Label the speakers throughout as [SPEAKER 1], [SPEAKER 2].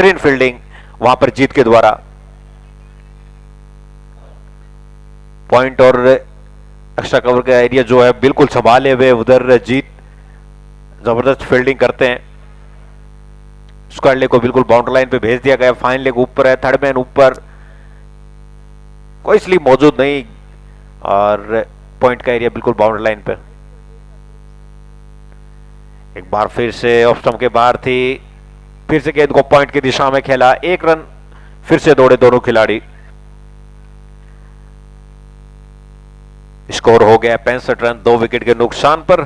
[SPEAKER 1] बेहतरीन फील्डिंग वहां पर जीत के द्वारा। पॉइंट और एक्स्ट्रा कवर का एरिया जो है बिल्कुल संभाले हुए उधर जीत जबरदस्त फील्डिंग करते हैं। स्क्वायर लेग को बिल्कुल बाउंड्री लाइन पे भेज दिया गया। फाइन लेग ऊपर है, थर्ड मैन ऊपर, कोई स्लिप मौजूद नहीं और पॉइंट का एरिया बिल्कुल बाउंड्री लाइन पे। एक बार फिर से ऑफ स्टंप के बाहर थी, फिर से गेंद को पॉइंट की दिशा में खेला, एक रन फिर से दौड़े दोनों खिलाड़ी। स्कोर हो गया 65 रन 2 विकेट के नुकसान पर।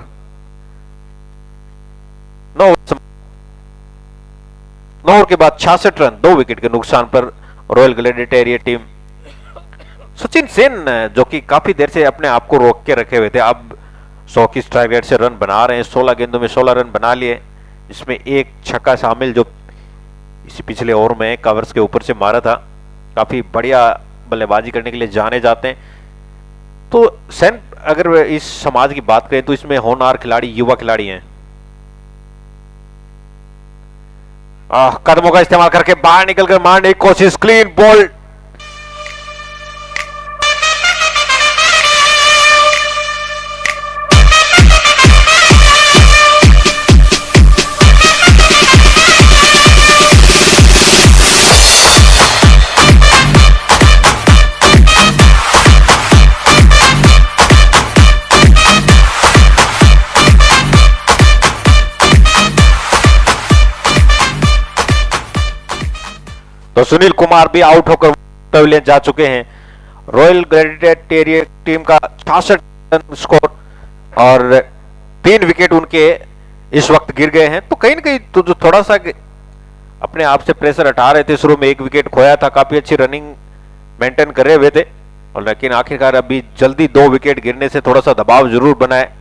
[SPEAKER 1] 9 ओवर के बाद 66 रन 2 विकेट के नुकसान पर royal gladiator team. Sachin Sen जो कि काफी देर से अपने आप को रोक के रखे हुए थे, अब 100 की स्ट्राइक रेट से रन बना रहे हैं। 16 गेंदों में 16 रन बना लिए, जिसमें एक छक्का शामिल जो इसी पिछले ओवर में कवर्स के ऊपर से मारा था। काफी बढ़िया बल्लेबाजी करने के लिए जाने जाते हैं। तो सेन अगर इस समाज की बात करें तो इसमें होनहार खिलाड़ी, युवा खिलाड़ी हैं। कदमों का इस्तेमाल करके बाहर निकलकर मारने की कोशिश, क्लीन बॉल। तो सुनील कुमार भी आउट होकर पवेलियन जा चुके हैं। रॉयल ग्लैडिएटर टीम का 66 रन स्कोर और 3 विकेट उनके इस वक्त गिर गए हैं। तो कहीं ना कहीं तो जो थोड़ा सा अपने आप से प्रेशर हटा रहे थे, शुरू में 1 विकेट खोया था, काफी अच्छी रनिंग मेंटेन कर रहे हुए थे, और लेकिन आखिरकार अभी जल्दी 2 विकेट गिरने से थोड़ा सा दबाव जरूर बना है।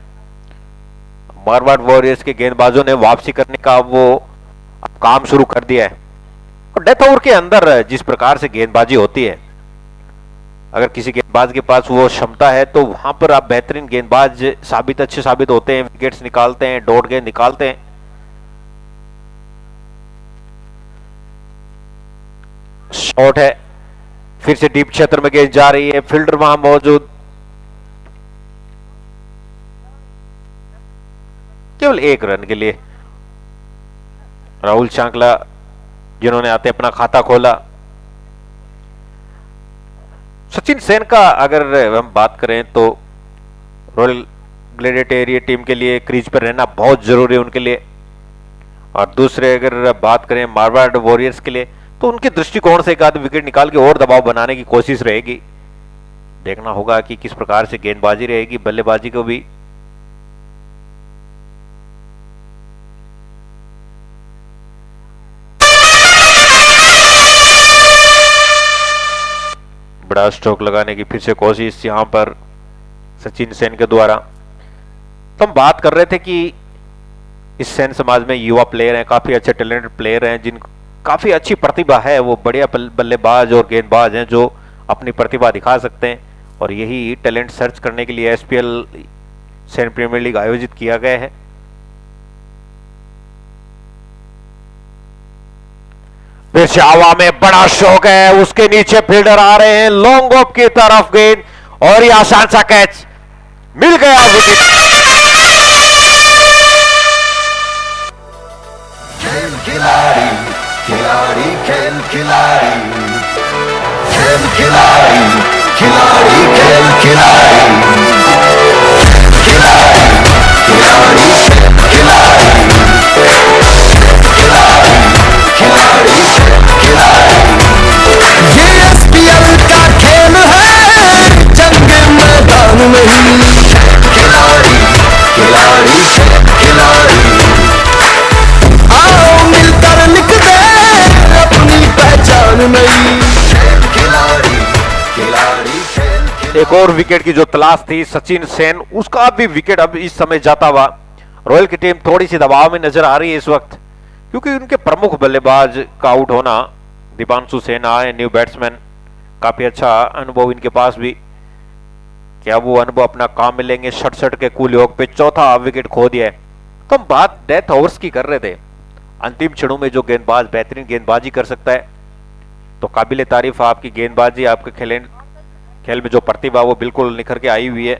[SPEAKER 1] मारवाड़ वॉरियर्स के गेंदबाजों ने वापसी करने का वो काम शुरू कर दिया है। डेथ ओवर के अंदर जिस प्रकार से गेंदबाजी होती है, अगर किसी गेंदबाज के पास वो क्षमता है तो वहां पर आप बेहतरीन गेंदबाज अच्छे साबित होते हैं, विकेट्स निकालते हैं, डॉट गेंद निकालते हैं। शॉट है, फिर से डीप क्षेत्र में गेंद जा रही है, फील्डर वहां मौजूद, केवल 1 रन के लिए राहुल चांकला जिन्होंने आते अपना खाता खोला। सचिन सेन का अगर हम बात करें तो रॉयल ग्लैडिएटर टीम के लिए क्रीज पर रहना बहुत जरूरी है उनके लिए, और दूसरे अगर बात करें मारवाड़ वॉरियर्स के लिए तो उनके दृष्टिकोण से एक आध विकेट निकाल के और दबाव बनाने की कोशिश रहेगी। देखना होगा कि किस प्रकार से गेंदबाजी रहेगी, बल्लेबाजी को भी। बड़ा स्ट्रोक लगाने की फिर से कोशिश यहां पर सचिन सेन के द्वारा। तो हम बात कर रहे थे कि इस सेन समाज में युवा प्लेयर हैं, काफी अच्छे टैलेंटेड प्लेयर हैं, जिन काफी अच्छी प्रतिभा है, वो बढ़िया बल्लेबाज और गेंदबाज हैं जो अपनी प्रतिभा दिखा सकते हैं, और यही टैलेंट सर्च करने के लिए एसपीएल सेन प्रीमियर लीग आयोजित किया गया है। फिर से हवा में बड़ा शॉट है, उसके नीचे फील्डर आ रहे हैं, लॉन्ग ऑफ की तरफ गेंद, और ये आसान सा कैच मिल गया विकेट।
[SPEAKER 2] खेल खिलाड़ी खिलाड़ी खेल खिलाड़ी खेल खिलाड़ी खिलाड़ी खेल खिलाड़ी खिलाड़ी खिलाड़ी खिलाड़ी खिलाड़ी खिलाड़ी। ये एसपीएल का खेल है, जंग मैदान में ही खिलाड़ी खिलाड़ी खिलाड़ी। आओ मिलकर लिख दे अपनी पहचान में ही खिलाड़ी खिलाड़ी।
[SPEAKER 1] एक और विकेट की जो तलाश थी सचिन सेन, उसका भी विकेट अब इस समय जाता हुआ। रॉयल की टीम थोड़ी सी दबाव में नजर आ रही है इस वक्त, क्योंकि उनके प्रमुख बल्लेबाज का आउट होना, दीपांशु सेन आए न्यू बैट्समैन, काफी अच्छा अनुभव इनके पास भी। क्या वो अनुभव अपना काम में लेंगे? 67 के कुल योग पे चौथा विकेट खो दिया है। तो हम बात डेथ ओवर्स की कर रहे थे, अंतिम क्षणों में जो गेंदबाज बेहतरीन गेंदबाजी कर सकता है तो काबिल तारीफ आपकी गेंदबाजी, आपके खेल में जो प्रतिभा वो बिल्कुल निखर के आई हुई है।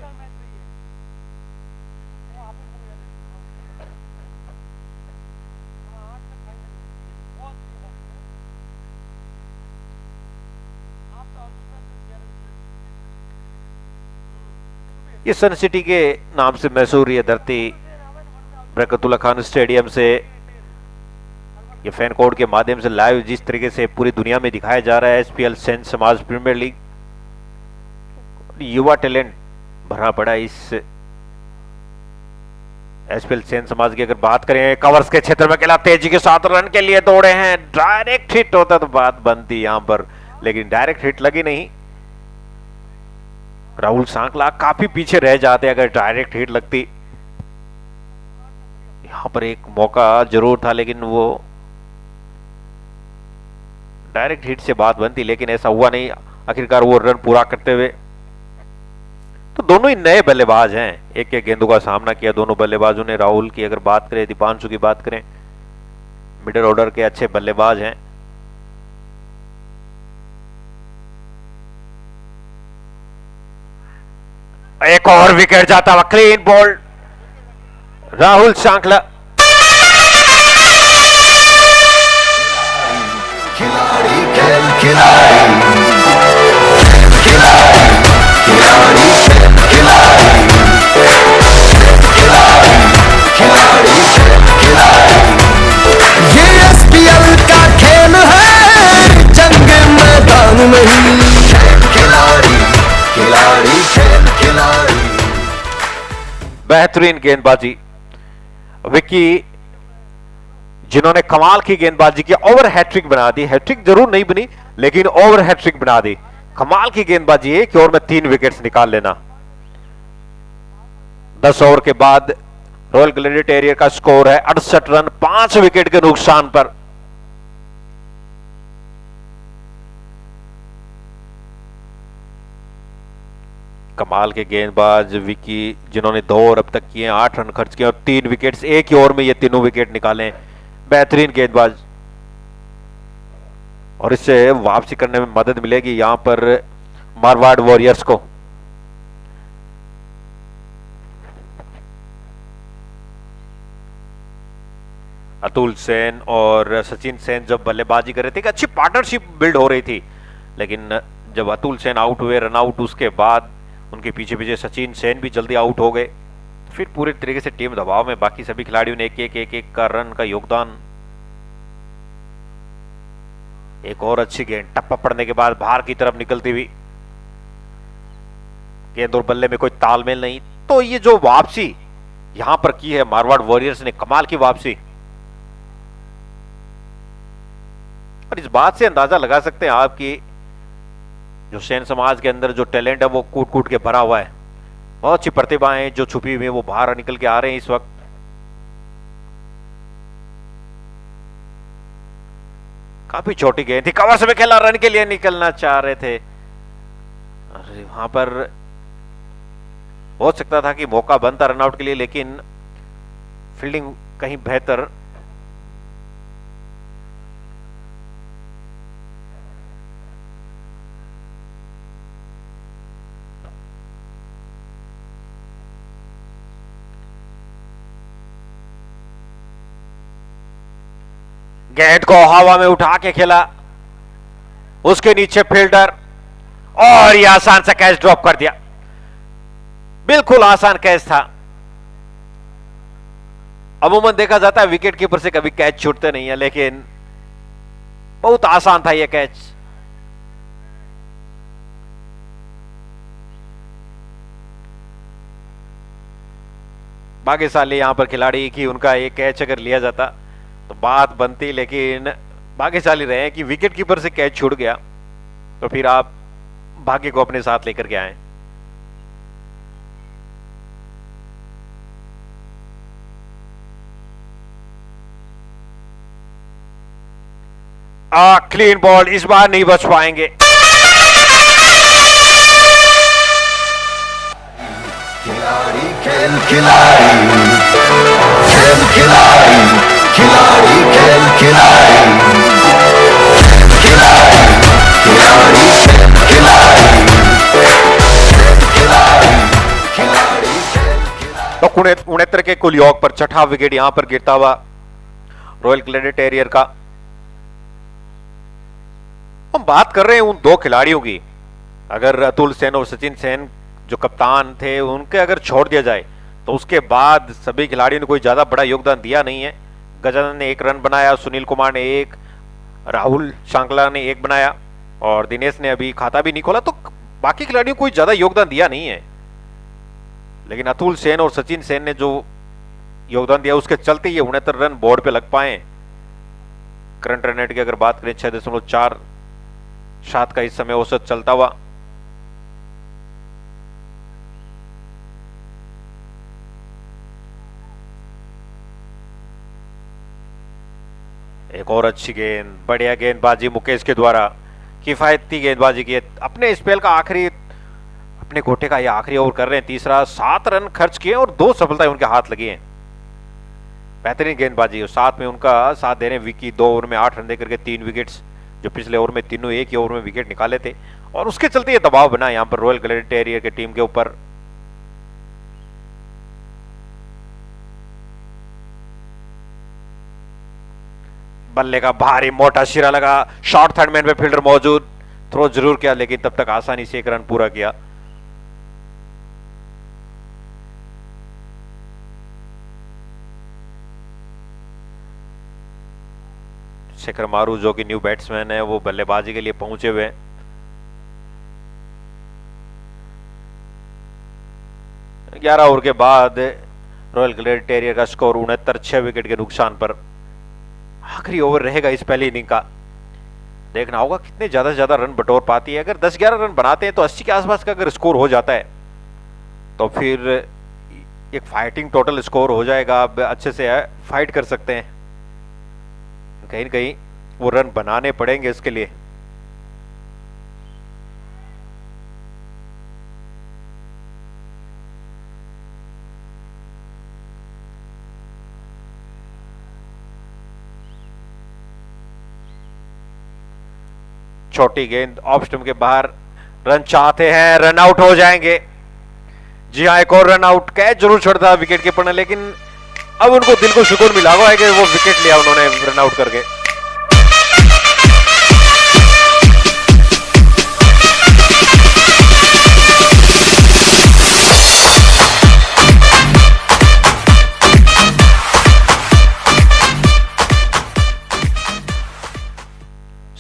[SPEAKER 1] ये सन सिटी के नाम से मशहूर ये धरती बरकतुल्ला खान स्टेडियम से ये फैन कोड के माध्यम से लाइव जिस तरीके से पूरी दुनिया में दिखाया जा रहा है एसपीएल सेंट समाज प्रीमियर लीग, युवा टैलेंट भरा पड़ा इस एसपीएल सेंट समाज की। अगर बात करें कवर्स के क्षेत्र में खेला, तेजी के साथ रन के लिए दौड़े हैं, डायरेक्ट हिट होता तो बात बनती यहां पर, लेकिन डायरेक्ट हिट लगी नहीं। राहुल सांकला काफी पीछे रह जाते अगर डायरेक्ट हिट लगती। यहां पर एक मौका जरूर था लेकिन वो डायरेक्ट हिट से बात बनती, लेकिन ऐसा हुआ नहीं। आखिरकार वो रन पूरा करते हुए, तो दोनों ही नए बल्लेबाज हैं, एक एक गेंदों का सामना किया दोनों बल्लेबाजों ने। राहुल की अगर बात करें, दीपांशु की बात करें, मिडिल ऑर्डर के अच्छे बल्लेबाज हैं। एक और विकेट जाता हुआ, क्लीन बॉल राहुल सांकला।
[SPEAKER 2] खिलाड़ी खेल खिलाड़ी, खिलाड़ी खिलाड़ी खिलाड़ी, खिलाड़ी खिलाड़ी खिलाड़ी, ये एसपीएल का खेल है, जंग मैदान में ही खिलाड़ी खिलाड़ी खेल खिलाड़ी।
[SPEAKER 1] बेहतरीन गेंदबाजी विकी, जिन्होंने कमाल की गेंदबाजी की, ओवर हैट्रिक बना दी। हैट्रिक जरूर नहीं बनी लेकिन ओवर हैट्रिक बना दी। कमाल की गेंदबाजी है कि ओवर में 3 विकेट्स निकाल लेना। 10 ओवर के बाद रॉयल ग्लेडिएटर का स्कोर है 68 रन 5 विकेट के नुकसान पर। कमाल के गेंदबाज विकी, जिन्होंने 2 ओवर अब तक किए, 8 रन खर्च किए और 3 विकेट्स, एक ही ओवर में ये तीनों विकेट निकाले। बेहतरीन गेंदबाज, और इससे वापसी करने में मदद मिलेगी यहां पर मारवाड़ वॉरियर्स को। अतुल सेन और सचिन सेन जब बल्लेबाजी कर रहे थे, एक अच्छी पार्टनरशिप बिल्ड हो रही थी, लेकिन जब अतुल सेन आउट हुए, रन आउट, उसके बाद उनके पीछे पीछे सचिन सेन भी जल्दी आउट हो गए। फिर पूरे तरीके से टीम दबाव में, बाकी सभी खिलाड़ियों ने एक का रन का योगदान। एक और अच्छी गेंद टप्पा पड़ने के बाद बाहर की तरफ निकलती हुई, गेंद और बल्ले में कोई तालमेल नहीं। तो ये जो वापसी यहां पर की है मारवाड़ वॉरियर्स ने, कमाल की वापसी। और इस बात से अंदाजा लगा सकते हैं आपकी जो सेन समाज के अंदर जो टैलेंट है वो कूट कूट के भरा हुआ है। बहुत सी प्रतिभाएं जो छुपी हुई है वो बाहर निकल के आ रहे हैं इस वक्त। काफी छोटी गेंद थी, कवर से खेला, रन के लिए निकलना चाह रहे थे। अरे वहां पर हो सकता था कि मौका बनता रनआउट के लिए, लेकिन फील्डिंग कहीं बेहतर। गेंद को हवा में उठा के खेला, उसके नीचे फील्डर, और यह आसान सा कैच ड्रॉप कर दिया। बिल्कुल आसान कैच था। अमूमन देखा जाता है विकेट कीपर से कभी कैच छूटते नहीं है, लेकिन बहुत आसान था यह कैच। भाग्यशाली यहां पर खिलाड़ी कि उनका एक कैच अगर लिया जाता तो बात बनती, लेकिन भाग्यशाली रहे हैं कि विकेट कीपर से कैच छूट गया, तो फिर आप भाग्य को अपने साथ लेकर के आए। क्लीन बॉल, इस बार नहीं बच पाएंगे।
[SPEAKER 2] खिलाड़ी खेल खिलाड़ी, खेल खिलाड़ी खिलाड़ी खेल खिलाड़ी खिलाड़ी खिलाड़ी खेल खिलाड़ी खिलाड़ी खिलाड़ी खेल।
[SPEAKER 1] तो 69 के कुल योग पर छठा विकेट यहां पर गिरता हुआ रॉयल ग्लैडिएटर का। हम बात कर रहे हैं उन दो खिलाड़ियों की, अगर अतुल सेन और सचिन सेन जो कप्तान थे उनके अगर छोड़ दिया जाए तो उसके बाद सभी खिलाड़ियों ने कोई ज्यादा बड़ा योगदान दिया नहीं है। गजानन ने 1 रन बनाया, सुनील कुमार ने 1, राहुल शांकला ने 1 बनाया और दिनेश ने अभी खाता भी नहीं खोला, तो बाकी खिलाड़ियों को कोई ज्यादा योगदान दिया नहीं है। लेकिन अतुल सेन और सचिन सेन ने जो योगदान दिया उसके चलते ये 69 रन बोर्ड पे लग पाए। करंट रन रेट की अगर बात करें 6.47 का इस समय औसत चलता हुआ। एक और अच्छी गेंद, बढ़िया गेंदबाजी मुकेश के द्वारा, किफायती गेंदबाजी की अपने स्पेल का आखिरी, अपने कोटे का ये आखिरी ओवर कर रहे हैं तीसरा। 7 रन खर्च किए और 2 सफलताएं उनके हाथ लगी हैं। बेहतरीन गेंदबाजी और साथ में उनका साथ दे रहे हैं विकी, 2 ओवर में 8 रन देकर के 3 विकेट्स, जो पिछले ओवर में तीनों एक ही ओवर में विकेट निकाले थे और उसके चलते ये दबाव बना यहां पर रॉयल ग्लैडिएटर की टीम के ऊपर। बल्ले का भारी मोटा शिरा लगा, शॉर्ट थर्ड मैन पे फील्डर मौजूद, थ्रो जरूर किया लेकिन तब तक आसानी से 1 रन पूरा किया। शेखर मारू जो कि न्यू बैट्समैन है वो बल्लेबाजी के लिए पहुंचे हुए हैं। ग्यारह ओवर के बाद रॉयल ग्लैडिएटर का स्कोर 69, 6 विकेट के नुकसान पर। आखिरी ओवर रहेगा इस पहली इनिंग का, देखना होगा कितने ज्यादा से ज्यादा रन बटोर पाती है। अगर 10-11 रन बनाते हैं तो 80 के आसपास का अगर स्कोर हो जाता है तो फिर एक फाइटिंग टोटल स्कोर हो जाएगा। आप अच्छे से फाइट कर सकते हैं, कहीं न कहीं वो रन बनाने पड़ेंगे इसके लिए। छोटी गेंद ऑफ स्टंप के बाहर, रन चाहते हैं, रन आउट हो जाएंगे। जी हां, एक और रन आउट, कैच जरूर छोड़ता विकेट कीपर ने, लेकिन अब उनको दिल को सुकून मिला हुआ है कि वो विकेट लिया उन्होंने रन आउट करके।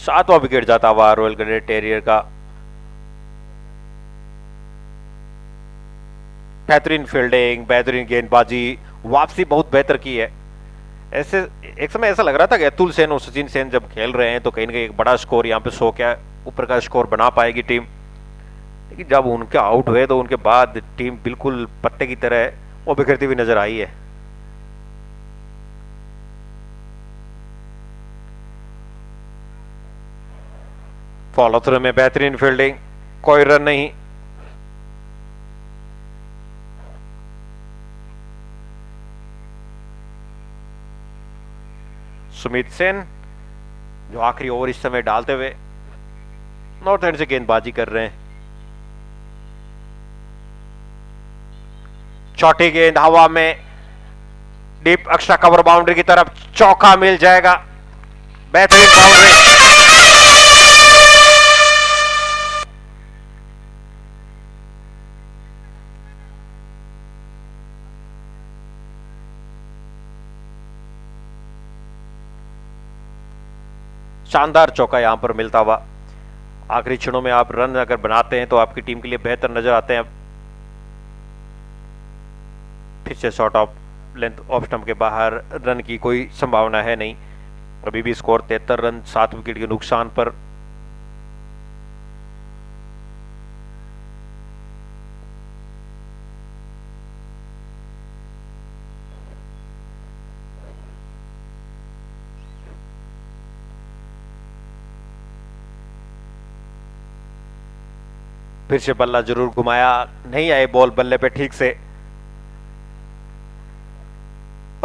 [SPEAKER 1] सातवां विकेट जाता हुआ रॉयल ग्लैडिएटर का। बेहतरीन फील्डिंग, बेहतरीन गेंदबाजी, वापसी बहुत बेहतर की है। ऐसे एक समय ऐसा लग रहा था कि अतुल सेन और सचिन सेन जब खेल रहे हैं तो कहीं ना कहीं एक बड़ा स्कोर यहाँ पे 100 के ऊपर का स्कोर बना पाएगी टीम, लेकिन जब उनके आउट हुए तो उनके बाद टीम बिल्कुल पत्ते की तरह वो बिखरती हुई नजर आई है। फॉलो थ्रू में बेहतरीन फील्डिंग, कोई रन नहीं। सुमित सेन जो आखिरी ओवर इस समय डालते हुए नॉर्थ एंड से गेंदबाजी कर रहे हैं। चौथी गेंद हवा में, डीप एक्स्ट्रा कवर बाउंड्री की तरफ, चौका मिल जाएगा। बेहतरीन बाउंड्री, शानदार चौका यहां पर मिलता हुआ। आखिरी क्षणों में आप रन अगर बनाते हैं तो आपकी टीम के लिए बेहतर नजर आते हैं। फिर से shot of length off stump के बाहर, रन की कोई संभावना है नहीं। अभी भी स्कोर 73 रन 7 विकेट के नुकसान पर। फिर से बल्ला जरूर घुमाया, नहीं आए बॉल बल्ले पे ठीक से,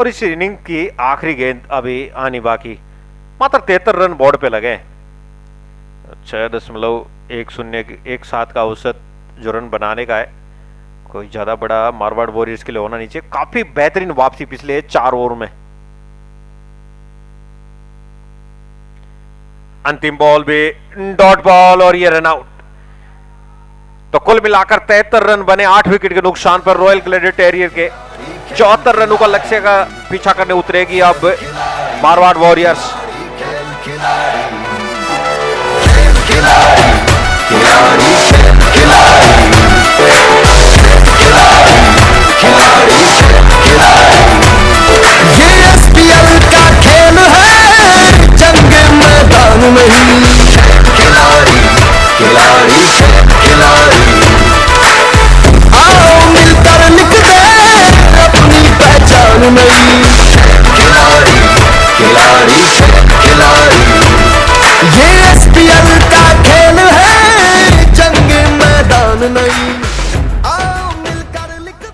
[SPEAKER 1] और इस इनिंग की आखिरी गेंद अभी आनी बाकी। मात्र 73 रन बोर्ड पे लगे। 6.10 का औसत जो रन बनाने का है, कोई ज्यादा बड़ा मारवाड़ वॉरियर्स के लिए होना नहीं चाहिए। काफी बेहतरीन वापसी पिछले 4 ओवर में। अंतिम बॉल भी डॉट बॉल और ये रन आउट। तो कुल मिलाकर 73 रन बने 8 विकेट के नुकसान पर रॉयल ग्लेडिएटर टेरियर के 74 रनों का लक्ष्य का पीछा करने उतरेगी अब मारवाड़ वॉरियर्स।
[SPEAKER 2] ये एसपीएल का खेल है, जंग मैदान में ही खिलाड़ी खिलाड़ी खिलाड़ी। आओ मिलकर लिख दे अपनी पहचान नई। खिलाड़ी खिलाड़ी खिलाड़ी। ये एसपीएल का खेल है, जंग मैदान नई। आओ मिलकर लिख दे।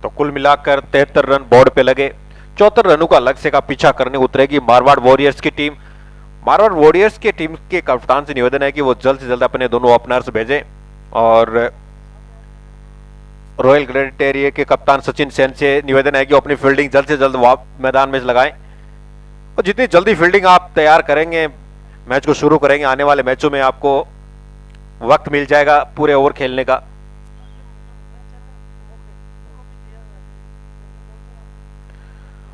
[SPEAKER 1] तो कुल मिलाकर 73 रन बोर्ड पे लगे। 74 रनों का लक्ष्य का पीछा करने उतरेगी मारवाड़ वॉरियर्स की टीम। मारवाड़ वॉरियर्स की टीम के कप्तान से निवेदन है कि वो जल्द से जल्द अपने दोनों ओपनर्स भेजें और रॉयल ग्लेडिएटर टेरियर के कप्तान सचिन सेन से निवेदन है कि वो अपनी फील्डिंग जल्द से जल्द मैदान में लगाएं। और जितनी जल्दी फील्डिंग आप तैयार करेंगे, मैच को शुरू करेंगे, आने वाले मैचों में आपको वक्त मिल जाएगा पूरे ओवर खेलने का।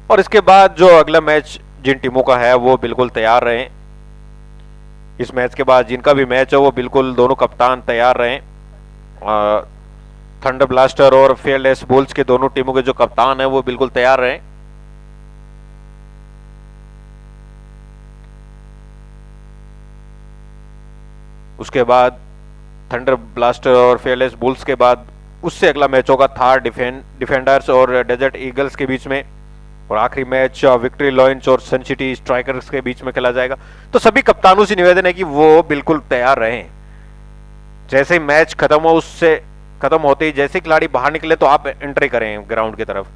[SPEAKER 1] और इसके बाद जो अगला मैच जिन टीमों का है वो बिल्कुल तैयार रहें। इस मैच के बाद जिनका भी मैच है वो बिल्कुल दोनों कप्तान तैयार रहें। थंडर ब्लास्टर और फेयरलेस बुल्स के दोनों टीमों के जो कप्तान हैं वो बिल्कुल तैयार रहें। उसके बाद थंडर ब्लास्टर और फेयरलेस बुल्स के बाद उससे अगला मैच होगा थार डिफेंडर्स और डेजर्ट ईगल्स के बीच में। और आखिरी मैच विक्ट्री लॉयंस और सन सिटी स्ट्राइकर्स के बीच में खेला जाएगा। तो सभी कप्तानों से निवेदन है कि वो बिल्कुल तैयार रहें। जैसे ही मैच खत्म हो, उससे खत्म होते ही जैसे खिलाड़ी बाहर निकले तो आप एंट्री करें ग्राउंड की तरफ।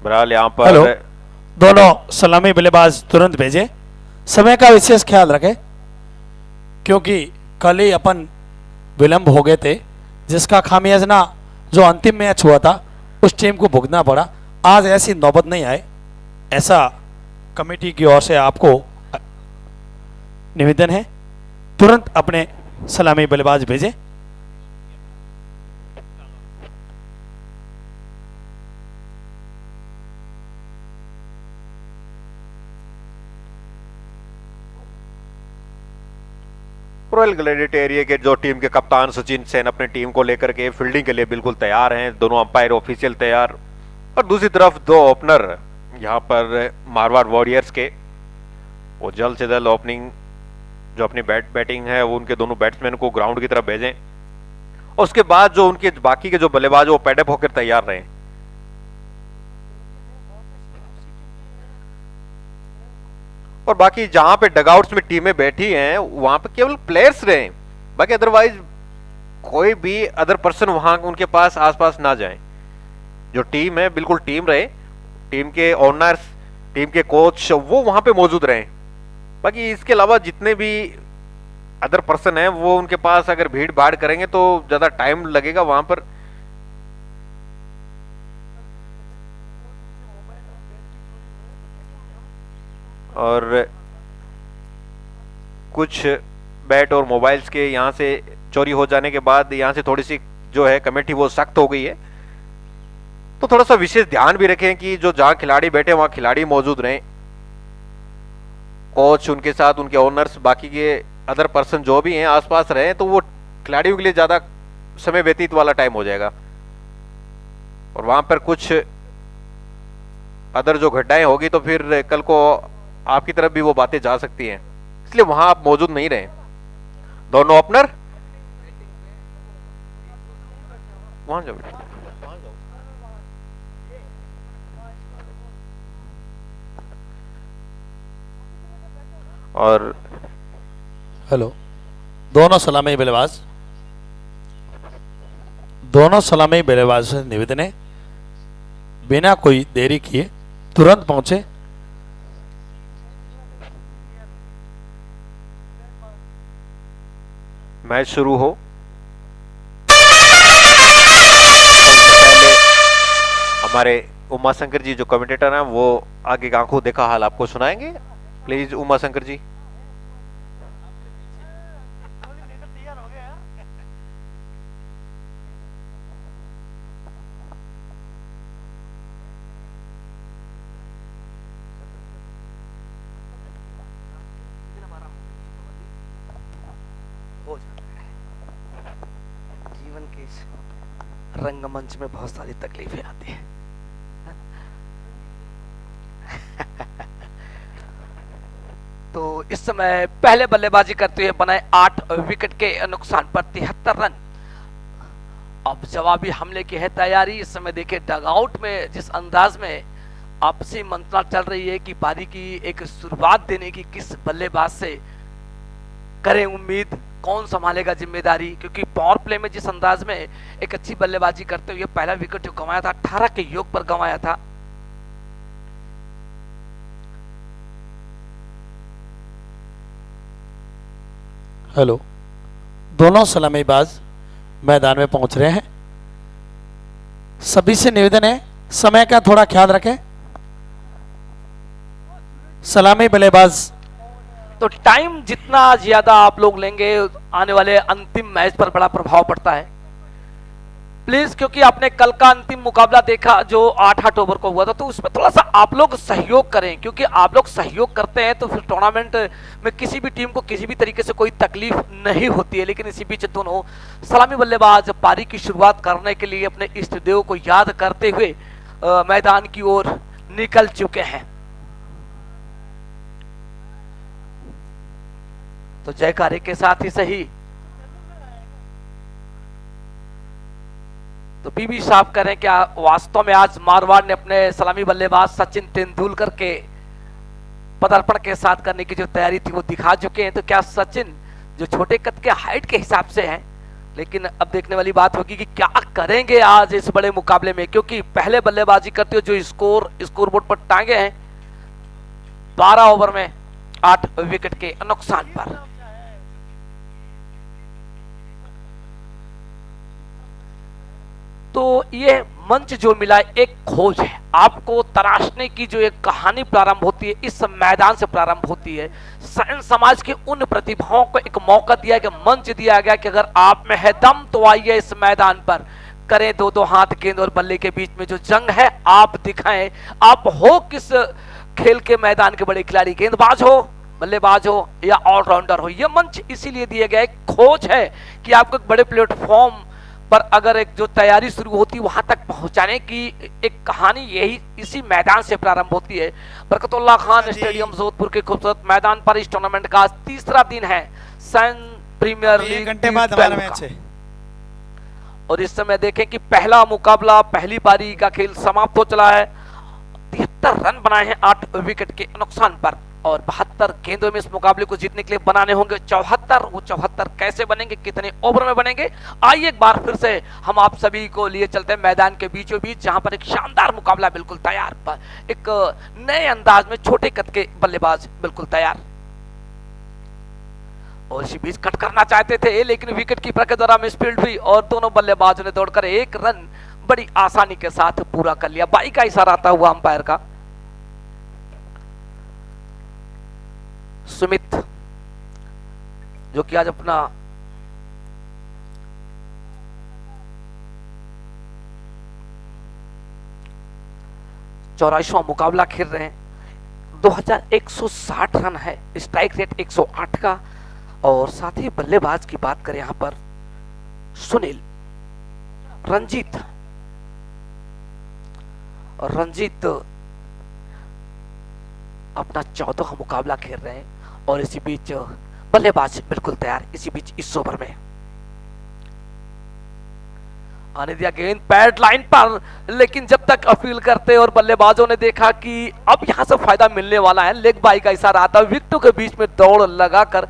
[SPEAKER 1] बहरहाल यहाँ पर
[SPEAKER 3] दोनों सलामी बल्लेबाज तुरंत भेजे। समय का विशेष ख्याल रखें क्योंकि कल ही अपन विलंब हो गए थे, जिसका खामियाजा जो अंतिम मैच हुआ था उस टीम को भुगतना पड़ा। आज ऐसी नौबत नहीं आए, ऐसा कमेटी की ओर से आपको निवेदन है। तुरंत अपने सलामी बल्लेबाज भेजें।
[SPEAKER 1] रॉयल ग्लेडिएटर एरिया के जो टीम के कप्तान सचिन सेन अपनी टीम को लेकर के फील्डिंग के लिए बिल्कुल तैयार हैं। दोनों अंपायर ऑफिशियल तैयार। और दूसरी तरफ दो ओपनर यहाँ पर मारवाड़ वॉरियर्स के, वो जल्द से जल्द ओपनिंग जो अपनी बैटिंग है वो उनके दोनों बैट्समैन को ग्राउंड की तरफ भेजें। और उसके बाद जो उनके बाकी के जो बल्लेबाज वो पैडअप होकर तैयार रहें। और बाकी जहां पे डगआउट्स में टीमें बैठी हैं वहां पे केवल प्लेयर्स रहें, बाकी अदरवाइज कोई भी अदर पर्सन वहां उनके पास आसपास ना जाए। जो टीम है बिल्कुल टीम रहे, टीम के ओनर्स, टीम के कोच वो वहां पे मौजूद रहें। बाकी इसके अलावा जितने भी अदर पर्सन हैं वो उनके पास अगर भीड़ भाड़ करेंगे तो ज्यादा टाइम लगेगा वहां पर। और कुछ बैट और मोबाइल्स के यहाँ से चोरी हो जाने के बाद यहाँ से थोड़ी सी जो है कमेटी वो सख्त हो गई है। तो थोड़ा सा विशेष ध्यान भी रखें कि जो जहाँ खिलाड़ी बैठे वहाँ खिलाड़ी मौजूद रहें। कोच, उनके साथ उनके ओनर्स, बाकी के अदर पर्सन जो भी हैं आसपास रहे, तो वो खिलाड़ियों के लिए ज़्यादा समय व्यतीत वाला टाइम हो जाएगा, और वहां पर कुछ अदर जो घटनाएं होगी तो फिर कल को आपकी तरफ भी वो बातें जा सकती हैं, इसलिए वहां आप मौजूद नहीं रहे। दोनों ओपनर वहां जाओ। और
[SPEAKER 3] हेलो, दोनों सलामी बल्लेबाज, दोनों सलामी बल्लेबाज से निवेदन है बिना कोई देरी किए तुरंत पहुंचे।
[SPEAKER 1] मैच शुरू हो उससे पहले हमारे उमा शंकर जी जो कमेंटेटर हैं वो आगे का आंखों देखा हाल आपको सुनाएंगे। प्लीज उमा शंकर जी।
[SPEAKER 4] हो जाता है जीवन के इस रंगमंच में, बहुत सारी तकलीफें आती हैं। तो इस समय पहले बल्लेबाजी करते हुए बनाए 8 विकेट के नुकसान पर 73 रन। अब जवाबी हमले की है तैयारी। इस समय देखिए डगआउट में जिस अंदाज में आपसी मंत्रणा चल रही है कि पारी की एक शुरुआत देने की किस बल्लेबाज से करें उम्मीद, कौन संभालेगा जिम्मेदारी, क्योंकि पावर प्ले में जिस अंदाज में एक अच्छी बल्लेबाजी करते हुए पहला विकेट जो गंवाया था 18 के योग पर गंवाया था।
[SPEAKER 3] हेलो, दोनों सलामीबाज मैदान में पहुंच रहे हैं। सभी से निवेदन है समय का थोड़ा ख्याल रखें। सलामी बल्लेबाज,
[SPEAKER 4] तो टाइम जितना ज्यादा आप लोग लेंगे आने वाले अंतिम मैच पर बड़ा प्रभाव पड़ता है प्लीज, क्योंकि आपने कल का अंतिम मुकाबला देखा जो 8 ओवर को हुआ था, तो उसमें थोड़ा सा आप लोग सहयोग करें, क्योंकि आप लोग सहयोग करते हैं तो फिर टूर्नामेंट में किसी भी टीम को किसी भी तरीके से कोई तकलीफ नहीं होती है। लेकिन इसी बीच दोनों सलामी बल्लेबाज पारी की शुरुआत करने के लिए अपने इष्ट देव को याद करते हुए मैदान की ओर निकल चुके हैं। तो जयकारे के साथ ही सही तो बीबी साहब करें क्या वास्तव में आज मारवाड़ ने अपने सलामी बल्लेबाज सचिन तेंदुलकर के पदार्पण के साथ करने की जो तैयारी थी वो दिखा चुके हैं। तो क्या सचिन जो छोटे कद के हाइट के हिसाब से हैं, लेकिन अब देखने वाली बात होगी कि क्या करेंगे आज इस बड़े मुकाबले में, क्योंकि पहले बल्लेबाजी करते हुए जो स्कोर बोर्ड पर टांगे हैं 12 ओवर में 8 विकेट के नुकसान पर। तो ये मंच जो मिला एक खोज है, आपको तराशने की जो एक कहानी प्रारंभ होती है इस मैदान से प्रारंभ होती है। सैन समाज के उन प्रतिभाओं को एक मौका दिया गया, मंच दिया गया कि अगर आप में है दम तो आइए इस मैदान पर, करें दो दो हाथ गेंद और बल्ले के बीच में जो जंग है आप दिखाएं। आप हो किस खेल के मैदान के बड़े खिलाड़ी, गेंदबाज हो, बल्लेबाज हो या ऑलराउंडर हो, यह मंच इसीलिए दिया गया एक खोज है कि आपको एक बड़े प्लेटफॉर्म पर अगर एक जो तैयारी शुरू होती है वहां तक पहुंचाने की एक कहानी यही इसी मैदान से प्रारंभ होती है। बरकतुल्लाह खान स्टेडियम जोधपुर के खूबसूरत मैदान पर इस टूर्नामेंट का तीसरा दिन है सैन प्रीमियर लीग
[SPEAKER 3] घंटे बाद हमारा मैच है।
[SPEAKER 4] और इस समय देखें कि पहला मुकाबला, पहली पारी का खेल समाप्त हो चला है। 73 रन बनाए हैं 8 विकेट के नुकसान पर, और 72 गेंदों में इस मुकाबले को जीतने के लिए बनाने होंगे 74। वो 74 कैसे बनेंगे, कितने ओवर में बनेंगे, आइए एक बार फिर से हम आप सभी को लिए चलते हैं मैदान के बीचों बीच, जहां पर एक शानदार मुकाबला बिल्कुल तैयार पर, एक नए अंदाज में छोटे कद के बल्लेबाज बिल्कुल तैयार। और इसी बीच कट करना चाहते थे लेकिन विकेट कीपर के द्वारा मिसफील्ड हुई और दोनों बल्लेबाजों ने दौड़कर 1 रन बड़ी आसानी के साथ पूरा कर लिया। बाई का इशारा आता हुआ अंपायर का। सुमित जो कि आज अपना चौरासीवां मुकाबला खेल रहे हैं, 2160 रन है, स्ट्राइक रेट 108 का। और साथ ही बल्लेबाज की बात करें यहां पर सुनील, रंजीत, और रंजीत अपना 14वां मुकाबला खेल रहे हैं। और इसी बीच बल्लेबाज बिल्कुल तैयार, इसी बीच इस ओवर में आने दिया गेंद पैड लाइन पर, लेकिन जब तक अपील करते और बल्लेबाजों ने देखा कि अब यहां से फायदा मिलने वाला है, लेग बाई का इशारा आता, विकेटों के बीच में दौड़ लगाकर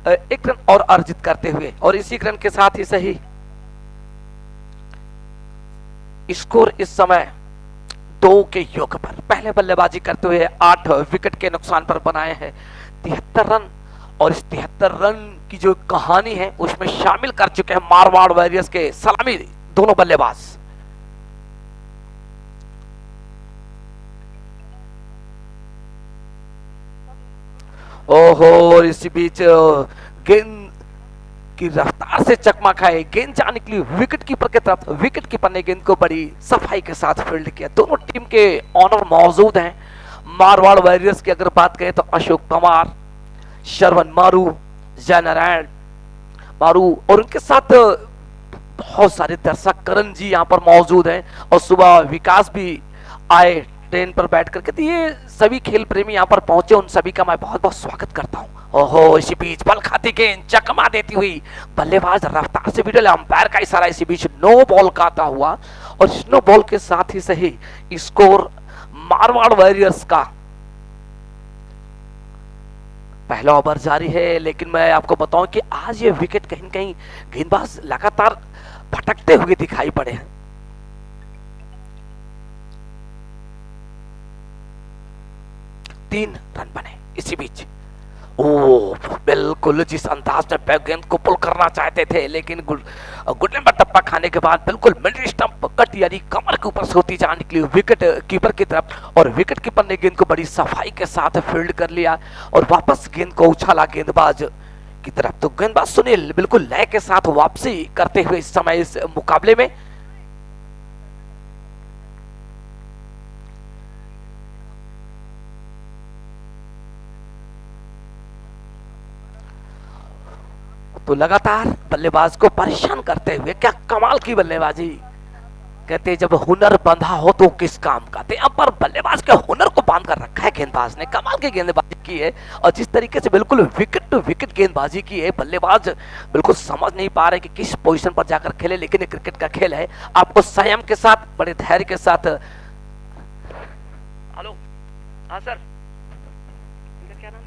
[SPEAKER 4] 1 रन और अर्जित करते हुए, और इसी रन के साथ ही सही स्कोर इस समय 2 के योग पर पहले बल्लेबाजी करते हुए 8 विकेट के नुकसान पर बनाए हैं 73 रन। और इस 73 रन की जो कहानी है उसमें शामिल कर चुके हैं मारवाड़ वॉरियर्स के सलामी दोनों बल्लेबाज। ओहो, इसी बीच गेंद की रफ्तार से चकमा खाए, गेंद जा निकली विकेट कीपर के तरफ, विकेट कीपर ने गेंद को बड़ी सफाई के साथ फील्ड किया। दोनों टीम के ऑनर मौजूद हैं। मारवाड़ वॉरियर्स की अगर बात करें तो अशोक पवार, श्रवण मारू, जयनारायण मारू, और उनके साथ बहुत सारे दर्शक, करण जी यहाँ पर मौजूद हैं, और सुबह विकास भी आए ट्रेन पर बैठ करके। तो ये सभी खेल प्रेमी यहाँ पर पहुंचे, उन सभी का मैं बहुत बहुत स्वागत करता हूँ। ओहो, इसी बीच बल खाती गेंद चकमा देती हुई बल्लेबाज रफ्तार से भिड़े, अंपायर का इशारा, इसी बीच नो बॉल का आता हुआ, और इस नो बॉल के साथ ही सही स्कोर मारवाड़ वॉरियर्स का पहला ओवर जारी है। लेकिन मैं आपको बताऊं कि आज ये विकेट कहीं कहीं गेंदबाज लगातार भटकते हुए दिखाई पड़े हैं। 3 रन बने। इसी बीच बिल्कुल जिस अंदाज में बैक गेंद को पुल करना चाहते थे, लेकिन गुडलैंड पर टप्पा खाने के बाद बिल्कुल मिडिल स्टंप कट यानी कमर के ऊपर से होती जा निकली विकेट कीपर की तरफ, और विकेट कीपर ने गेंद को बड़ी सफाई के साथ फील्ड कर लिया और वापस गेंद को उछाला गेंदबाज की तरफ। तो गेंदबाज सुनील बिल्कुल लय के साथ वापसी करते हुए इस समय इस मुकाबले में तो लगातार बल्लेबाज को परेशान करते हुए, क्या कमाल की बल्लेबाजी। कहते जब हुनर बंधा हो तो किस काम का। तो अब पर बल्लेबाज के हुनर को बांध कर रखा है गेंदबाज ने, कमाल की गेंदबाजी की है। और जिस तरीके से बिल्कुल विकेट टू विकेट गेंदबाजी की है, बल्लेबाज बिल्कुल समझ नहीं पा रहे कि किस पोजीशन पर जाकर खेले, लेकिन ये क्रिकेट का खेल है, आपको संयम के साथ, बड़े धैर्य के साथ। हेलो, हाँ सर, क्या नाम?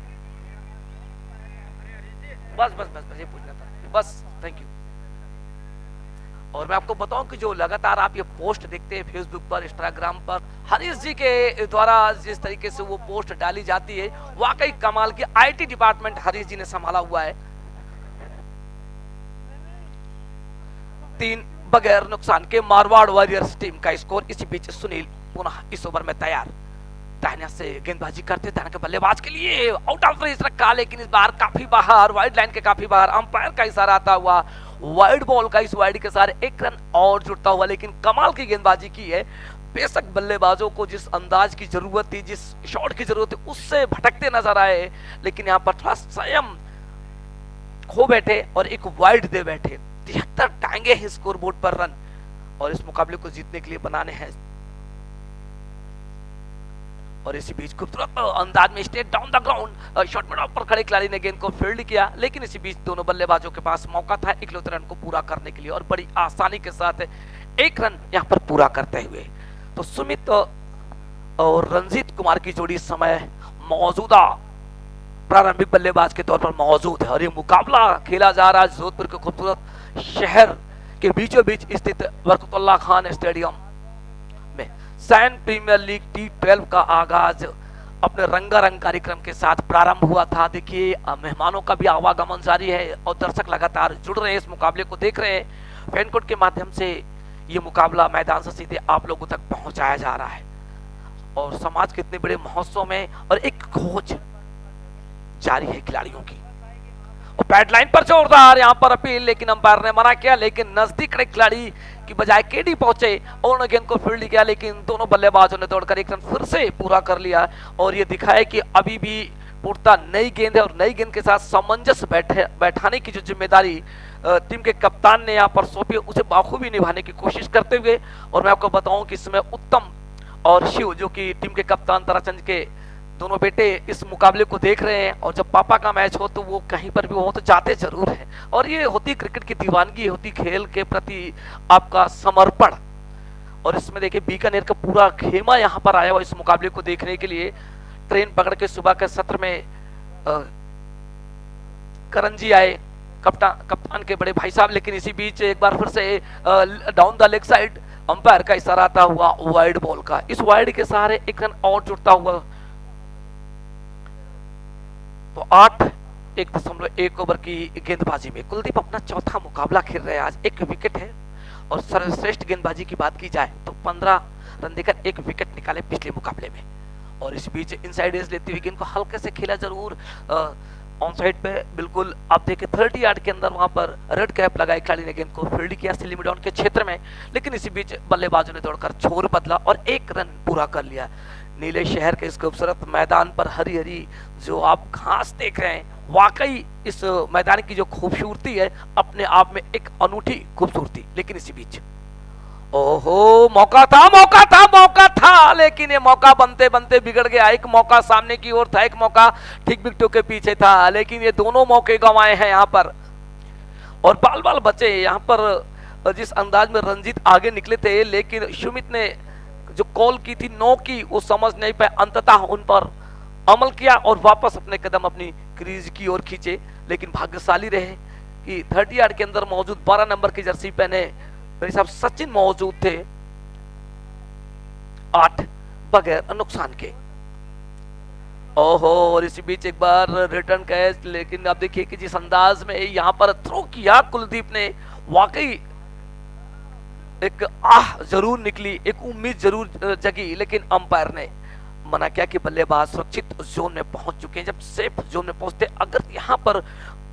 [SPEAKER 4] बस बस बस बस ये पूछना था, बस, थैंक यू। और मैं आपको बताऊं कि जो लगातार आप ये पोस्ट देखते हैं फेसबुक पर, इंस्टाग्राम पर, हरीश जी के द्वारा जिस तरीके से वो पोस्ट डाली जाती है, वाकई कमाल की। आईटी डिपार्टमेंट हरीश जी ने संभाला हुआ है। 3 बगैर नुकसान के मारवाड़ वॉरियर्स टीम का स्कोर। इसी बीच सुनील पुनः इस ओवर में तैयार, दाहिने से गेंदबाजी करते, दाहिने के बल्लेबाज के लिए आउट ऑफ रेंज रखा, लेकिन इस बार काफी बाहर, वाइड लाइन के काफी बाहर, अंपायर का इशारा आता हुआ वाइड बॉल का, इस वाइड के साथ 1 रन और जुड़ता हुआ। लेकिन कमाल की गेंदबाजी की है। बेशक बल्लेबाजों को जिस अंदाज की जरूरत थी, जिस शॉट की जरूरत थी, उससे भटकते नजर आए, लेकिन यहाँ पर थोड़ा संयम खो बैठे और एक वाइड दे बैठे। 73 टांगे हैं स्कोर बोर्ड पर रन, और इस मुकाबले को जीतने के लिए बनाने हैं। और इसी बीच खूबसूरत अंदाज में straight down the ground shot में पर खड़े खिलाड़ी ने गेंद को फील्ड किया, लेकिन इसी बीच दोनों बल्लेबाजों के पास मौका था इकलौते रन को पूरा करने के लिए, और बड़ी आसानी के साथ 1 रन यहां पर पूरा करते हुए। तो सुमित और रंजीत कुमार की जोड़ी इस समय मौजूदा प्रारंभिक बल्लेबाज के तौर पर मौजूद है, और ये मुकाबला खेला जा रहा है जोधपुर के खूबसूरत शहर के बीचों बीच स्थित बरकतुल्लाह खान स्टेडियम में। सैन प्रीमियर लीग T12 का आगाज अपने रंगारंग कार्यक्रम के साथ प्रारंभ हुआ था। देखिए मेहमानों का भी आवागमन जारी है, और दर्शक लगातार जुड़ रहे हैं, इस मुकाबले को देख रहे हैं। फैनकोट के माध्यम से ये मुकाबला मैदान से सीधे आप लोगों तक पहुंचाया जा रहा है, और समाज के इतने बड़े महोत्सव में और एक खोज जारी है खिलाड़ियों की। और पैड लाइन पर जोरदार यहाँ पर अपील, लेकिन अंपायर ने मना किया। लेकिन नजदीक खड़े खिलाड़ी की बजाय केडी पहुंचे और उन्होंने गेंद को फील्ड किया, लेकिन दोनों बल्लेबाजों ने दौड़कर एक रन फिर से पूरा कर लिया और ये दिखाया कि अभी भी पूर्णता नई गेंद है और नई गेंद के साथ सामंजस्य बैठाने की जो जिम्मेदारी टीम के कप्तान ने यहाँ पर सौंपी उसे बाखूबी निभाने की कोशिश करते हुए। और मैं आपको बताऊं कि इसमें उत्तम और शिव जो कि टीम के कप्तान ताराचंद के दोनों बेटे इस मुकाबले को देख रहे हैं और जब पापा का मैच हो तो वो कहीं पर भी हो तो जाते जरूर हैं। और ये होती क्रिकेट की दीवानगी, होती खेल के प्रति आपका समर्पण। और इसमें देखिए बीकानेर का पूरा खेमा यहाँ पर आया हुआ इस मुकाबले को देखने के लिए। ट्रेन पकड़ के सुबह के सत्र में करण जी आए, कप्तान के बड़े भाई साहब, लेकिन इसी बीच एक बार फिर से down the leg side umpire का इशारा आता हुआ वाइड बॉल का। इस वाइड के सहारे एक रन और जुड़ता हुआ तो 8.1 ओवर की गेंदबाजी में कुलदीप अपना चौथा मुकाबला खेल रहे हैं। आज 1 विकेट है और सर्वश्रेष्ठ गेंदबाजी की बात की जाए तो 15 रन देकर 1 विकेट निकाले पिछले मुकाबले में। और इस बीच इनसाइड एज लेते हुए गेंद को हल्के से खेला जरूर ऑन साइड पे, बिल्कुल आप देखिए 30 यार्ड के अंदर वहां पर रेड कैप लगाए खिलाड़ी ने गेंद को फील्ड किया स्लिम डाउन के क्षेत्र में। लेकिन इसी बीच बल्लेबाजों ने दौड़कर छोर बदला और 1 रन पूरा कर लिया। नीले शहर के इस खूबसूरत मैदान पर हरी हरी जो आप घास देख रहे हैं, वाकई इस मैदान की जो खूबसूरती है अपने आप में एक अनूठी खूबसूरती। लेकिन इसी बीच ओहो मौका था, लेकिन ये मौका बनते बनते बिगड़ गया। एक मौका सामने की ओर था, एक मौका ठीक विकेटों के पीछे था, लेकिन ये दोनों मौके गंवाए हैं यहाँ पर। और बाल बाल बचे यहाँ पर जिस अंदाज में रंजीत आगे निकले थे, लेकिन सुमित ने जो कॉल की थी नो की वो समझ नहीं पाए, अंततः उन पर अमल किया और वापस अपने कदम अपनी क्रीज की ओर खींचे। लेकिन भाग्यशाली रहे कि 30 यार्ड के अंदर मौजूद 12 नंबर की जर्सी पहने मेरे साहब सचिन मौजूद थे 8 बगैर नुकसान के। ओहो, और इसी बीच एक बार रिटर्न कैच, लेकिन आप देखिए कि जिस अंदाज में यहां पर थ्रो किया कुलदीप ने, वाकई एक आह जरूर निकली, एक उम्मीद जरूर जगी, लेकिन अंपायर ने मना किया कि बल्लेबाज सुरक्षित जोन में पहुंच चुके हैं। जब सेफ जोन में पहुंचते, अगर यहां पर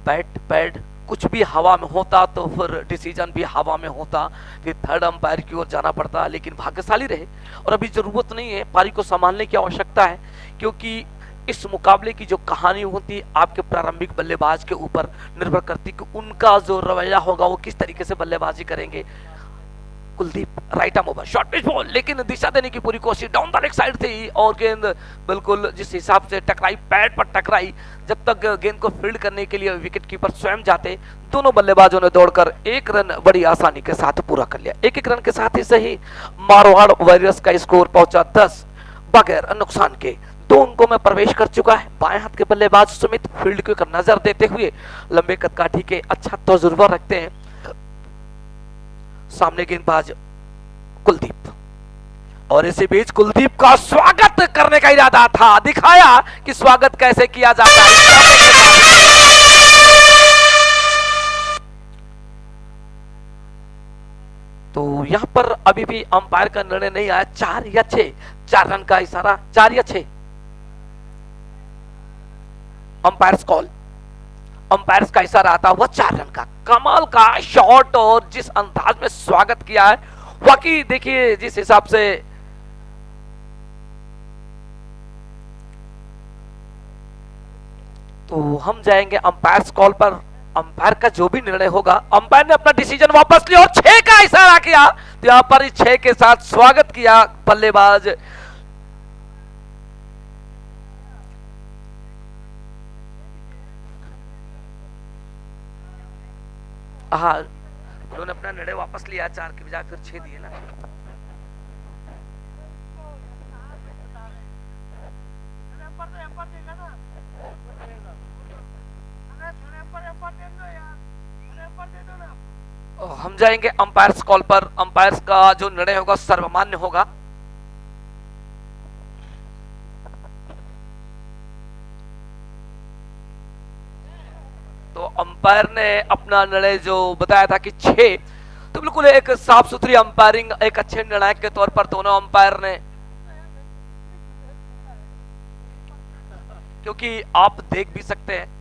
[SPEAKER 4] बैट पैड कुछ भी हवा में होता तो फिर डिसीजन भी हवा में होता, फिर थर्ड अंपायर की ओर जाना पड़ता। लेकिन भाग्यशाली रहे और अभी जरूरत नहीं है, पारी को संभालने की आवश्यकता है, क्योंकि इस मुकाबले की जो कहानी होती आपके प्रारंभिक बल्लेबाज के ऊपर निर्भर करती कि उनका जो रवैया होगा वो किस तरीके से बल्लेबाजी करेंगे। Kuldeep right arm over short pitch ball, लेकिन दिशा देने की पूरी कोशिश, डाउन द लेग साइड थी और गेंद बिल्कुल जिस हिसाब से टकराई, पैड पर टकराई। जब तक गेंद को फील्ड करने के लिए विकेट कीपर स्वयं जाते, दोनों बल्लेबाजों ने दौड़कर 1 रन बड़ी आसानी के साथ पूरा कर लिया। 1-1 रन के साथ ही सही मारवाड़ वॉरियर्स का स्कोर पहुंचा 10 बगैर नुकसान के। 2 अंकों में प्रवेश कर चुका है। बाएं हाथ के बल्लेबाज सुमित फील्ड को एक नजर देते हुए लंबे कदकाठी के अच्छा तजुर्बा रखते हैं। सामने गेंदबाज कुलदीप, और इसी बीच कुलदीप का स्वागत करने का इरादा था, दिखाया कि स्वागत कैसे किया जाता है। तो यहां पर अभी भी अंपायर का निर्णय नहीं आया, 4 या 6, 4 रन का इशारा, 4 या 6 अंपायर्स कॉल, अंपायर्स का इशारा आता हुआ 4 रन का। कमाल का शॉट और जिस अंदाज में स्वागत किया है, वाकई देखिए जिस हिसाब से तो हम जाएंगे अंपायर्स कॉल पर। अंपायर का जो भी निर्णय होगा, अंपायर ने अपना डिसीजन वापस लिया और 6 का इशारा किया, तो यहां पर 6 के साथ स्वागत किया बल्लेबाज हाँ, उन्होंने अपना निर्णय वापस लिया, 4 के बजाय फिर 6 दिए ना। हम जाएंगे अंपायर्स कॉल पर। अंपायर्स का जो निर्णय होगा सर्वमान्य होगा। तो अंपायर ने अपना निर्णय जो बताया था कि 6, तो बिल्कुल एक साफ सुथरी अंपायरिंग, एक अच्छे निर्णायक के तौर पर दोनों अंपायर ने, क्योंकि आप देख भी सकते हैं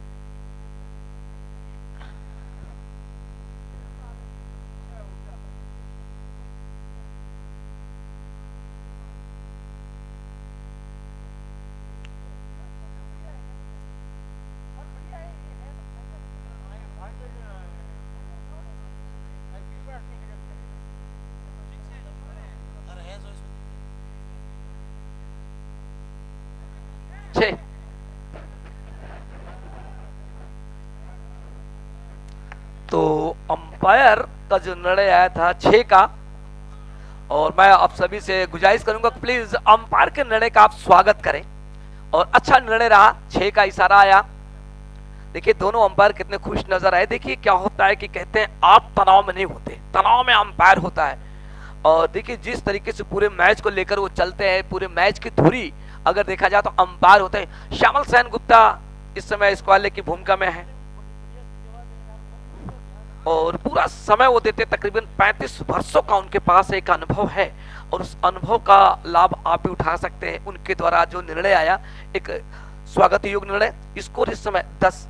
[SPEAKER 4] अंपायर का जो निर्णय आया था 6 का, और मैं आप सभी से गुजारिश करूंगा कि प्लीज अंपायर के निर्णय का आप स्वागत करें, और अच्छा निर्णय रहा, 6 का इशारा आया। देखिए दोनों अंपायर कितने खुश नजर आए। देखिए क्या होता है कि कहते हैं आप तनाव में नहीं होते, तनाव में अंपायर होता है। और देखिए जिस तरीके से पूरे मैच को लेकर वो चलते हैं, पूरे मैच की धुरी अगर देखा जाए तो अंपायर होते हैं। श्यामल सेन गुप्ता इस समय स्क्वाले की भूमिका में है और पूरा समय वो देते, तकरीबन 35 वर्षों का उनके पास एक अनुभव है और उस अनुभव का लाभ आप भी उठा सकते हैं। उनके द्वारा जो निर्णय आया, एक स्वागत योग्य निर्णय। स्कोर इस समय 10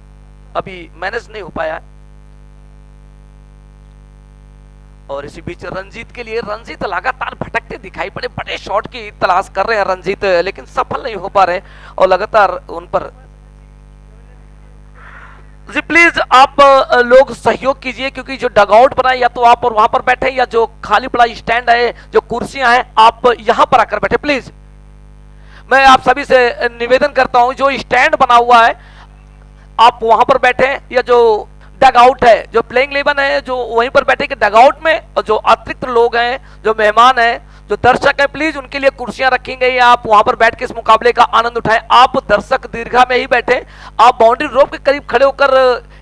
[SPEAKER 4] अभी मैनेज नहीं हो पाया है। और इसी बीच रंजीत के लिए, रंजीत लगातार भटकते दिखाई पड़े, बड़े शॉट की तलाश कर रहे हैं रंजीत, लेकिन सफल नहीं हो पा रहे और लगातार उन पर। जी प्लीज आप लोग सहयोग कीजिए, क्योंकि जो डगआउट बना है या तो आप और वहां पर बैठे, या जो खाली पड़ा स्टैंड है, जो कुर्सियां हैं, आप यहां पर आकर बैठे प्लीज। मैं आप सभी से निवेदन करता हूं, जो स्टैंड बना हुआ है आप वहां पर बैठे, या जो डगआउट है, जो प्लेइंग 11 है, जो वहीं पर बैठे कि डगआउट में, और जो अतिरिक्त लोग हैं, जो मेहमान हैं, जो दर्शक हैं, प्लीज उनके लिए कुर्सियां रखी गई, आप वहां पर बैठ के इस मुकाबले का आनंद उठाएं। आप दर्शक दीर्घा में ही बैठे, आप बाउंड्री रोप के करीब खड़े होकर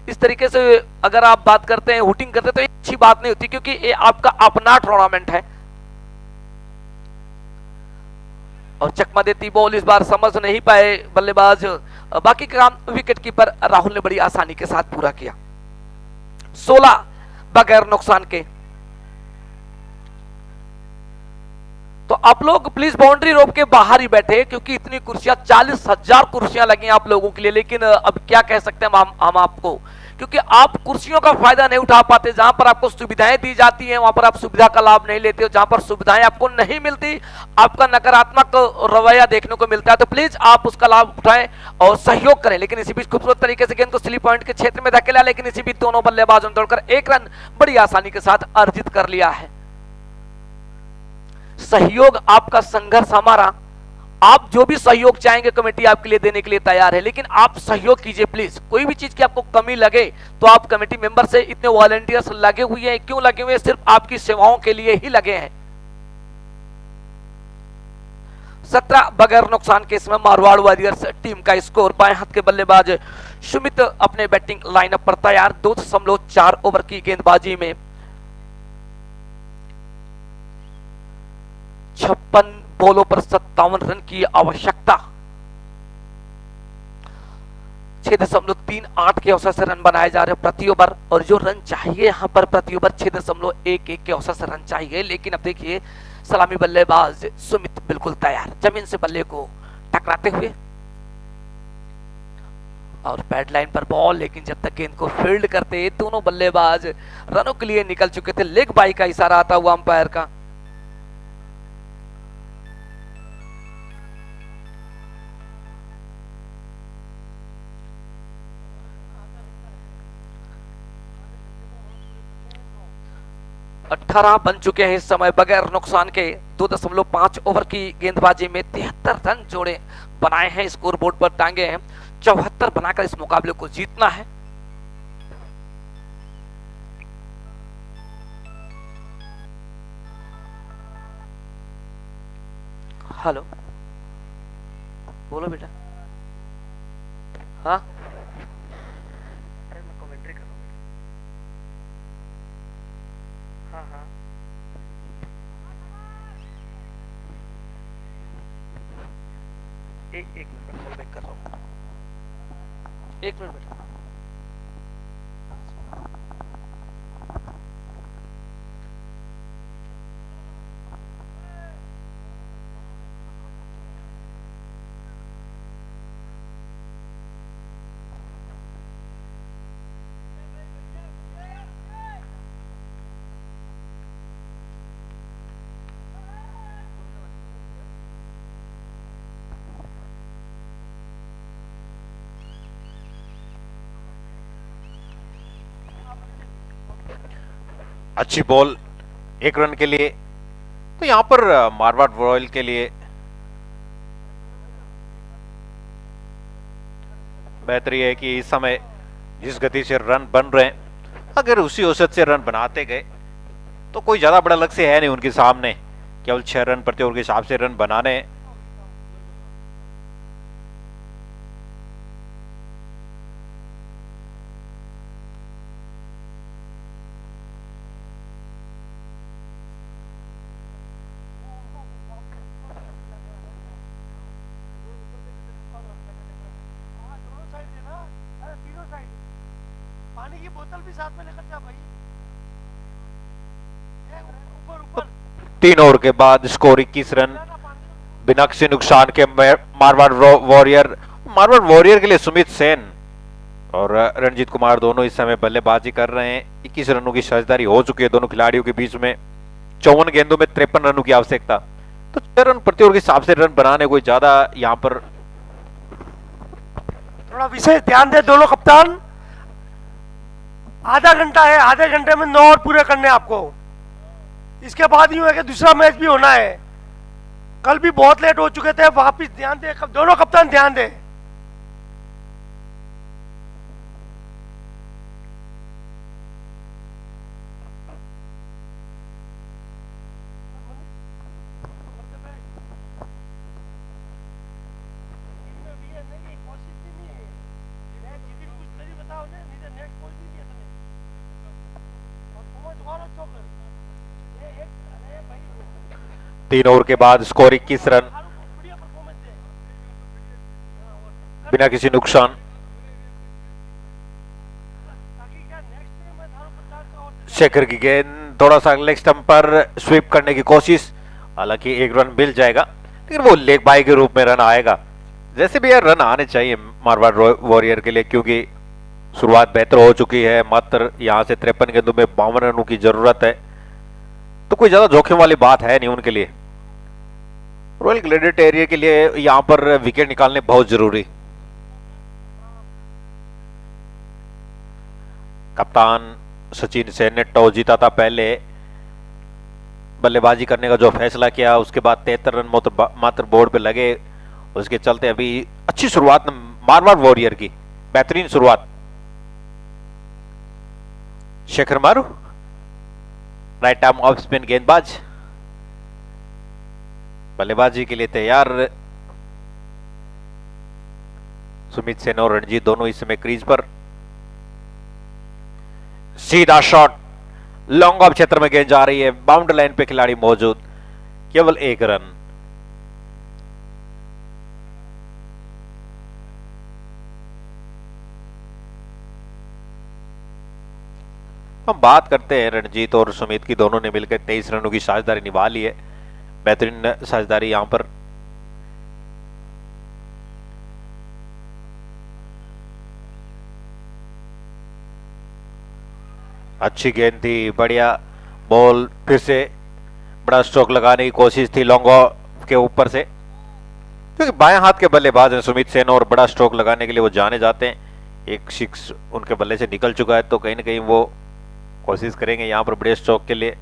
[SPEAKER 4] इस तरीके से अगर आप बात करते हैं, हुटिंग करते हैं, तो ये अच्छी बात नहीं होती, क्योंकि ये आपका अपना टूर्नामेंट है। और चकमा देती बॉल इस बार समझ नहीं पाए बल्लेबाज, बाकी काम विकेट कीपर राहुल ने बड़ी आसानी के साथ पूरा किया। 16 बगैर नुकसान के। तो आप लोग प्लीज बाउंड्री रोप के बाहर ही बैठे, क्योंकि इतनी कुर्सियां, 40,000 कुर्सियां लगी आप लोगों के लिए, लेकिन अब क्या कह सकते हैं हम आपको, क्योंकि आप कुर्सियों का फायदा नहीं उठा पाते। जहां पर आपको सुविधाएं दी जाती हैं वहां पर आप सुविधा का लाभ नहीं लेते हो, जहां पर सुविधाएं आपको नहीं मिलती आपका नकारात्मक रवैया देखने को मिलता है। तो प्लीज आप उसका लाभ उठाएं और सहयोग करें। लेकिन इसी बीच खूबसूरत तरीके से गेंद को स्लिप पॉइंट के क्षेत्र में धकेला, लेकिन इसी बीच दोनों बल्लेबाजों ने दौड़कर 1 रन बड़ी आसानी के साथ अर्जित कर लिया है। सहयोग आपका, संघर्ष हमारा। आप जो भी सहयोग चाहेंगे कमेटी आपके लिए देने के लिए तैयार है, लेकिन आप सहयोग कीजिए प्लीज। कोई भी चीज की आपको कमी लगे तो आप कमेटी मेंबर से, इतने वॉलंटियर्स लगे हुए हैं, क्यों लगे हुए हैं? सिर्फ आपकी सेवाओं के लिए ही लगे हैं। 17 बगैर नुकसान के इसमें मारवाड़ वॉरियर्स टीम का स्कोर। बाएं हाथ के बल्लेबाज सुमित अपने बैटिंग लाइनअप पर तैयार। 2.4 ओवर की गेंदबाजी में 56 बॉलों पर 57 रन की आवश्यकता। 6.38 के औसत से रन बनाए जा रहे हैं प्रति ओवर, और जो रन चाहिए यहां पर प्रति ओवर 6.11 के औसत से रन चाहिए। लेकिन अब देखिए सलामी बल्लेबाज सुमित बिल्कुल तैयार, जमीन से बल्ले को टकराते हुए और पैड लाइन पर बॉल, लेकिन जब तक गेंद को फील्ड करते दोनों बल्लेबाज रनों के लिए निकल चुके थे। लेग बाई का इशारा आता हुआ अंपायर का। अठारह बन चुके हैं इस समय बगैर नुकसान के। 2.5 ओवर की गेंदबाजी में 73 रन जोड़े बनाए हैं, स्कोर बोर्ड पर टांगे हैं। 74 बनाकर इस मुकाबले को जीतना है। हेलो, बोलो बेटा। हाँ, अरे मैं कमेंट्री कर रहा हूँ। हाँ हाँ, एक मिनट में कॉल बैक कर रहा हूँ। 1 मिनट बेटा।
[SPEAKER 1] अच्छी बॉल 1 रन के लिए। तो यहां पर मारवाड़ रॉयल के लिए बेहतर यह है कि इस समय जिस गति से रन बन रहे हैं अगर उसी औसत से रन बनाते गए तो कोई ज्यादा बड़ा लक्ष्य है नहीं उनके सामने, केवल 6 रन प्रति ओवर के हिसाब से रन बनाने हैं।
[SPEAKER 5] पानी की बोतल भी साथ में लेकर जा भाई। ऊपर ऊपर
[SPEAKER 1] 3 ओवर के बाद स्कोर 21 रन बिना किसी नुकसान के मारवाड़ वॉरियर के लिए सुमित सेन और रणजीत कुमार दोनों इस समय बल्लेबाजी कर रहे हैं। 21 रनों की साझेदारी हो चुकी है दोनों खिलाड़ियों के बीच में। 54 गेंदों में 53 रनों की आवश्यकता, तो 6 रन प्रति ओवर के हिसाब से रन बनाने कोई ज्यादा यहाँ पर
[SPEAKER 5] थोड़ा विशेष ध्यान दे दोनों कप्तान। आधा घंटा है, आधे घंटे में 9 ओवर पूरे करने हैं आपको। इसके बाद यूं है कि दूसरा मैच भी होना है। कल भी बहुत लेट हो चुके थे, वापिस ध्यान दे दोनों कप्तान, ध्यान दे।
[SPEAKER 1] तीन ओवर के बाद स्कोर 21 रन बिना किसी नुकसान। शेखर की गेंद थोड़ा सा लेग स्टंप पर स्वीप करने की कोशिश, हालांकि 1 रन मिल जाएगा, लेकिन वो लेग बाई के रूप में रन आएगा। जैसे भी यार रन आने चाहिए मारवाड़ वॉरियर के लिए, क्योंकि शुरुआत बेहतर हो चुकी है। मात्र यहां से 53 गेंदों में 52 रनों की जरूरत है, तो कोई ज्यादा जोखिम वाली बात है नहीं उनके लिए। रॉयल ग्लेडिएटर एरिया के लिए यहां पर विकेट निकालने बहुत जरूरी। कप्तान सचिन सेन ने टॉस जीता था, पहले बल्लेबाजी करने का जो फैसला किया, उसके बाद 73 रन मात्र बोर्ड पे लगे। उसके चलते अभी अच्छी शुरुआत मारवाड़ वॉरियर की, बेहतरीन शुरुआत। शेखर मारू राइट आर्म ऑफ स्पिन गेंदबाज बल्लेबाजी के लिए तैयार। सुमित सेन और रणजीत दोनों इस समय क्रीज पर। सीधा शॉट लॉन्ग ऑफ क्षेत्र में गेंद जा रही है, बाउंड्री लाइन पे खिलाड़ी मौजूद, केवल 1 रन। हम बात करते हैं रणजीत और सुमित की, दोनों ने मिलकर 23 रनों की साझेदारी निभा ली है। बेहतरीन साझेदारी यहां पर। अच्छी गेंद थी, बढ़िया बॉल, फिर से बड़ा स्ट्रोक लगाने की कोशिश थी लॉन्ग ऑफ के ऊपर से, क्योंकि बाएं हाथ के बल्लेबाज हैं सुमित सेन और बड़ा स्ट्रोक लगाने के लिए वो जाने जाते हैं। एक 6 उनके बल्ले से निकल चुका है, तो कहीं ना कहीं वो कोशिश करेंगे यहां पर बड़े स्ट्रोक के लिए।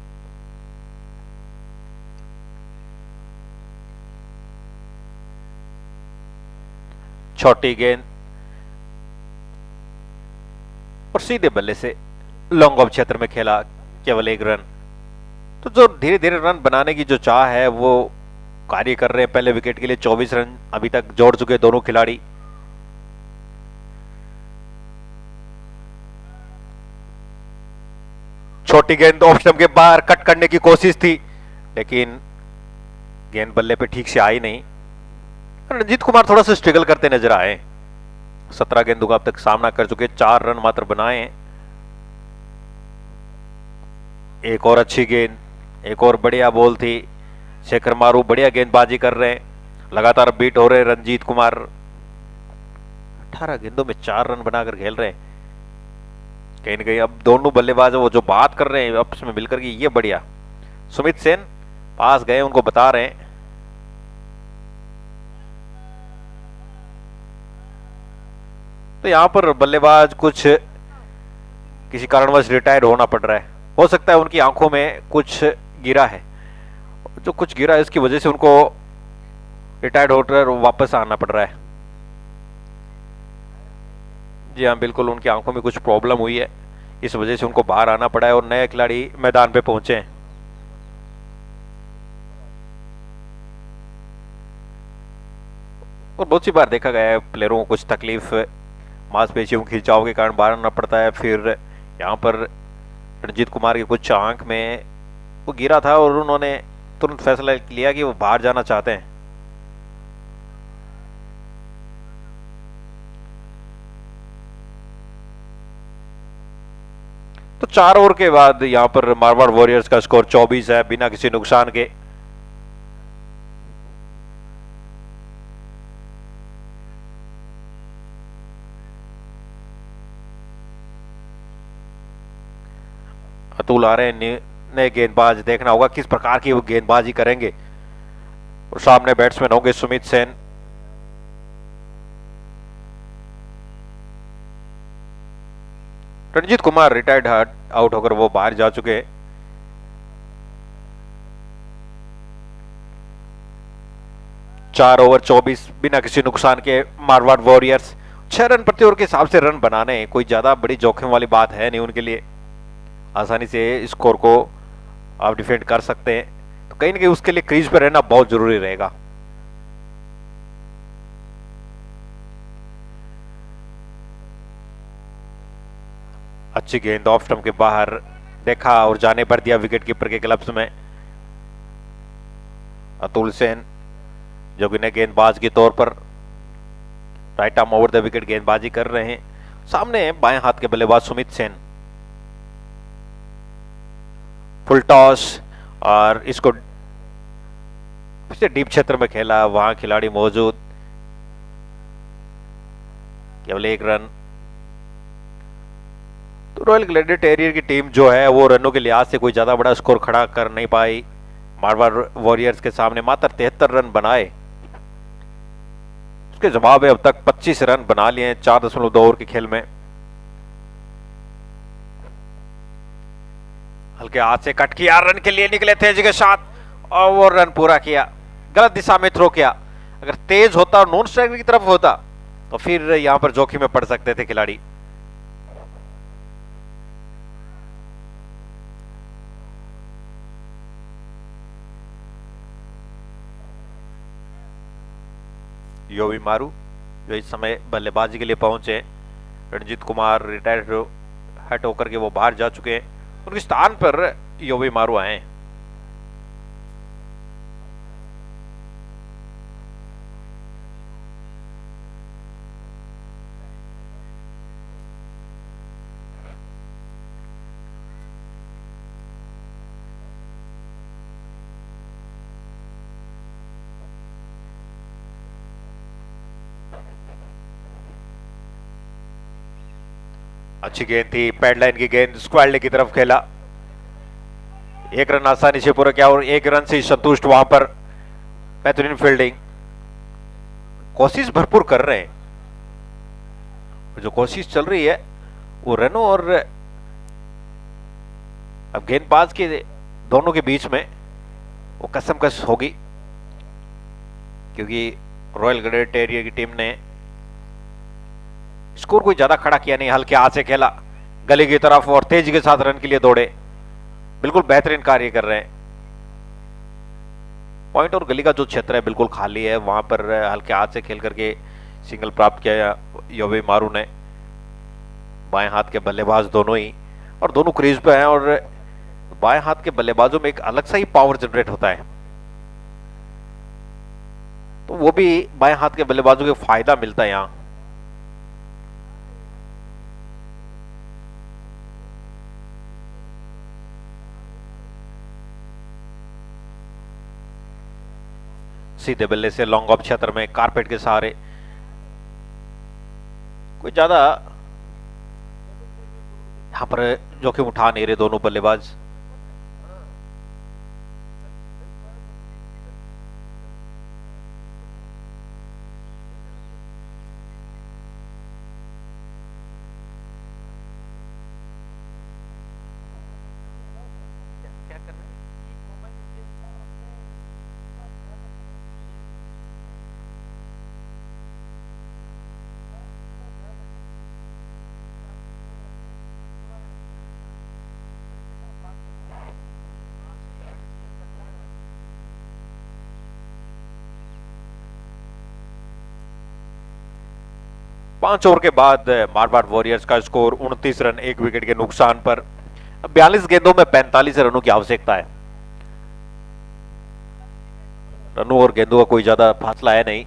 [SPEAKER 1] छोटी गेंद और सीधे बल्ले से लॉन्ग ऑफ क्षेत्र में खेला, केवल 1 रन। तो जो धीरे धीरे रन बनाने की जो चाह है वो कार्य कर रहे हैं। पहले विकेट के लिए 24 रन अभी तक जोड़ चुके दोनों खिलाड़ी। छोटी गेंद ऑफ स्टंप के बाहर कट करने की कोशिश थी, लेकिन गेंद बल्ले पे ठीक से आई नहीं। रणजीत कुमार थोड़ा सा स्ट्रगल करते नजर आए। 17 गेंदों का अब तक सामना कर चुके, 4 रन मात्र बनाए हैं। एक और अच्छी गेंद, एक और बढ़िया बॉल थी। शेखर मारू बढ़िया गेंदबाजी कर रहे हैं, लगातार बीट हो रहे हैं रणजीत कुमार। 18 गेंदों में 4 रन बनाकर खेल रहे हैं। कहीं ना कहीं अब दोनों बल्लेबाज वो जो बात कर रहे हैं आपस में मिलकर के, ये बढ़िया। सुमित सेन पास गए, उनको बता रहे हैं। तो यहां पर बल्लेबाज कुछ किसी कारणवश रिटायर होना पड़ रहा है। हो सकता है उनकी आंखों में कुछ गिरा है, जो कुछ गिरा है इसकी वजह से उनको रिटायर्ड होकर वापस आना पड़ रहा है। जी हाँ, बिल्कुल उनकी आंखों में कुछ प्रॉब्लम हुई है, इस वजह से उनको बाहर आना पड़ा है और नए खिलाड़ी मैदान पे पहुंचे हैं। और बहुत सी बार देखा गया है प्लेयरों को कुछ तकलीफ मांसपेशियों के खिंचाव के कारण बाहर आना पड़ता है। फिर यहाँ पर रणजीत कुमार की कुछ आंख में वो गिरा था और उन्होंने तुरंत फैसला लिया कि वो बाहर जाना चाहते हैं। तो 4 ओवर के बाद यहां पर मारवाड़ वॉरियर्स का स्कोर 24 है बिना किसी नुकसान के। अतुल आ रहे हैं नए गेंदबाज, देखना होगा किस प्रकार की वो गेंदबाजी करेंगे। और सामने बैट्समैन होंगे सुमित सेन। रणजीत कुमार रिटायर्ड आउट होकर वो बाहर जा चुके हैं। चार ओवर 24 बिना किसी नुकसान के मारवाड़ वॉरियर्स 6 रन प्रति ओवर के हिसाब से रन बनाने कोई ज्यादा बड़ी जोखिम वाली बात है नहीं उनके लिए। आसानी से स्कोर को आप डिफेंड कर सकते हैं। तो कहीं ना कहीं उसके लिए क्रीज पर रहना बहुत जरूरी रहेगा। अच्छी गेंद ऑफ स्टंप के बाहर देखा और जाने पर दिया विकेट कीपर के ग्लव्स में। अतुल सेन जो कि नए गेंदबाज के तौर पर right arm over the wicket गेंदबाजी कर रहे हैं। सामने बाएं हाथ के बल्लेबाज सुमित सेन। फुल टॉस और इसको डीप क्षेत्र में खेला, वहां खिलाड़ी मौजूद, केवल 1 रन। तो रॉयल ग्लैडिएटर टेरियर की टीम जो है वो रनों के लिहाज से कोई ज्यादा बड़ा स्कोर खड़ा कर नहीं पाई। मारवाड़ वॉरियर्स के सामने मात्र 73 रन बनाए। उसके जवाब में अब तक 25 रन बना लिए हैं 4.2 ओवर के खेल में। हल्के हाथ से कट किया, रन के लिए निकले तेजी के साथ और वो रन पूरा किया। गलत दिशा में थ्रो किया। अगर तेज होता और नॉन स्ट्राइकर की तरफ होता तो फिर यहां पर जोखिम में पड़ सकते थे खिलाड़ी। योवी मारू जो इस समय बल्लेबाजी के लिए पहुंचे। रणजीत कुमार रिटायर्ड हट होकर के वो बाहर जा चुके हैं। उनके स्थान पर योवी मारू आए हैं। अच्छी गेंद थी, पैडलाइन की गेंद स्क्वायर लेग की तरफ खेला। 1 रन आसानी से पूरा किया और 1 रन से संतुष्ट वहां पर। बेहतरीन फील्डिंग, कोशिश भरपूर कर रहे हैं। जो कोशिश चल रही है वो रनों और अब गेंदबाज के दोनों के बीच में वो कसमकस होगी, क्योंकि रॉयल ग्लैडिएटर टेरियर की टीम ने स्कोर कोई ज्यादा खड़ा किया नहीं। हल्के हाथ से खेला गली की तरफ और तेजी के साथ रन के लिए दौड़े। बिल्कुल बेहतरीन कार्य कर रहे हैं। पॉइंट और गली का जो क्षेत्र है बिल्कुल खाली है, वहां पर हल्के हाथ से खेल करके सिंगल प्राप्त किया योवी मारू ने। बाएं हाथ के बल्लेबाज दोनों ही, और दोनों क्रीज पे हैं, और बाएं हाथ के बल्लेबाजों में एक अलग सा ही पावर जनरेट होता है। तो वो भी बाएं हाथ के बल्लेबाजों को फायदा मिलता है यहां। सीधे बल्ले से लॉन्ग ऑफ क्षेत्र में कारपेट के सहारे कोई ज्यादा यहां पर जोखिम उठा नहीं रहे दोनों बल्लेबाज। 5 ओवर के बाद मारवाड़ वॉरियर्स का स्कोर 29 रन 1 विकेट के नुकसान पर। 42 गेंदों में 45 रनों की आवश्यकता है। रनों और गेंदों का कोई ज्यादा फासला है नहीं।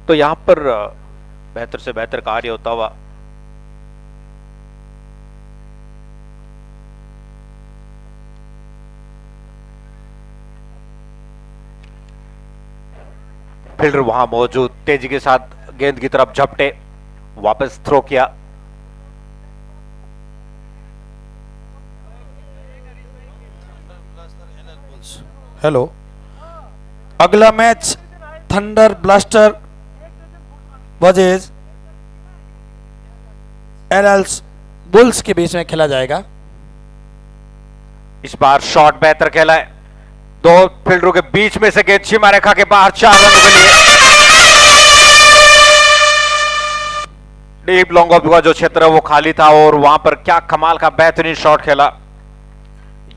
[SPEAKER 1] तो यहां पर बेहतर से बेहतर कार्य होता हुआ फील्डर वहां मौजूद तेजी के साथ गेंद की तरफ झपटे, वापस थ्रो किया।
[SPEAKER 3] हेलो, अगला मैच थंडर ब्लास्टर वर्सेस एलएल्स बुल्स के बीच में खेला जाएगा।
[SPEAKER 1] इस बार शॉट बेहतर खेला है, दो फील्डरों के बीच में से गेंद सीमा रेखा के बाहर 4 रन के लिए। डीप लॉन्ग ऑफ का जो क्षेत्र है वो खाली था और वहां पर क्या कमाल का बेहतरीन शॉट खेला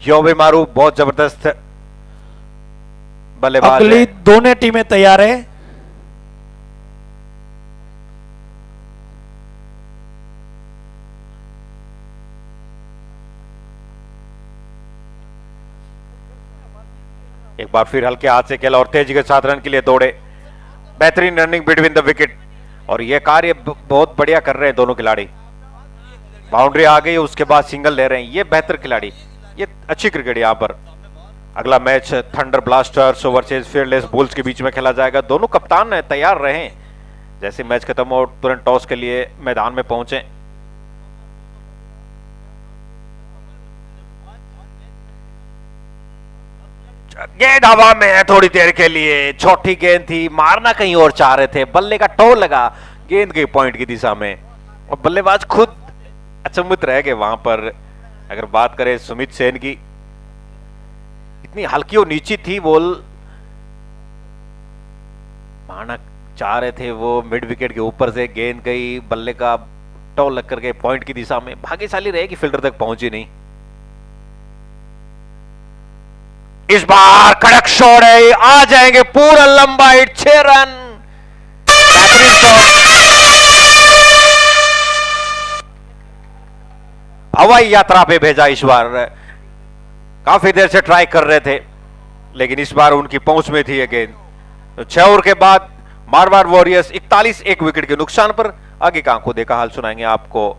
[SPEAKER 1] योबेमारू, बहुत जबरदस्त बल्लेबाज
[SPEAKER 3] अगली
[SPEAKER 1] है।
[SPEAKER 3] दोनों टीमें तैयार है।
[SPEAKER 1] एक बार फिर हल्के हाथ से खेला और तेजी के साथ रन के लिए दौड़े। बेहतरीन रनिंग बिटवीन द विकेट और यह कार्य बहुत बढ़िया कर रहे हैं दोनों खिलाड़ी। बाउंड्री आ गई, उसके बाद सिंगल ले रहे हैं, ये बेहतर खिलाड़ी, ये अच्छी क्रिकेट यहां पर। अगला match thunder blasters versus fearless bulls के बीच में खेला जाएगा। दोनों कप्तान तैयार रहे, जैसे मैच खत्म हो तुरंत टॉस के लिए मैदान में पहुंचे। गेंद हवा में है थोड़ी देर के लिए, छोटी गेंद थी, मारना कहीं और चाह रहे थे, बल्ले का टोल लगा गेंद के पॉइंट की दिशा में और बल्लेबाज खुद अचंभित रह गए वहां पर। अगर बात करें सुमित सेन की, इतनी हल्की और नीची थी बॉल, मारना चाह रहे थे वो मिड विकेट के ऊपर से, गेंद गई बल्ले का टोल लग करके पॉइंट की दिशा में, भाग्यशाली रहे कि फील्डर तक पहुंची नहीं। इस बार कड़क शॉट है, आ जाएंगे पूरा लंबा हिट, 6 रन। हवाई यात्रा पे भेजा इस बार, काफी देर से ट्राई कर रहे थे लेकिन इस बार उनकी पहुंच में थी ये गेंद। तो 6 ओवर के बाद मारवाड़ वॉरियर्स 41 1 विकेट के नुकसान पर। आगे का आंखों देखा हाल सुनाएंगे आपको।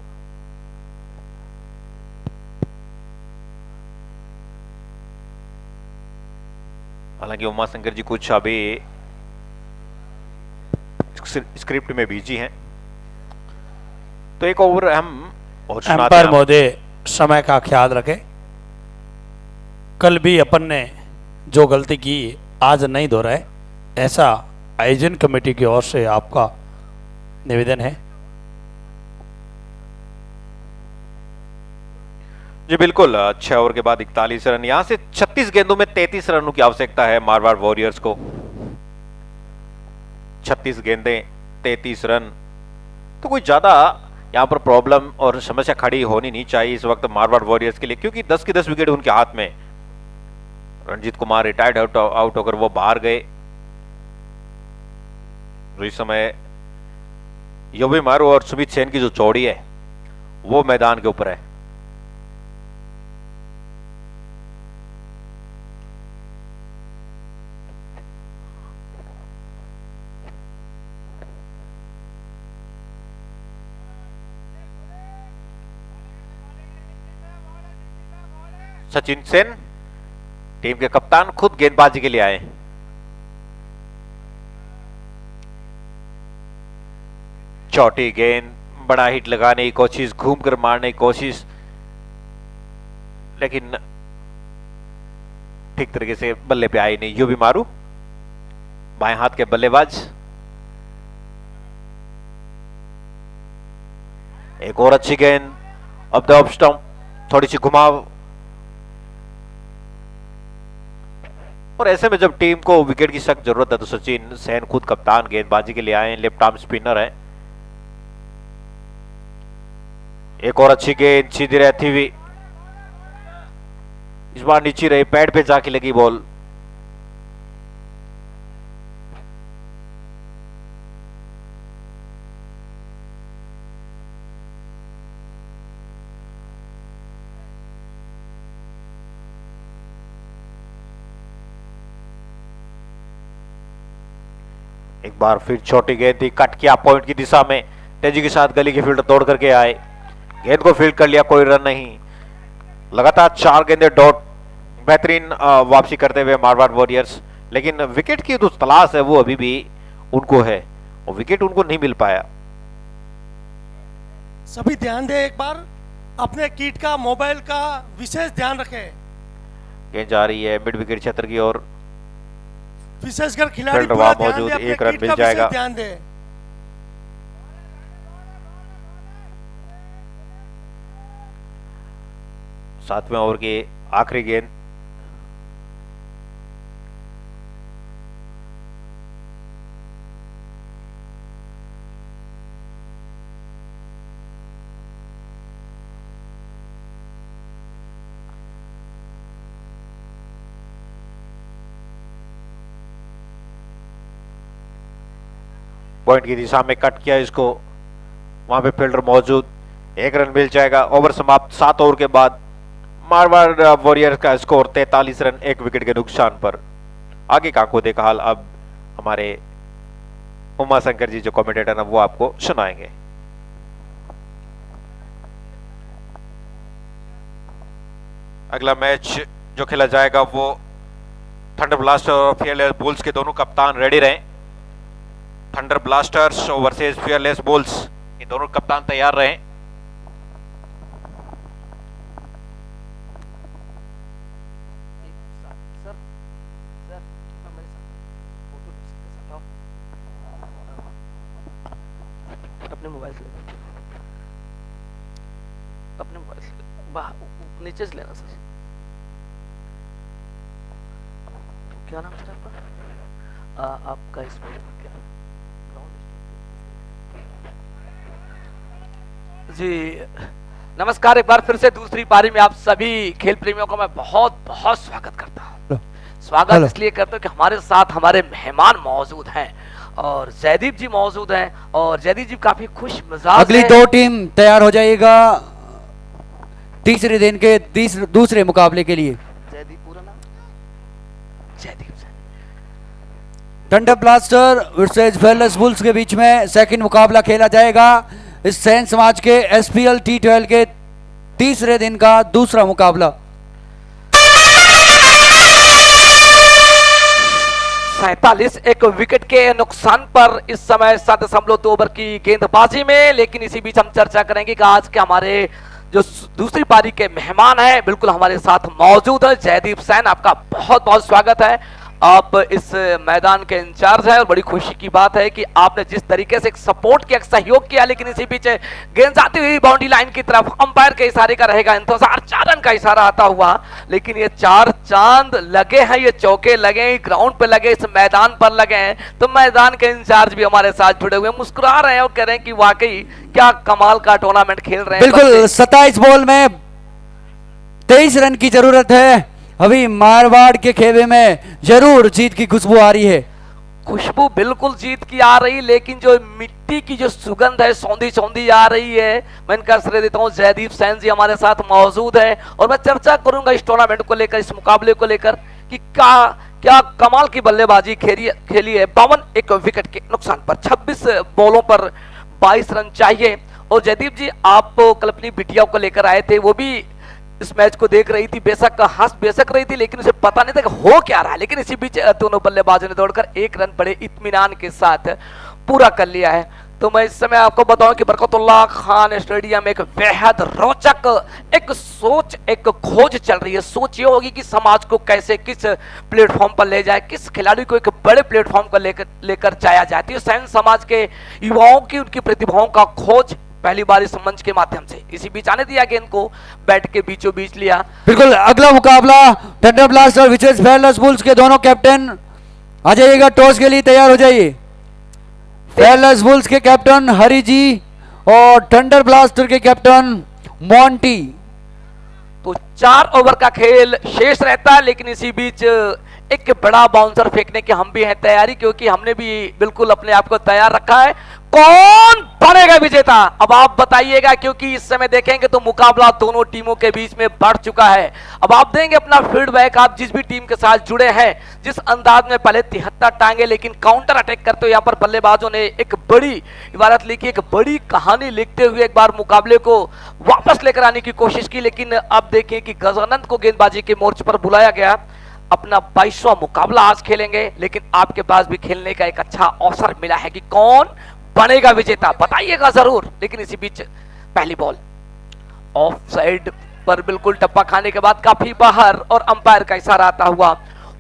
[SPEAKER 1] हालांकि उमा शंकर जी कुछ अभी स्क्रिप्ट में बिजी हैं, तो एक ओवर हम और सुनाते
[SPEAKER 3] एम्पायर
[SPEAKER 1] हैं।
[SPEAKER 3] महोदय समय का ख्याल रखें। कल भी अपन ने जो गलती की आज नहीं दोहराए, ऐसा आयोजन कमेटी की ओर से आपका निवेदन है।
[SPEAKER 1] जी बिल्कुल, 6 ओवर के बाद 41 रन, यहां से 36 गेंदों में 33 रनों की आवश्यकता है मारवाड़ वॉरियर्स को। 36 गेंदें 33 रन, तो कोई ज्यादा यहां पर प्रॉब्लम और समस्या खड़ी होनी नहीं चाहिए इस वक्त मारवाड़ वॉरियर्स के लिए, क्योंकि 10 की 10 विकेट उनके हाथ में। रणजीत कुमार रिटायर्ड आउट होकर वो बाहर गए, तो इस समय योबेमारू और सुमित सेन की जो जोड़ी है वो मैदान के ऊपर है। सचिन सेन टीम के कप्तान खुद गेंदबाजी के लिए आए। चौटी गेंद, बड़ा हिट लगाने की कोशिश, घूमकर मारने की कोशिश, लेकिन ठीक तरीके से बल्ले पे आई नहीं। योबेमारू बाएं हाथ के बल्लेबाज। एक और अच्छी गेंद, अब द ऑफ स्टंप, थोड़ी सी घुमाव, और ऐसे में जब टीम को विकेट की सख्त जरूरत है तो सचिन सेन खुद कप्तान गेंदबाजी के लिए आए, लेफ्ट आर्म स्पिनर है। एक और अच्छी गेंद सीधी रहती हुई, इस बार नीचे रही, पैड पे जाके लगी बॉल। एक बार फिर छोटी गेंद थी, कट किया पॉइंट की दिशा में, तेजी के साथ गली की फील्डर तोड़ करके आए, गेंद को फील्ड कर लिया, कोई रन नहीं। लगातार 4 गेंदे डॉट, बेहतरीन वापसी करते हुए मारवाड़ वॉरियर्स। लेकिन विकेट की जो तलाश है वो अभी भी उनको है और विकेट उनको नहीं मिल पाया।
[SPEAKER 5] सभी ध्यान दें, एक बार अपने किट का, मोबाइल का विशेष ध्यान रखें।
[SPEAKER 1] गेंद जा रही है मिड विकेट क्षेत्र की ओर,
[SPEAKER 5] विशेषकर खिलाड़ी
[SPEAKER 1] फील्डर
[SPEAKER 5] पूरा
[SPEAKER 1] वहां
[SPEAKER 5] ध्यान
[SPEAKER 1] मौजूद,
[SPEAKER 5] दें, अपने
[SPEAKER 1] एक रन
[SPEAKER 5] किट
[SPEAKER 1] मिल
[SPEAKER 5] का विशेष
[SPEAKER 1] जाएगा।
[SPEAKER 5] ध्यान दें।
[SPEAKER 1] सातवें ओवर की आखिरी गेंद, पॉइंट की दिशा में कट किया इसको, वहां पे फील्डर मौजूद, एक रन मिल जाएगा। ओवर समाप्त, 7 ओवर के बाद मारवाड़ वॉरियर्स का स्कोर 43 रन 1 विकेट के नुकसान पर। आगे का आंखों देखा हाल अब हमारे उमा शंकर जी जो कमेंटेटर है वो आपको सुनाएंगे। अगला मैच जो खेला जाएगा वो थंडर ब्लास्टर और फियरलेस बुल्स के दोनों कप्तान रेडी रहें। Thunder blasters versus fearless bulls, ये दोनों कप्तान तैयार रहें।
[SPEAKER 4] अपने मोबाइल से अपने मोबाइल से बाहर नीचे से लेना सर। क्या नाम सर आपका? आपका इसमें क्या जी। नमस्कार, एक बार फिर से दूसरी पारी में आप सभी खेल प्रेमियों का मैं बहुत बहुत स्वागत करता हूँ। स्वागत इसलिए करता हूँ कि हमारे साथ हमारे मेहमान मौजूद हैं और जयदीप जी मौजूद हैं और जयदीप जी काफी खुश मिजाज
[SPEAKER 6] अगली
[SPEAKER 4] हैं।
[SPEAKER 6] 2 टीम तैयार हो जाएगा तीसरे दिन के दूसरे मुकाबले के लिए।
[SPEAKER 4] जयदीप पूरा नाम? Jaideep
[SPEAKER 6] thunder blaster versus fearless bulls के बीच में सेकंड मुकाबला खेला जाएगा। इस सैन समाज के एसपीएल T12 के तीसरे दिन का दूसरा मुकाबला।
[SPEAKER 4] 47 एक विकेट के नुकसान पर इस समय 7.2 ओवर की गेंदबाजी में। लेकिन इसी बीच हम चर्चा करेंगे कि आज के हमारे जो दूसरी पारी के मेहमान हैं बिल्कुल हमारे साथ मौजूद है। जयदीप सैन, आपका बहुत बहुत स्वागत है। आप इस मैदान के इंचार्ज हैं और बड़ी खुशी की बात है कि आपने जिस तरीके से एक सपोर्ट किया, एक सहयोग किया, लेकिन इसी बीच गेंद जाती हुई बाउंड्री लाइन की तरफ अंपायर के इशारे का रहेगा इंतजार, 4 रन का इशारा आता हुआ। लेकिन ये 4 चांद लगे हैं, ये चौके लगे हैं, ग्राउंड पे लगे, इस मैदान पर लगे हैं। तो मैदान के इंचार्ज भी हमारे साथ जुड़े हुए मुस्कुरा रहे हैं और कह रहे हैं कि वाकई क्या कमाल का टूर्नामेंट खेल रहे हैं।
[SPEAKER 6] बिल्कुल, 27 बॉल में 23 रन की जरूरत है। अभी मारवाड़ के खेमे में जरूर जीत की खुशबू आ रही है।
[SPEAKER 4] खुशबू बिल्कुल जीत की आ रही, लेकिन जो मिट्टी की जो सुगंध है सौंधी सौंधी आ रही है। मैं इनका श्रेय देता हूं, जयदीप सैन जी हमारे साथ मौजूद है और मैं चर्चा करूंगा इस टूर्नामेंट को लेकर, इस मुकाबले को लेकर कि क्या कमाल की बल्लेबाजी खेली है। 52 एक विकेट के नुकसान पर 26 बॉलों पर 22 रन चाहिए। और जयदीप जी, आप कल अपनी बिटिया को लेकर आए थे, वो भी इस मैच को देख रही थी, बेशक हंस बेशक रही थी, लेकिन उसे पता नहीं था कि हो क्या रहा है। लेकिन इसी बीच दोनों बल्लेबाजों ने दौड़कर 1 रन बड़े इत्मीनान के साथ पूरा कर लिया है। तो मैं इस समय आपको बताऊं कि बरकतुल्लाह खान स्टेडियम एक बेहद रोचक एक सोच, एक खोज चल रही है। सोच ये होगी कि समाज को कैसे किस प्लेटफॉर्म पर ले जाए, किस खिलाड़ी को एक बड़े प्लेटफॉर्म पर लेकर जाया जाती है। सैन समाज के युवाओं की, उनकी प्रतिभाओं का खोज पहली बार इस मंच के माध्यम से। इसी बीच आने दिया गेंद को, बैट के बीचों बीच लिया।
[SPEAKER 6] बिल्कुल अगला मुकाबला थंडर ब्लास्ट और विचेस फेयरलेस बुल्स के दोनों कैप्टन आ जाइएगा, टॉस के लिए तैयार हो जाइए। फेयरलेस बुल्स के कैप्टन हरि जी और थंडर ब्लास्टर के कैप्टन मोंटी।
[SPEAKER 4] तो 4 ओवर का खेल शेष रहता है, लेकिन इसी बीच एक बड़ा बाउंसर फेंकने की हम भी हैं तैयारी, क्योंकि हमने भी बिल्कुल अपने आप को तैयार रखा है। कौन बनेगा विजेता, अब आप बताइएगा, क्योंकि इस समय देखेंगे तो मुकाबला दोनों टीमों के बीच में बढ़ चुका है। अब आप देंगे अपना फीडबैक, आप जिस भी टीम के साथ जुड़े हैं, जिस अंदाज में पहले 73 टांगे लेकिन काउंटर अटैक करते हुए यहाँ पर बल्लेबाजों ने एक बड़ी इबारत लिखी, एक बड़ी कहानी लिखते हुए एक बार मुकाबले को वापस लेकर आने की कोशिश की। लेकिन अब देखिए कि गजानंद को गेंदबाजी के मोर्चे पर बुलाया गया। अपना 22वां मुकाबला आज खेलेंगे, लेकिन आपके पास भी खेलने का एक अच्छा अवसर मिला है कि कौन बनेगा विजेता, बताइएगा जरूर। लेकिन इसी बीच पहली बॉल ऑफ साइड पर बिल्कुल टप्पा खाने के बाद काफी बाहर, और अंपायर का इशारा आता हुआ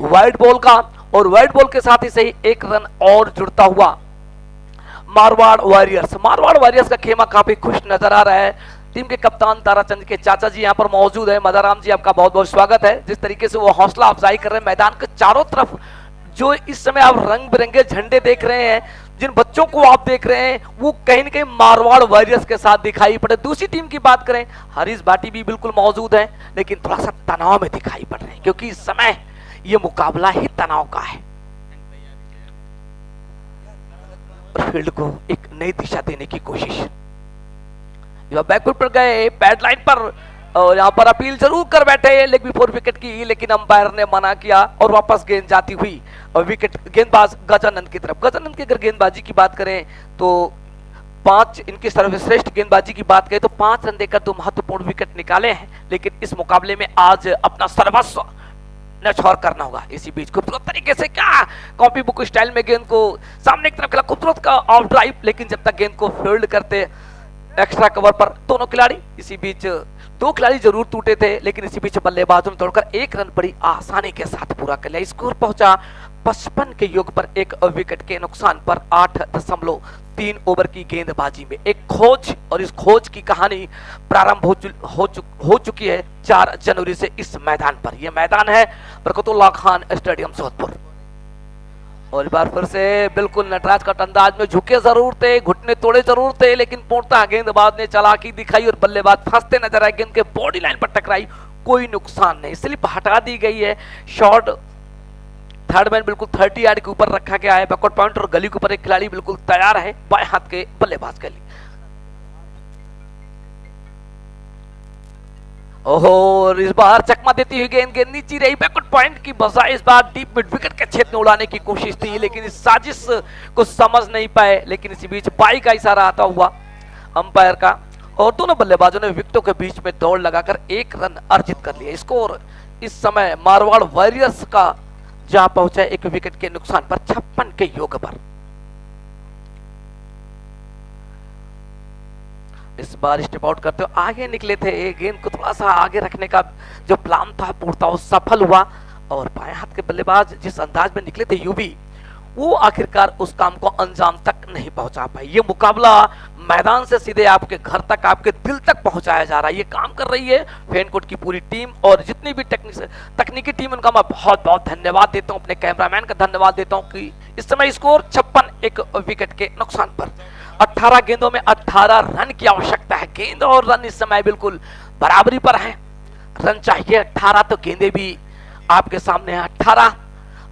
[SPEAKER 4] वाइड बॉल का, और वाइड बॉल के साथ ही सही एक रन और जुड़ता हुआ मारवाड़ वॉरियर्स का खेमा काफी खुश नजर आ रहा है। टीम के कप्तान ताराचंद के चाचा जी यहाँ पर मौजूद है। मदाराम जी, आपका बहुत बहुत स्वागत है। जिस तरीके से वो हौसला अफजाई कर रहे हैं, मैदान के चारों तरफ जो इस समय आप रंग बिरंगे झंडे देख रहे हैं, जिन बच्चों को आप देख रहे हैं, वो कहीं न कहीं मारवाड़ वॉरियर्स के साथ दिखाई पड़े। दूसरी टीम की बात करें, हरीश भाटी भी बिल्कुल मौजूद है, लेकिन थोड़ा सा तनाव में दिखाई पड़ रहे हैं, क्योंकि इस समय ये मुकाबला ही तनाव का है। फील्ड को एक नई दिशा देने की कोशिश, बैकफुट पर गए, पैड लाइन पर, और यहाँ पर अपील जरूर कर बैठे लेग बिफोर विकेट की, लेकिन अंपायर ने मना किया और वापस गेंद जाती हुई और विकेट गेंदबाज गजानंद की तरफ। गजानंद की अगर गेंदबाजी की बात करें तो 5 इनकी सर्वश्रेष्ठ गेंदबाजी की बात करें तो 5 रन देकर 2 महत्वपूर्ण विकेट निकाले हैं, लेकिन इस मुकाबले में आज अपना सर्वस्व नछौर करना होगा। इसी बीच खूबसूरत तरीके से क्या कॉपी बुक स्टाइल में गेंद को सामने की तरफ खेला, खूबसूरत का ऑफ ड्राइव, लेकिन जब तक गेंद को फील्ड करते एक्स्ट्रा कवर पर दोनों खिलाड़ी, इसी बीच 2 खिलाड़ी जरूर टूटे थे, लेकिन इसी बीच बल्लेबाजों ने तोड़कर 1 रन बड़ी आसानी के साथ पूरा कर लिया। स्कोर पहुंचा 55 के योग पर, 1 विकेट के नुकसान पर 8.3 ओवर की गेंदबाजी में एक खोज, और इस खोज की कहानी प्रारंभ हो चुकी है 4 जनवरी से इस मैदान पर। यह मैदान है बरकतुल्लाह खान स्टेडियम सोहतपुर, और इस बार फिर से बिल्कुल नटराज का अंदाज में झुके जरूर थे, घुटने तोड़े जरूर थे, लेकिन पूर्णतः गेंदबाज ने चालाकी दिखाई और बल्लेबाज फंसते नजर आए, गेंद के बॉडी लाइन पर टकराई, कोई नुकसान नहीं, स्लिप हटा दी गई है। शॉट थर्ड मैन बिल्कुल 30 यार्ड के ऊपर रखा गया है, बैकवर्ड पॉइंट और गली के ऊपर एक खिलाड़ी बिल्कुल तैयार है, बाएं हाथ के बल्लेबाज के लिए। ओहो, इस बार चकमा देती हुई गेंद नीचे रही, बैकवर्ड पॉइंट की बजाय इस बार डीप मिड विकेट के क्षेत्र में उड़ाने की कोशिश थी, लेकिन इस साजिश को समझ नहीं पाए। लेकिन इसी बीच बाई का इशारा आता हुआ अंपायर का, और दोनों बल्लेबाजों ने विकेटों के बीच में दौड़ लगाकर 1 रन अर्जित कर लिया। स्कोर इस समय मारवाड़ वॉरियर्स का जहां पहुंचा 1 विकेट के नुकसान पर 56 के योग पर। इस बार स्टेप आउट करते हुए आगे निकले थे, गेंद को थोड़ा सा आगे रखने का जो प्लान था पूर्णतः वो सफल हुआ, और बाएं हाथ के बल्लेबाज जिस अंदाज में निकले थे यूवी, वो आखिरकार उस काम को अंजाम तक नहीं पहुंचा पाए। ये मुकाबला मैदान से सीधे आपके घर तक, आपके दिल तक पहुंचाया जा रहा है। ये काम कर रही है फैनकोट की पूरी टीम, और जितनी भी तकनीकी टीम, उनका मैं बहुत बहुत धन्यवाद देता हूं, अपने कैमरामैन का धन्यवाद देता हूं कि इस समय स्कोर 56, 1 विकेट के नुकसान पर। 18 गेंदों में 18 रन की आवश्यकता है। गेंद और रन इस समय बिल्कुल बराबरी पर हैं, रन चाहिए 18, तो गेंदे भी आपके सामने है 18।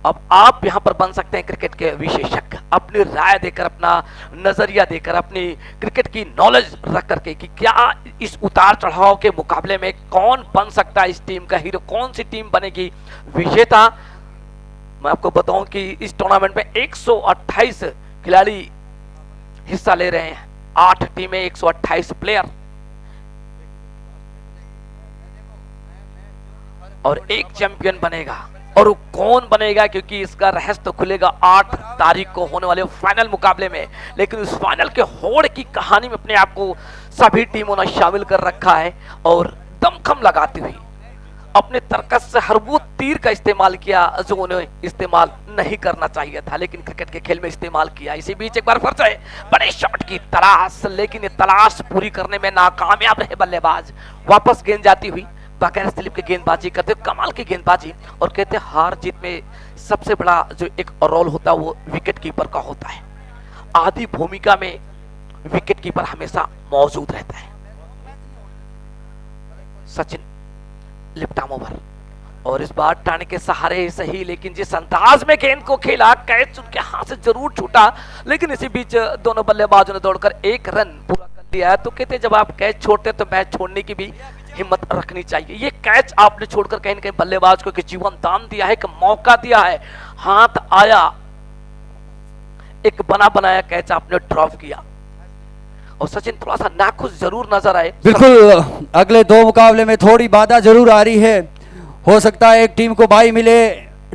[SPEAKER 4] अब आप यहां पर बन सकते हैं क्रिकेट के विशेषज्ञ, अपनी राय देकर, अपना नजरिया देकर, अपनी क्रिकेट की नॉलेज रख करके कि क्या इस उतार चढ़ाव के मुकाबले में कौन बन सकता है इस टीम का हीरो, कौन सी टीम बनेगी विजेता। मैं आपको बताऊं कि इस टूर्नामेंट में 128 खिलाड़ी हिस्सा ले रहे हैं, 8 टीमें, 128 प्लेयर, और 1 चैंपियन बनेगा। और वो कौन बनेगा, क्योंकि इसका रहस्य तो खुलेगा 8 तारीख को होने वाले फाइनल मुकाबले में। लेकिन उस फाइनल के होड़ की कहानी में अपने आप को सभी टीमों ने शामिल कर रखा है, और दमखम लगाती हुई अपने तरकस से हर वो तीर का इस्तेमाल किया जो उन्हें इस्तेमाल नहीं करना चाहिए था, लेकिन क्रिकेट के खेल में इस्तेमाल किया। इसी बीच एक बार फिर से बड़े शॉट की तलाश, लेकिन ये तलाश पूरी करने में नाकामयाब रहे बल्लेबाज। वापस गेंद जाती हुई बगैर स्लिप की गेंदबाजी करते, कमाल की गेंदबाजी। और कहते हार जीत में सबसे बड़ा जो एक रोल होता है वो विकेट कीपर का होता है। आधी भूमिका में विकेट कीपर हमेशा मौजूद रहता है। सचिन लिफ्ट आर्म ओवर, और इस बार टाने के सहारे सही, लेकिन जिस अंदाज में गेंद को खेला कैच उनके हाथ से जरूर छूटा, लेकिन इसी बीच दोनों बल्लेबाजों ने दौड़कर एक रन पूरा कर दिया। तो कहते जब आप कैच छोड़ते तो मैच छोड़ने की भी हिम्मत रखनी चाहिए। ये कैच आपने छोड़कर कहीं ना कहीं बल्लेबाज को जीवन दान दिया है, एक मौका दिया है, हाथ आया, एक बना बनाया कैच आपने ड्रॉप किया। और सचिन थोड़ा सा नाखुश जरूर नजर आए।
[SPEAKER 6] बिल्कुल, अगले दो मुकाबले में थोड़ी बाधा जरूर आ रही है। हो सकता है एक टीम को बाई मिले,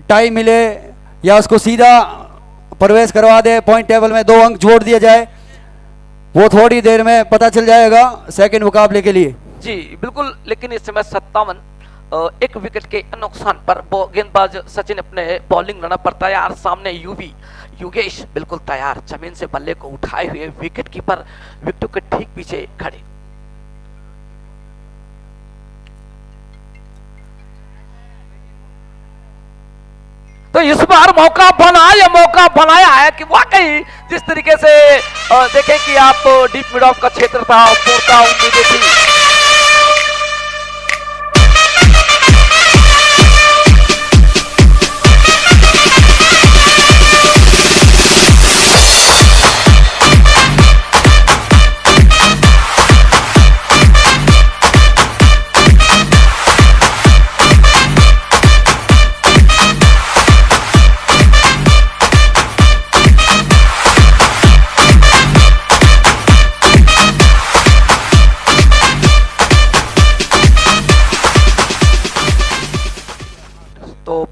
[SPEAKER 6] टाई मिले, या उसको सीधा प्रवेश करवा दे, पॉइंट टेबल में 2 अंक जोड़ दिया जाए। वो थोड़ी देर में पता चल जाएगा सेकंड मुकाबले के लिए।
[SPEAKER 4] जी बिल्कुल, लेकिन इस समय 57 एक विकेट के नुकसान पर गेंदबाज सचिन अपने बॉलिंग लाना पड़ता है। और सामने युगेश बिल्कुल तैयार, जमीन से बल्ले को उठाए हुए, विकेट कीपर विकेटों के ठीक पीछे खड़े। तो इस बार मौका बनाया है कि वाकई जिस तरीके से देखें कि आप डीप मिड ऑफ का क्षेत्र था, पूर्णता उम्मीदें थी।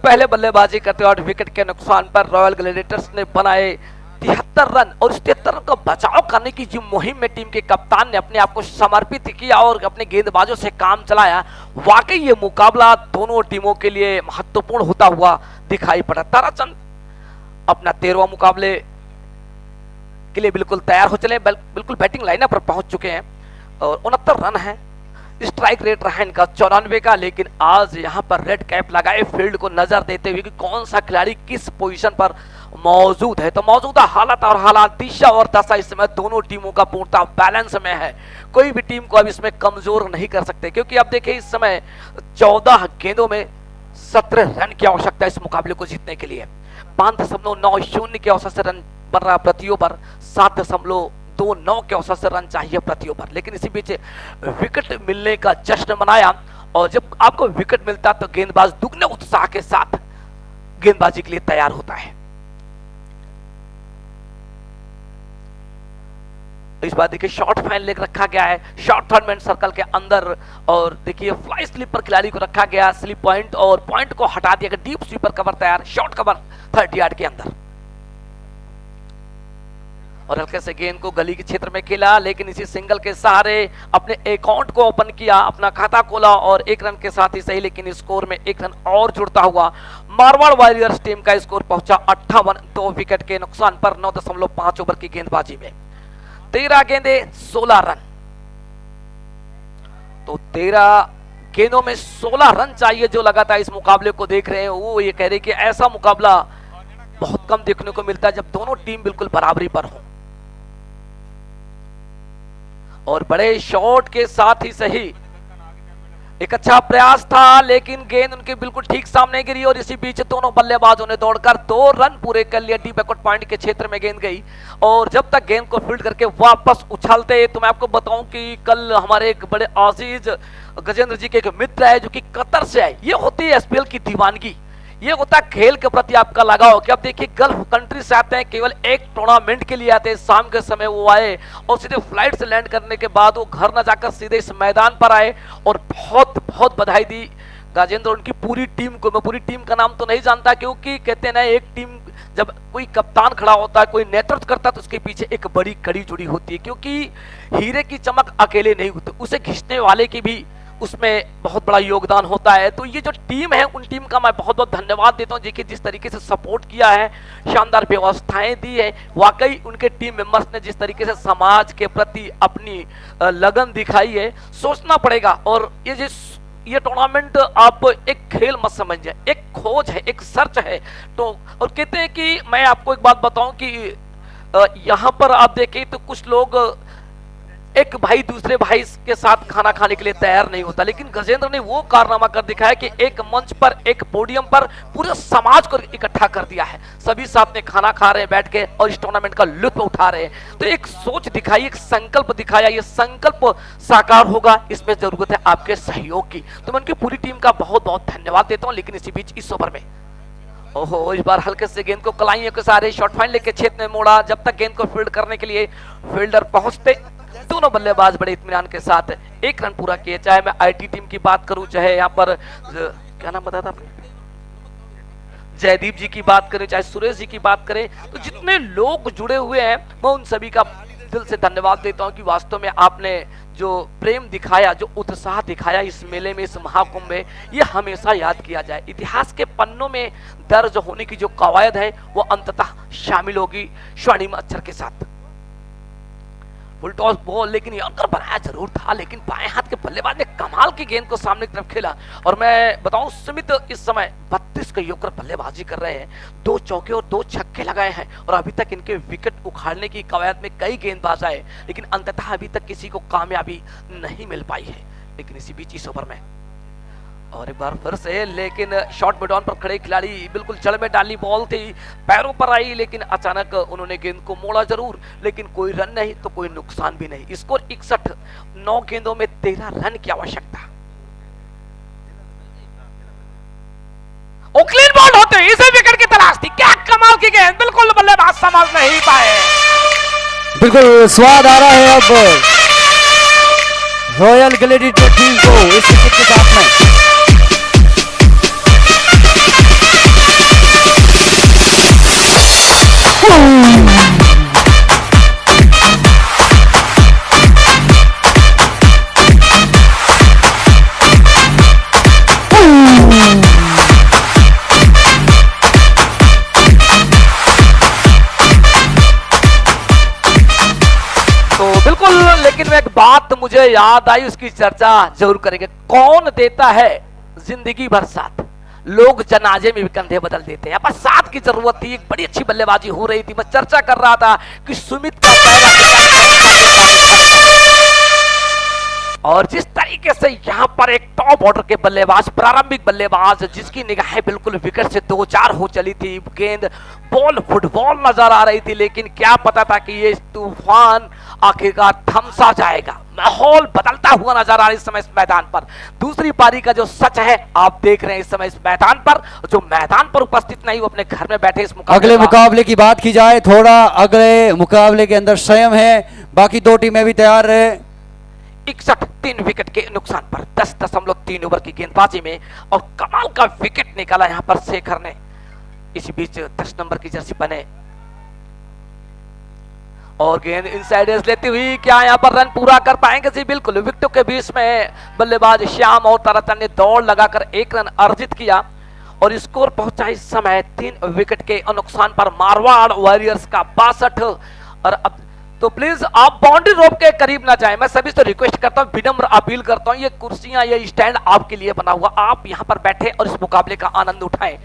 [SPEAKER 4] पहले बल्लेबाजी करते और विकेट के नुकसान पर रॉयल ग्लैडिएटर्स ने बनाए 73 रन, और इस 73 रन का बचाव करने की जो मुहिम में टीम के कप्तान ने अपने आप को समर्पित किया और अपने गेंदबाजों से काम चलाया। वाकई ये मुकाबला दोनों टीमों के लिए महत्वपूर्ण होता हुआ दिखाई पड़ा। ताराचंद अपना 13वां मुकाबले के लिए बिल्कुल तैयार हो चले, बिल्कुल बैटिंग लाइनअप पर पहुंच चुके हैं और 69 रन है। स्ट्राइक रेट रहा इनका 94 का, लेकिन आज यहां पर रेड कैप लगाए फील्ड को नजर देते हुए कि कौन सा खिलाड़ी किस पोजीशन पर मौजूद है। तो मौजूदा हालत और हालात, दिशा और दशा इस समय दोनों टीमों का पूर्णतः बैलेंस में है। कोई भी टीम को अब इसमें कमजोर नहीं कर सकते, क्योंकि अब देखिए इस समय 14 गेंदों में 17 रन की आवश्यकता है इस मुकाबले को जीतने के लिए। 5.90 के औसत से रन बन रहा प्रति ओवर, 7.29 के औसत से रन चाहिए प्रति ओवर। लेकिन इसी बीच विकेट मिलने का जश्न मनाया, और जब आपको विकेट मिलता तो गेंदबाज दुगने उत्साह के साथ गेंदबाजी के लिए तैयार होता है। इस बार देखिए शॉर्ट फाइन लेग रखा गया है, शॉर्ट थर्ड मैन सर्कल के अंदर, और देखिए फ्लाई स्लिप पर खिलाड़ी को रखा गया, स्लिप पॉइंट और पॉइंट को हटा दिया गया। डीप स्वीपर कवर तैयार, शॉर्ट कवर 30 यार्ड के अंदर, और हल्के से गेंद को गली के क्षेत्र में खेला, लेकिन इसी सिंगल के सहारे अपने अकाउंट को ओपन किया, अपना खाता खोला और 1 रन के साथ ही सही, लेकिन स्कोर में 1 रन और जुड़ता हुआ मारवाड़ वॉरियर्स टीम का स्कोर पहुंचा 58। 2 विकेट के नुकसान पर 9.5 ओवर की गेंदबाजी में 13 गेंदे 16 रन। तो 13 गेंदों में 16 रन चाहिए। जो लगातार इस मुकाबले को देख रहे हैं वो ये कह रहे कि ऐसा मुकाबला बहुत कम देखने को मिलता है जब दोनों टीम बिल्कुल बराबरी पर हो। और बड़े शॉट के साथ ही सही एक अच्छा प्रयास था, लेकिन गेंद उनके बिल्कुल ठीक सामने गिरी, और इसी बीच दोनों बल्लेबाजों ने दौड़कर 2 रन पूरे कर लिए। डीप बैकवर्ड पॉइंट के क्षेत्र में गेंद गई, और जब तक गेंद को फील्ड करके वापस उछालते, तो मैं आपको बताऊं कि कल हमारे एक बड़े आजीज गजेंद्र जी के एक मित्र है जो कि कतर से आए। ये होती है एसपीएल की दीवानगी, ये होता है खेल के प्रति आपका लगाव। कि अब देखिए गल्फ कंट्री से आते हैं, केवल एक टूर्नामेंट के लिए आते हैं, शाम के समय वो आए और सीधे फ्लाइट से लैंड करने के बाद वो घर न जाकर सीधे इस मैदान पर आए, और बहुत बहुत बधाई दी गजेंद्र उनकी पूरी टीम को। मैं पूरी टीम का नाम तो नहीं जानता, क्योंकि कहते हैं ना एक टीम जब कोई कप्तान खड़ा होता है, कोई नेतृत्व करता है, तो उसके पीछे एक बड़ी कड़ी जुड़ी होती है, क्योंकि हीरे की चमक अकेले नहीं होती, उसे खींचने वाले की भी उसमें बहुत बड़ा योगदान होता है। तो ये जो टीम है उन टीम का मैं बहुत बहुत धन्यवाद देता हूँ, देखिए जिस तरीके से सपोर्ट किया है, शानदार व्यवस्थाएं दी है, वाकई उनके टीम मेंबर्स ने जिस तरीके से समाज के प्रति अपनी लगन दिखाई है, सोचना पड़ेगा। और ये टूर्नामेंट आप एक खेल मत समझिए, एक खोज है, एक सर्च है। तो और कहते हैं कि मैं आपको एक बात बताऊं कि यहाँ पर आप देखें तो कुछ लोग एक भाई दूसरे भाई के साथ खाना खाने के लिए तैयार नहीं होता, लेकिन गजेंद्र ने वो कारनामा कर दिखाया कि एक मंच पर, एक पोडियम पर पूरे समाज को इकट्ठा कर दिया है। सभी साथ में खाना खा रहे हैं बैठ के और इस टूर्नामेंट का लुत्फ उठा रहे हैं। तो एक सोच दिखाई, एक संकल्प दिखाया, ये संकल्प साकार होगा, इसमें जरूरत है आपके सहयोग की। तो मैं उनकी पूरी टीम का बहुत बहुत धन्यवाद देता हूँ। लेकिन इसी बीच इस ओवर में ओहो, इस बार हल्के से गेंद को कलाइयों के सारे शॉर्ट फाइन लेके क्षेत्र में मोड़ा। जब तक गेंद को फील्ड करने के लिए फील्डर पहुंचते, दोनों बल्लेबाज बड़े इत्मीनान के साथ एक रन पूरा किए। चाहे मैं आईटी टीम की बात करूं, चाहे यहाँ पर क्या नाम बताया था आपने, जयदीप जी की बात करें, चाहे सुरेश जी की बात करें, तो जितने लोग जुड़े हुए हैं मैं उन सभी का दिल से धन्यवाद देता हूं कि वास्तव में आपने जो प्रेम दिखाया, जो उत्साह दिखाया इस मेले में, इस महाकुंभ में, ये हमेशा याद किया जाए। इतिहास के पन्नों में दर्ज होने की जो कवायद है वो अंततः शामिल होगी स्वर्णिम अक्षर के साथ। फुल टॉस बॉल, लेकिन यॉर्कर बनाया जरूर था, लेकिन बाएं हाथ के बल्लेबाज ने कमाल की गेंद को सामने की तरफ खेला। और मैं बताऊं, सुमित इस समय 32 का यॉर्कर बल्लेबाजी कर रहे हैं, 2 चौके और 2 छक्के लगाए हैं और अभी तक इनके विकेट उखाड़ने की कवायद में कई गेंदबाज आए, लेकिन अंततः अभी तक किसी को कामयाबी नहीं मिल पाई है। लेकिन इसी बीच इस ओवर में और एक बार फिर से, लेकिन शॉर्ट मिडऑन पर खड़े खिलाड़ी बिल्कुल जड़ में डाली बॉल थी, पैरों पर आई, लेकिन अचानक उन्होंने गेंद को मोड़ा जरूर, लेकिन कोई रन नहीं तो कोई नुकसान भी नहीं। स्कोर 61, 9 गेंदों में 13 रन की आवश्यकता। क्लीन बॉल होते इसे विकेट की तलाश थी, क्या कमाल की गेंद, बिल्कुल बल्लेबाज समझ नहीं पाए।
[SPEAKER 6] बिल्कुल स्वाद आ रहा है अब रॉयल ग्लैडिएटर टीम को इस विकेट के साथ में।
[SPEAKER 4] लेकिन एक बात मुझे याद आई, उसकी चर्चा जरूर करेंगे। कौन देता है जिंदगी भर साथ, लोग जनाजे में भी कंधे बदल देते हैं। पर साथ की जरूरत थी, एक बड़ी अच्छी बल्लेबाजी हो रही थी। मैं चर्चा कर रहा था कि सुमित का और जिस तरीके से यहां पर एक टॉप ऑर्डर के बल्लेबाज, प्रारंभिक बल्लेबाज, जिसकी निगाहें बिल्कुल विकेट से 2-4 हो चली थी, गेंद बॉल फुटबॉल नजर आ रही थी, लेकिन क्या पता था कि ये तूफान आखिरकार थम सा जाएगा। माहौल बदलता हुआ नजर आ रहा है इस समय इस मैदान पर। दूसरी पारी का जो सच है आप देख रहे हैं इस समय इस मैदान पर। जो मैदान पर उपस्थित नहीं वो अपने घर में बैठे इस मुकाबले
[SPEAKER 6] अगले मुकाबले की बात की जाए, थोड़ा अगले मुकाबले के अंदर संयम है, बाकी 2 टीमें भी तैयार रहे।
[SPEAKER 4] 61, 3 विकेट के नुकसान पर 10.3 ओवर की गेंदबाजी में और कमाल का विकेट निकाला यहां पर शेखर ने। इसी बीच 10 नंबर की जर्सी बने और गेंद इनसाइड एज लेती हुई क्या यहां पर रन पूरा कर पाएंगे? जी बिल्कुल, विकेटों के बीच में बल्लेबाज श्याम और ताराचंद ने दौड़ लगाकर 1 रन अर्जित किया और स्कोर पहुंचा इस समय 3 विकेट के नुकसान पर मारवाड़ वॉरियर्स का 62। और अब तो प्लीज आप बाउंड्री रोप के करीब ना जाएं। मैं सभी से रिक्वेस्ट करता हूं, विनम्र अपील करता हूं, ये कुर्सियां, ये स्टैंड आपके लिए बना हुआ, आप यहां पर बैठे और इस मुकाबले का आनंद उठाएं।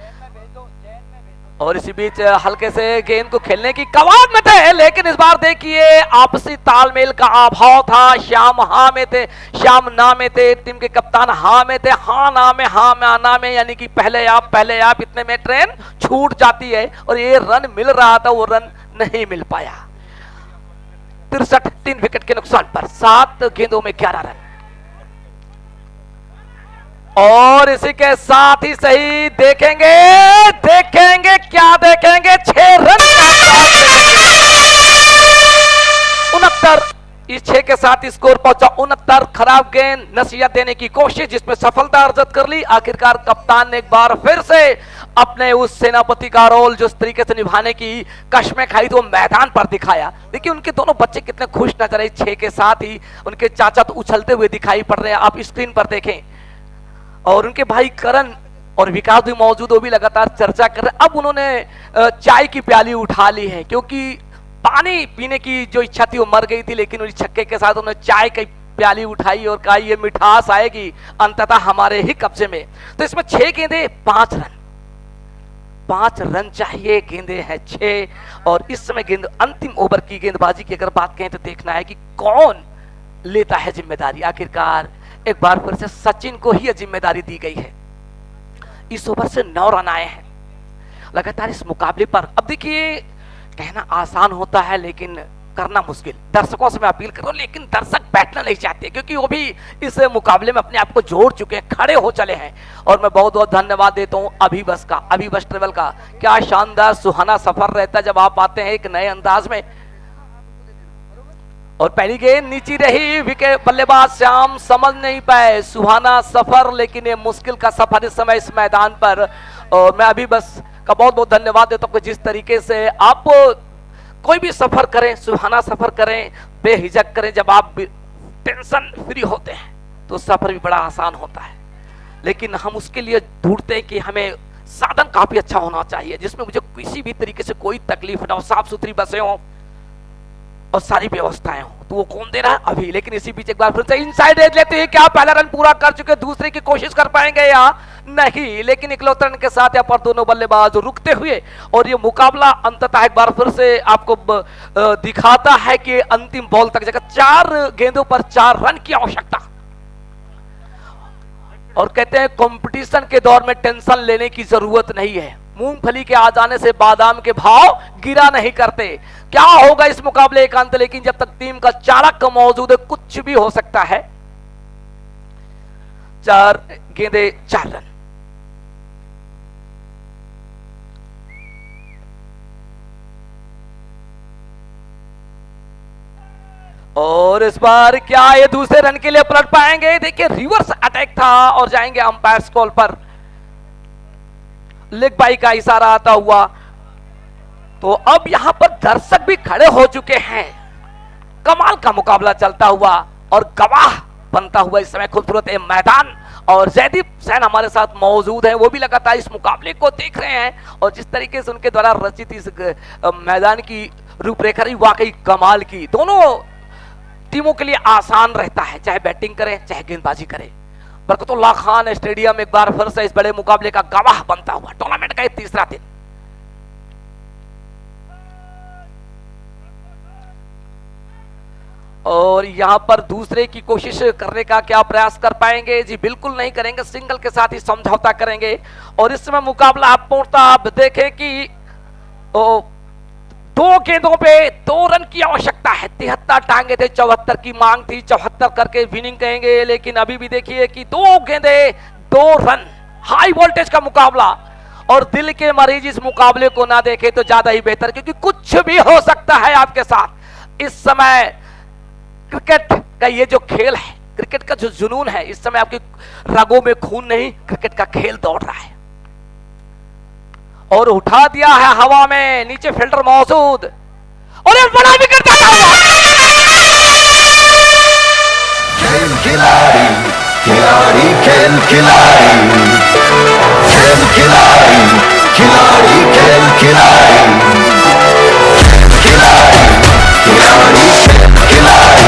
[SPEAKER 4] और इसी बीच हल्के से गेंद को खेलने की कवायद में थे, लेकिन इस बार देखिए आपसी तालमेल का अभाव था। श्याम हाँ में थे, श्याम ना में थे, टीम के कप्तान हाँ में थे, हाँ ना में, हाँ में ना में, यानी कि पहले आप इतने में ट्रेन छूट जाती है और ये रन मिल रहा था, वो रन नहीं मिल पाया। 63, 3 विकेट के नुकसान पर 7 गेंदों में 11 रन। और इसी के साथ ही सही देखेंगे क्या देखेंगे, 6 रन 69, इस 6 के साथ स्कोर पहुंचा 69। खराब गेंद, नसीहत देने की कोशिश जिसमें सफलता अर्जित कर ली। आखिरकार कप्तान ने एक बार फिर से अपने उस सेनापति का रोल जो इस तरीके से निभाने की कश्में खाई तो मैदान पर दिखाया। देखिए उनके दोनों बच्चे कितने खुश नजर आए। 6 के साथ ही उनके चाचा तो उछलते हुए दिखाई पड़ रहे हैं, आप स्क्रीन पर देखें। और उनके भाई करण और विकास भी मौजूद, वो भी लगातार चर्चा कर रहे हैं। अब उन्होंने चाय की प्याली उठा ली है, क्योंकि पानी पीने की जो इच्छा थी वो मर गई थी, लेकिन उस छक्के के साथ उन्होंने चाय की प्याली उठाई और कहा ये मिठास आएगी अंततः हमारे ही कब्जे में। तो इसमें 6 गेंदे 5 रन, 5 रन चाहिए, गेंदे हैं 6। और इस समय गेंद अंतिम ओवर की गेंदबाजी की अगर बात कहें तो देखना है कि कौन लेता है जिम्मेदारी। आखिरकार एक बार फिर से सचिन को ही यह जिम्मेदारी दी गई है। इस ओवर से 9 रन आए हैं लगातार इस मुकाबले पर। अब देखिए कहना आसान होता है लेकिन करना मुश्किल। दर्शकों से मैं अपील कर रहा हूं, लेकिन दर्शक बैठना नहीं चाहते क्योंकि वो भी इस मुकाबले में अपने आप को जोड़ चुके हैं, खड़े हो चले हैं। और मैं बहुत बहुत धन्यवाद देता हूं अभी बस का, अभी बस ट्रेवल का। क्या शानदार सुहाना सफर रहता है जब आप आते हैं एक नए अंदाज में। और पहली गेंद नीची रही, विकेट बल्लेबाज श्याम समझ नहीं पाए। सुहाना सफर, लेकिन ये मुश्किल का सफर इस समय इस मैदान पर। और मैं अभी बस का बहुत बहुत धन्यवाद देता हूं जिस तरीके से आप कोई भी सफर करें, सुहाना सफर करें, बेहिचक करें। जब आप टेंशन फ्री होते हैं तो सफर भी बड़ा आसान होता है। लेकिन हम उसके लिए ढूंढते हैं कि हमें साधन काफी अच्छा होना चाहिए जिसमें मुझे किसी भी तरीके से कोई तकलीफ ना हो, साफ सुथरी बसें हो और सारी व्यवस्थाएं हो। तो वो कौन दे रहा है अभी। लेकिन इसी बीच एक बार फिर से इनसाइड एज लेते हैं, क्या पहला रन पूरा कर चुके, दूसरे की कोशिश कर पाएंगे या नहीं। लेकिन इकलौते रन के साथ यहाँ पर दोनों बल्लेबाज रुकते हुए, और ये मुकाबला अंततः एक बार फिर से आपको दिखाता है कि अंतिम बॉल तक जगह 4 गेंदों पर 4 रन की आवश्यकता। और कहते हैं कंपटीशन के दौर में टेंशन लेने की जरूरत नहीं है। मूंगफली के आ जाने से बादाम के भाव गिरा नहीं करते। क्या होगा इस मुकाबले का अंत, लेकिन जब तक टीम का चालक मौजूद है कुछ भी हो सकता है। 4 गेंदे 4 रन। और इस बार क्या ये दूसरे रन के लिए पलट पाएंगे। देखिए रिवर्स अटैक था और जाएंगे अंपायर कॉल पर। लेग बाई का इशारा आता हुआ। तो अब यहां पर दर्शक भी खड़े हो चुके हैं। कमाल का मुकाबला चलता हुआ और गवाह बनता हुआ इस समय खूबसूरत मैदान। और जयदीप सैन हमारे साथ मौजूद हैं, वो भी लगातार इस मुकाबले को देख रहे हैं। और जिस तरीके से उनके द्वारा रचित इस मैदान की रूपरेखा रही वाकई कमाल की। दोनों टीमों के लिए आसान रहता है, चाहे बैटिंग करें चाहे गेंदबाजी करें। बरकतुल्लाह खान स्टेडियम एक बार फिर से इस बड़े मुकाबले का गवाह बनता हुआ। टूर्नामेंट का 3रा दिन। और यहां पर दूसरे की कोशिश करने का क्या प्रयास कर पाएंगे? जी बिल्कुल नहीं करेंगे, सिंगल के साथ ही समझौता करेंगे। और इस समय मुकाबला आप पहुंचता, आप देखें कि 2 गेंदों पे 2 रन की आवश्यकता है। 73 टांगे थे, 74 की मांग थी, 74 करके विनिंग कहेंगे। लेकिन अभी भी देखिए कि 2 गेंदे 2 रन, हाई वोल्टेज का मुकाबला। और दिल के मरीज इस मुकाबले को ना देखे तो ज्यादा ही बेहतर, क्योंकि कुछ भी हो सकता है आपके साथ। इस समय क्रिकेट का ये जो खेल है, क्रिकेट का जो जुनून है, इस समय आपके रगों में खून नहीं, क्रिकेट का खेल दौड़ रहा है। और उठा दिया है हवा में, नीचे फील्डर मौजूद। और एक बड़ा विकेट आया हुआ।
[SPEAKER 2] खेल खिलाड़ी खिलाड़ी खेल खिलाड़ी खेल खिलाड़ी खिलाड़ी खेल खिलाड़ी खिलाड़ी खिलाड़ी खेल खिलाड़ी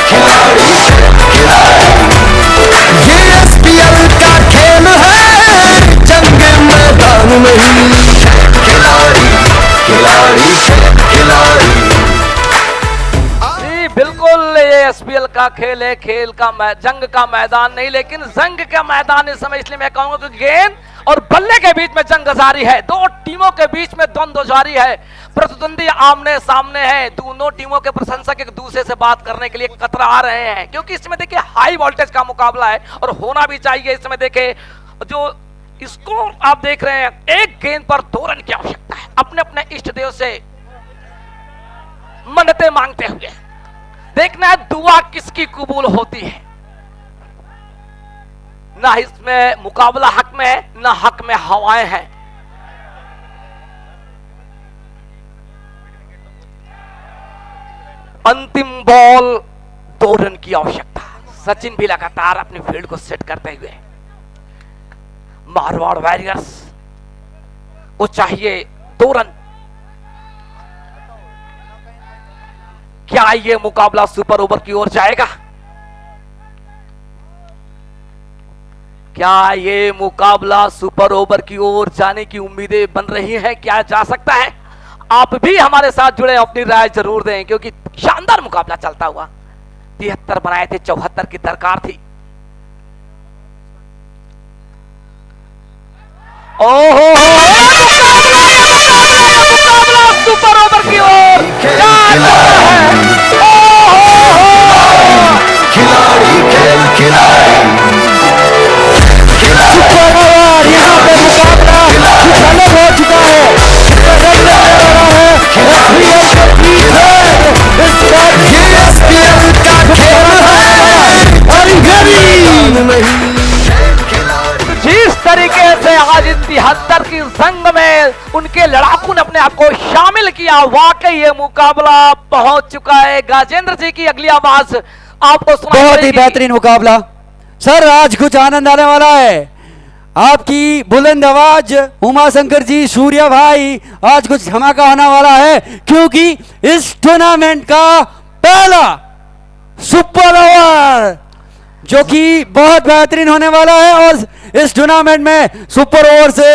[SPEAKER 2] खिलाड़ी खिलाड़ी खिलाड़ी। ये एसपीएल का खेल है, जंग मैदान में ही खिलाड़ी खिलाड़ी खिलाड़ी।
[SPEAKER 4] बिल्कुल ये एसपीएल का खेल है, खेल का जंग का मैदान नहीं, लेकिन जंग का मैदान इस समय इसलिए मैं कहूंगा कि गेंद और बल्ले के बीच में जंग जारी है। 2 टीमों के बीच में द्वंद्व जारी है, प्रतिद्वंदी आमने सामने हैं। दोनों टीमों के प्रशंसक एक दूसरे से बात करने के लिए कतरा रहे हैं, क्योंकि इसमें देखिए हाई वोल्टेज का मुकाबला है और होना भी चाहिए। इसमें देखिए जो स्कोर आप देख रहे हैं, 1 गेंद पर 2 रन की आवश्यकता है। अपने अपने इष्ट देव से मन्नतें मांगते हुए। देखना है दुआ किसकी कबूल होती है। ना इसमें मुकाबला हक में है, ना हक में हवाएं हैं। अंतिम बॉल 2 रन की आवश्यकता। सचिन भी लगातार अपनी फील्ड को सेट करते हुए। मारवाड़ वॉरियर्स को चाहिए 2 रन। क्या ये मुकाबला सुपर ओवर की ओर जाएगा? क्या ये मुकाबला सुपर ओवर की ओर जाने की उम्मीदें बन रही हैं? क्या जा सकता है? आप भी हमारे साथ जुड़े, अपनी राय जरूर दें, क्योंकि शानदार मुकाबला चलता हुआ। 73 बनाए थे, 74 की दरकार थी। ओहो, मुकाबला सुपर ओवर की ओर जा रहा है।
[SPEAKER 2] खिलाड़ी खेल खिलाड़ी
[SPEAKER 6] सुपर ओवर, यहाँ पे मुकाबला कुछ अलग हो चुका है। रन लेने वाला है एसपीएल के जीत है। इस बार
[SPEAKER 2] एसपीएल का खेल है
[SPEAKER 4] जिस तरीके से आज 73 की जंग में उनके लड़ाकू ने अपने आप को शामिल किया, वाकई ये मुकाबला पहुंच चुका है। गाजेंद्र जी की अगली आवाज आपको सुनाई
[SPEAKER 6] बहुत ही
[SPEAKER 4] पड़ेगी।
[SPEAKER 6] बेहतरीन मुकाबला सर, आज कुछ आनंद आने वाला है। आपकी बुलंद आवाज उमा शंकर जी, सूर्या भाई, आज कुछ धमाका होने वाला है, क्योंकि इस टूर्नामेंट का पहला सुपर ओवर जो कि बहुत बेहतरीन होने वाला है। और इस टूर्नामेंट में सुपर ओवर से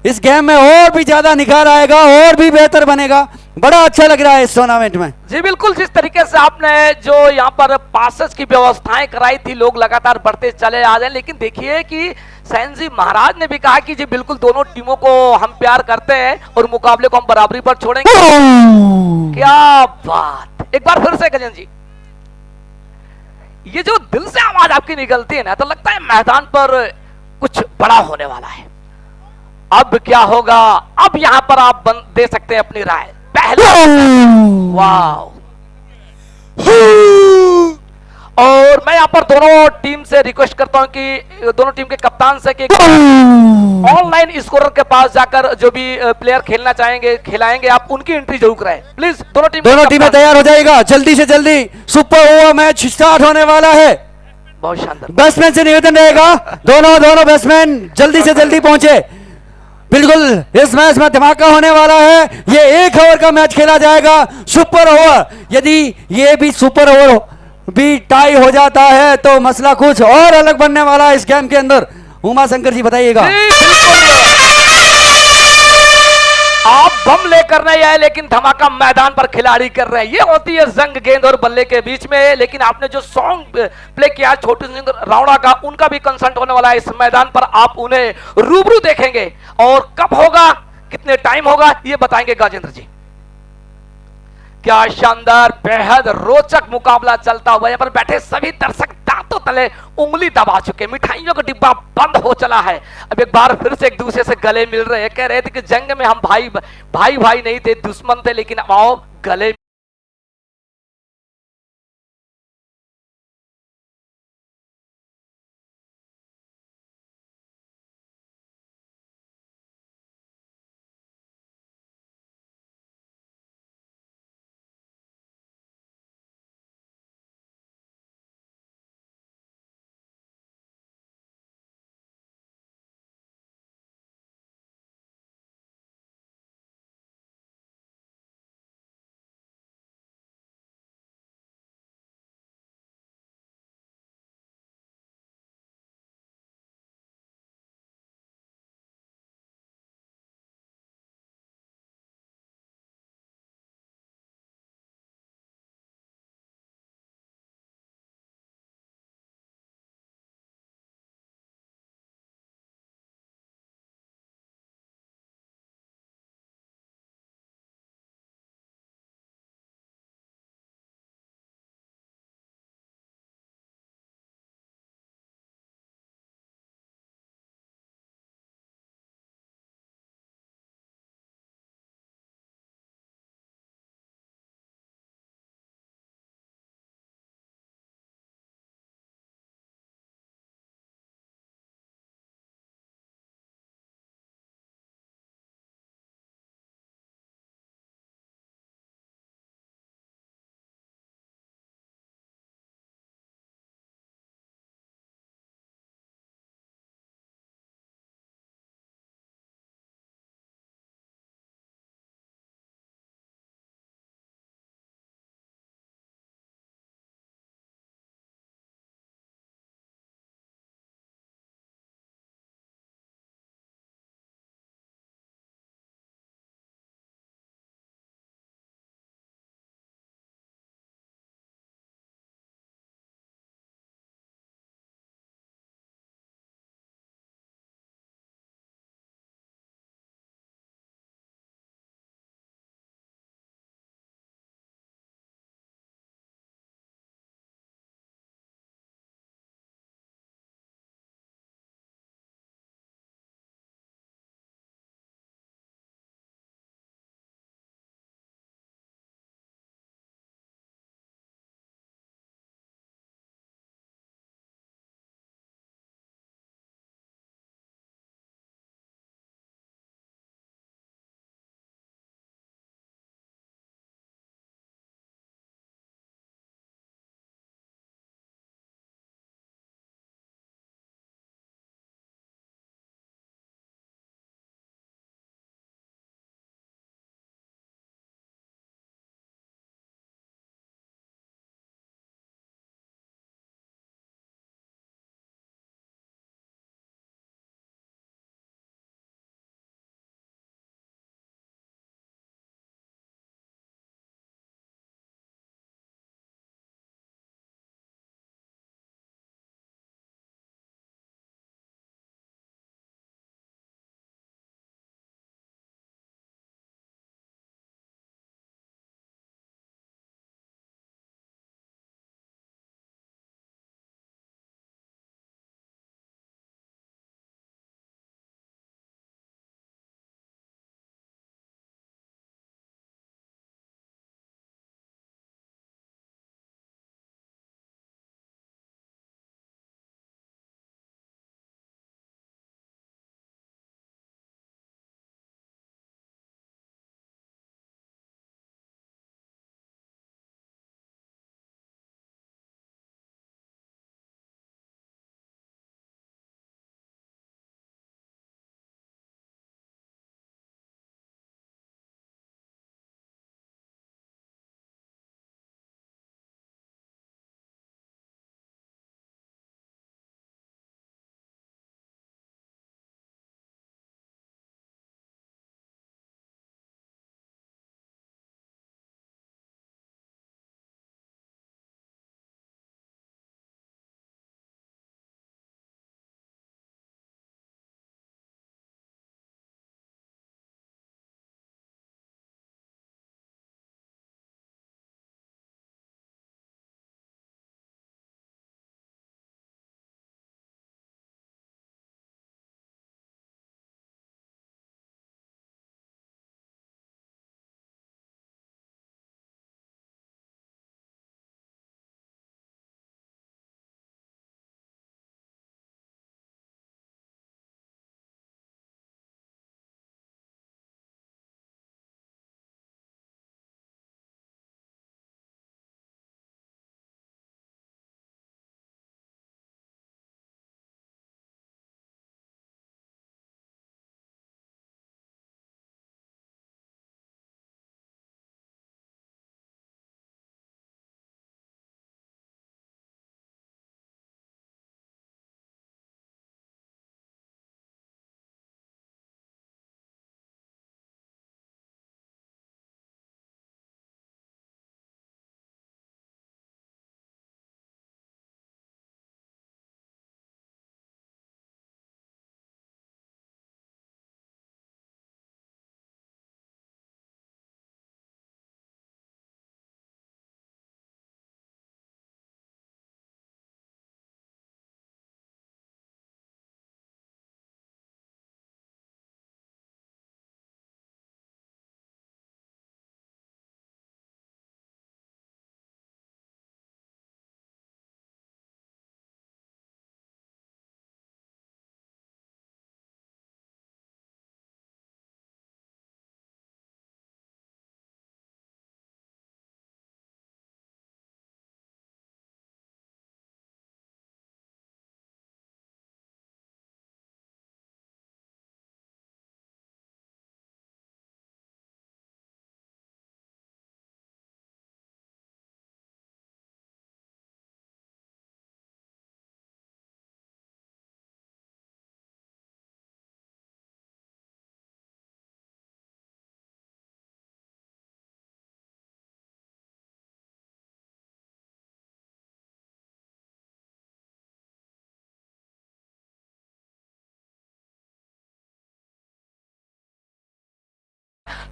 [SPEAKER 6] इस गेम में और भी ज्यादा निखार आएगा, और भी बेहतर बनेगा। बड़ा अच्छा लग रहा है इस टूर्नामेंट में।
[SPEAKER 4] जी बिल्कुल, जिस तरीके से आपने जो यहाँ पर पासेस की व्यवस्थाएं कराई थी, लोग लगातार बढ़ते चले आ रहे हैं। लेकिन देखिए कि सैन जी महाराज ने भी कहा कि जी बिल्कुल दोनों टीमों को हम प्यार करते हैं और मुकाबले को हम बराबरी पर छोड़ेंगे। क्या बात, एक बार फिर से गजन जी, ये जो दिल से आवाज आपकी निकलती है ना, तो लगता है मैदान पर कुछ बड़ा होने वाला है। अब क्या होगा, अब यहां पर आप दे सकते हैं अपनी राय। पहला वाह, और मैं यहां पर दोनों टीम से रिक्वेस्ट करता हूं कि दोनों टीम के कप्तान से कि ऑनलाइन स्कोरर के पास जाकर जो भी प्लेयर खेलना चाहेंगे खिलाएंगे, आप उनकी एंट्री जरूर कराएं प्लीज। दोनों
[SPEAKER 6] टीमें तैयार हो जाएगा, जल्दी से जल्दी सुपर ओवर मैच स्टार्ट होने वाला है।
[SPEAKER 4] बहुत शानदार।
[SPEAKER 6] बैट्समैन से निवेदन रहेगा, दोनों बैट्समैन जल्दी से जल्दी पहुंचे। बिल्कुल इस मैच में धमाका होने वाला है। ये 1 ओवर का मैच खेला जाएगा, सुपर ओवर। यदि ये भी सुपर ओवर भी टाई हो जाता है तो मसला कुछ और अलग बनने वाला है इस गेम के अंदर। उमा शंकर जी बताइएगा।
[SPEAKER 4] आप बम लेकर नहीं आए, लेकिन धमाका मैदान पर खिलाड़ी कर रहे हैं। ये होती है जंग गेंद और बल्ले के बीच में। लेकिन आपने जो सॉन्ग प्ले किया छोटू सिंह रावड़ा का, उनका भी कंसर्ट होने वाला है इस मैदान पर। आप उन्हें रूबरू देखेंगे, और कब होगा, कितने टाइम होगा, ये बताएंगे गाजेंद्र जी। क्या शानदार, बेहद रोचक मुकाबला चलता हुआ। यहाँ पर बैठे सभी दर्शक दांतों तले उंगली दबा चुके, मिठाइयों का डिब्बा बंद हो चला है। अब एक बार फिर से एक दूसरे से गले मिल रहे हैं। कह रहे थे कि जंग में हम भाई भाई भाई नहीं थे, दुश्मन थे, लेकिन आओ गले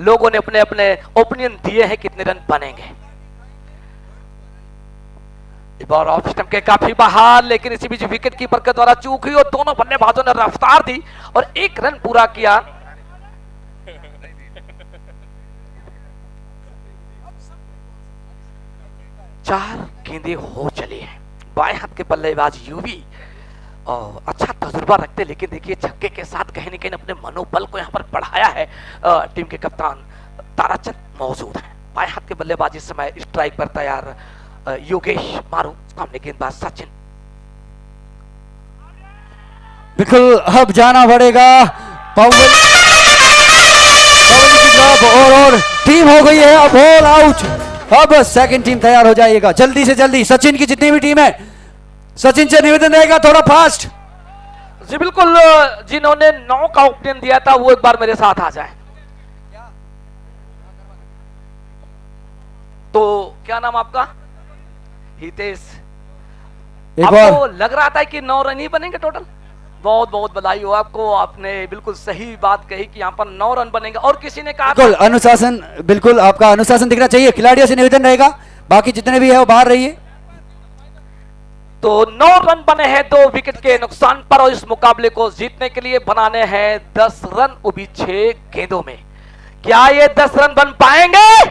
[SPEAKER 4] लोगों ने अपने अपने ओपिनियन दिए हैं कितने रन बनेंगे। इस बार ऑफ स्टंप के काफी बाहर, लेकिन इसी बीच विकेट कीपर के द्वारा चूक हुई और दोनों बल्लेबाजों ने रफ्तार दी और एक रन पूरा किया। चार गेंदें हो चली हैं। बाएं हाथ के बल्लेबाज यूवी और अच्छा तजुर्बा रखते, लेकिन देखिए छक्के के साथ कहीं न कहीं अपने मनोबल को यहां पर बढ़ाया है। टीम के कप्तान ताराचंद मौजूद हैं। बाएं हाथ के बल्लेबाज इस समय स्ट्राइक पर तैयार। योगेश मारू, सामने गेंदबाज सचिन।
[SPEAKER 6] बिल्कुल अब जाना पड़ेगा पाउल की तरफ और टीम हो गई है अब ऑल आउट। अब सेकंड टीम तैयार हो जाइएगा जल्दी से जल्दी। सचिन की जितनी भी टीम है, सचिन से निवेदन रहेगा थोड़ा फास्ट।
[SPEAKER 4] जी बिल्कुल, जिन्होंने 9 का ओपिनियन दिया था वो एक बार मेरे साथ आ जाए। तो क्या नाम आपका? हितेश।
[SPEAKER 6] एक
[SPEAKER 4] आपको
[SPEAKER 6] और
[SPEAKER 4] लग रहा था कि 9 रन ही बनेंगे टोटल? बहुत बहुत बधाई हो आपको, आपने बिल्कुल सही बात कही कि यहाँ पर 9 रन बनेंगे। और किसी ने कहा
[SPEAKER 6] बिल्कुल अनुशासन, बिल्कुल आपका अनुशासन दिखना चाहिए। खिलाड़ियों से निवेदन रहेगा बाकी जितने भी है वो बाहर रहिए।
[SPEAKER 4] तो 9 रन बने हैं 2 विकेट के नुकसान पर और इस मुकाबले को जीतने के लिए बनाने हैं 10 रन वो भी 6 गेंदों में। क्या ये 10 रन बन पाएंगे?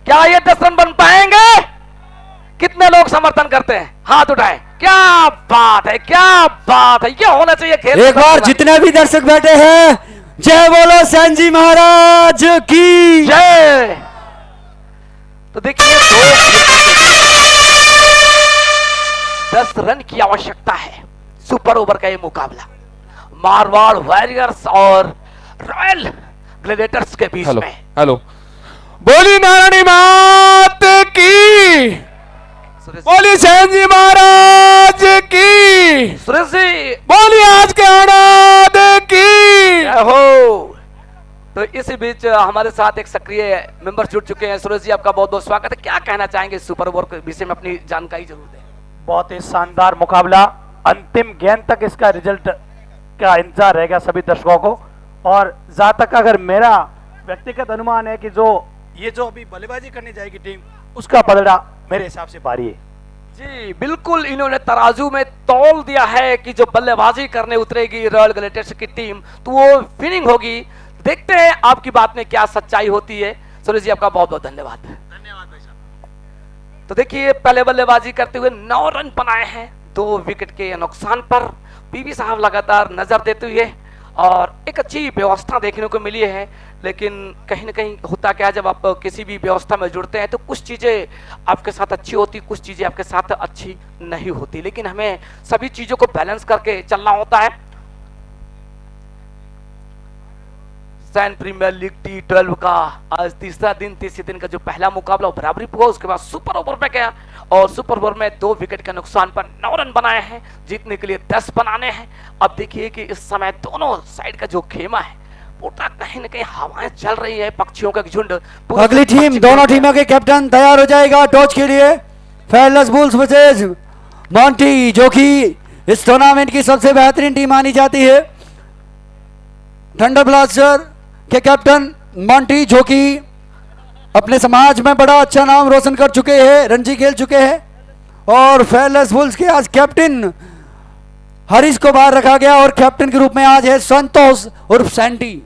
[SPEAKER 4] क्या ये 10 रन बन पाएंगे? कितने लोग समर्थन करते हैं? हाथ उठाएं। क्या बात है, क्या बात है, ये होना चाहिए खेल।
[SPEAKER 6] एक बार जितने भी दर्शक बैठे हैं, जय बोलो सैनजी महाराज की
[SPEAKER 4] जय। तो देखिए 10 रन की आवश्यकता है। सुपर ओवर का ये मुकाबला मारवाड़ वॉरियर्स और रॉयल ग्लेडिएटर्स के बीच में।
[SPEAKER 7] हेलो, बोली नारायणी मात की, बोली सैनजी महाराज की,
[SPEAKER 4] सुरेश जी
[SPEAKER 7] बोली आज के आनंद की।
[SPEAKER 4] जय हो। तो इसी बीच हमारे साथ एक सक्रिय मेंबर जुड़ चुके हैं। सुरेश जी आपका बहुत बहुत स्वागत है। क्या कहना चाहेंगे सुपर ओवर के विषय में, अपनी जानकारी जरूर दें।
[SPEAKER 3] बहुत ही शानदार मुकाबला, अंतिम गेंद तक इसका रिजल्ट का इंतजार रहेगा सभी दर्शकों को। और जहां तक अगर मेरा व्यक्तिगत अनुमान है कि जो अभी बल्लेबाजी करने जाएगी टीम, उसका पलड़ा मेरे हिसाब से भारी है।
[SPEAKER 4] जी बिल्कुल, इन्होंने तराजू में तौल दिया है कि जो बल्लेबाजी करने उतरेगी रॉयल ग्लेडिएटर्स की टीम तो वो विनिंग होगी। देखते हैं आपकी बात में क्या सच्चाई होती है। सुरेश जी आपका बहुत बहुत धन्यवाद।
[SPEAKER 3] धन्यवाद भाई साहब।
[SPEAKER 4] तो देखिए पहले बल्लेबाजी करते हुए 9 रन बनाए हैं 2 विकेट के नुकसान पर। पीवी साहब लगातार नजर देते हुए और एक अच्छी व्यवस्था देखने को मिली है। लेकिन कहीं ना कहीं होता क्या है, जब आप किसी भी व्यवस्था में जुड़ते हैं तो कुछ चीजें आपके साथ अच्छी होती, कुछ चीजें आपके साथ अच्छी नहीं होती, लेकिन हमें सभी चीजों को बैलेंस करके चलना होता है। सैन प्रीमियर लीग T12 का आज तीसरे दिन का जो पहला मुकाबला बराबरी हुआ, उसके बाद सुपर ओवर में गया और सुपर ओवर में 2 विकेट के नुकसान पर 9 रन बनाए हैं। जीतने के लिए 10 बनाने हैं। अब देखिए कि इस समय दोनों साइड का जो खेमा है पूरा कहीं ना कहीं हवाएं चल रही है, पक्षियों का झुंड।
[SPEAKER 6] अगली टीम, दोनों टीमों के कैप्टन तैयार हो जाएगा टॉस के लिए। फेयरलेस बुल्स वर्सेस मॉन्टी, जो कि इस टूर्नामेंट की सबसे बेहतरीन टीम मानी जाती है। थंडर ब्लास्टर के कैप्टन मॉन्टी, जो कि अपने समाज में बड़ा अच्छा नाम रोशन कर चुके हैं, रणजी खेल चुके हैं। और फेयरलेस बुल्स के आज कैप्टन हरीश को बाहर रखा गया और कैप्टन के रूप में आज है संतोष उर्फ सैंटी।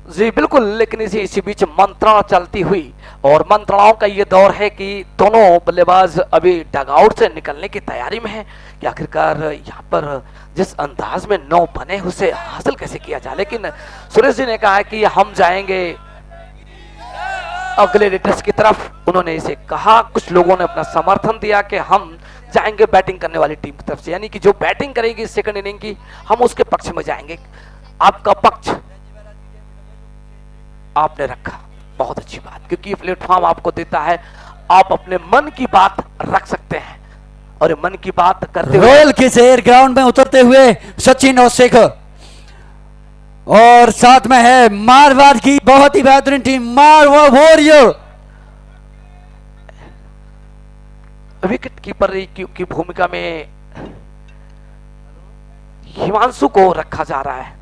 [SPEAKER 4] जी बिल्कुल, लेकिन इसी बीच मंत्रणा चलती हुई और मंत्रणाओं का ये दौर है कि दोनों बल्लेबाज अभी डगआउट से निकलने की तैयारी में है कि आखिरकार यहाँ पर जिस अंदाज में 9 बने उसे हासिल कैसे किया जाए। लेकिन सुरेश जी ने कहा है कि हम जाएंगे ग्लेडिएटर्स की तरफ। उन्होंने इसे कहा, कुछ लोगों ने अपना समर्थन दिया कि हम जाएंगे बैटिंग करने वाली टीम की तरफ से, यानी कि जो बैटिंग करेगी सेकंड इनिंग की, हम उसके पक्ष में जाएंगे। आपका पक्ष आपने रखा, बहुत अच्छी बात, क्योंकि प्लेटफॉर्म आपको देता है, आप अपने मन की बात रख सकते हैं। और मन की बात करते हुए
[SPEAKER 6] रॉयल के शहर ग्राउंड में उतरते हुए सचिन और शेखर, और साथ में है मारवाड़ की बहुत ही बेहतरीन team Marwar warrior.
[SPEAKER 4] Wicket keeper की भूमिका में हिमांशु को रखा जा रहा है।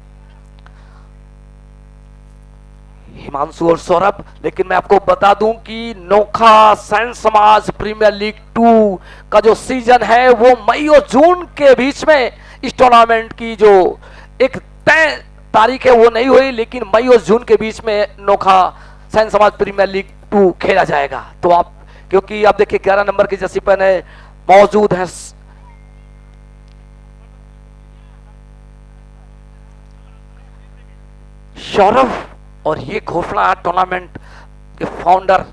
[SPEAKER 4] हिमांशु और सौरभ। लेकिन मैं आपको बता दूं कि नोखा सैन समाज प्रीमियर लीग 2 का जो सीजन है वो मई और जून के बीच में इस टूर्नामेंट की जो एक तय तारीख है वो नहीं हुई, लेकिन मई और जून के बीच में नोखा सैन समाज प्रीमियर लीग 2 खेला जाएगा। तो आप, क्योंकि आप देखिए 11 नंबर की जर्सी पहने मौजूद है सौरभ, और ये घोषणा टूर्नामेंट के फाउंडर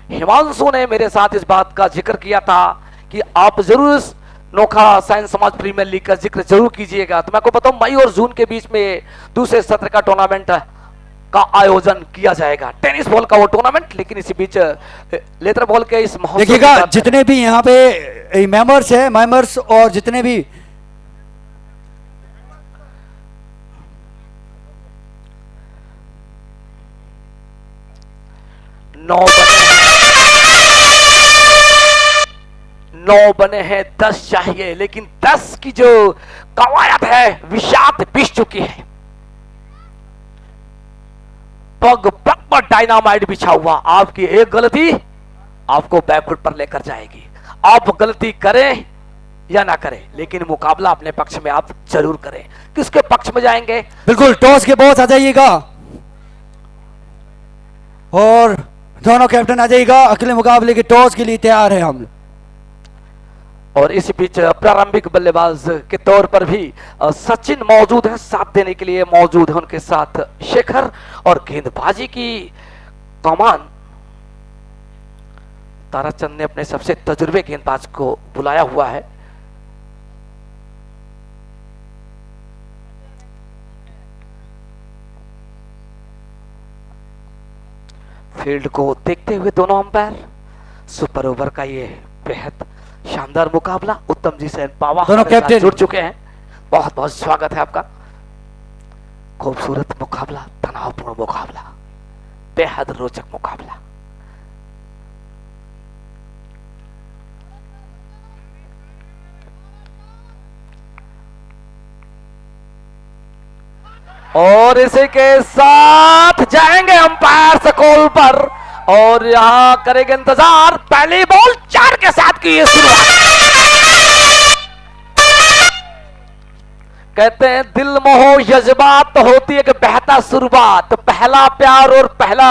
[SPEAKER 4] हिमांशु ने मेरे साथ इस बात का जिक्र किया था कि आप जरूर इस नोखा सैन समाज प्रीमियर लीग का जिक्र जरूर कीजिएगा। तो मैं आपको बताऊं मई और जून के बीच में दूसरे सत्र का टूर्नामेंट का आयोजन किया जाएगा, टेनिस बॉल का वो टूर्नामेंट। लेकिन इसी बीच लेदर बॉल के इस महोत्सव
[SPEAKER 6] देखिएगा जितने भी यहाँ पे मेंबर्स और जितने भी
[SPEAKER 4] नौ बने हैं 10 चाहिए, लेकिन 10 की जो कवायद है विषाद बिछ चुकी है। पग पग पर डायनामाइट बिछा हुआ, आपकी एक गलती आपको बैकफुट पर लेकर जाएगी। आप गलती करें या ना करें, लेकिन मुकाबला अपने पक्ष में आप जरूर करें। किसके पक्ष में जाएंगे?
[SPEAKER 6] बिल्कुल टॉस के बॉस आ जाइएगा और दोनों कैप्टन आ जाइएगा। अगले मुकाबले के टॉस के लिए तैयार है हम।
[SPEAKER 4] और इसी बीच प्रारंभिक बल्लेबाज के तौर पर भी सचिन मौजूद है, साथ देने के लिए मौजूद है उनके साथ शेखर, और गेंदबाजी की कमान ताराचंद ने अपने सबसे तजुर्बे गेंदबाज को बुलाया हुआ है। फील्ड को देखते हुए दोनों अंपायर, सुपर ओवर का ये बेहद शानदार मुकाबला। उत्तम जी सैन पावा
[SPEAKER 6] दोनों कैप्टन
[SPEAKER 4] जुड़ चुके हैं, बहुत बहुत स्वागत है आपका। खूबसूरत मुकाबला, तनावपूर्ण मुकाबला, बेहद रोचक मुकाबला। और इसी के साथ जाएंगे अंपायर स्कूल पर और यहां करेंगे इंतजार। पहली बॉल 4 के साथ की शुरुआत। कहते हैं दिल मोह जज्बात होती है कि बहता शुरुआत, पहला प्यार और पहला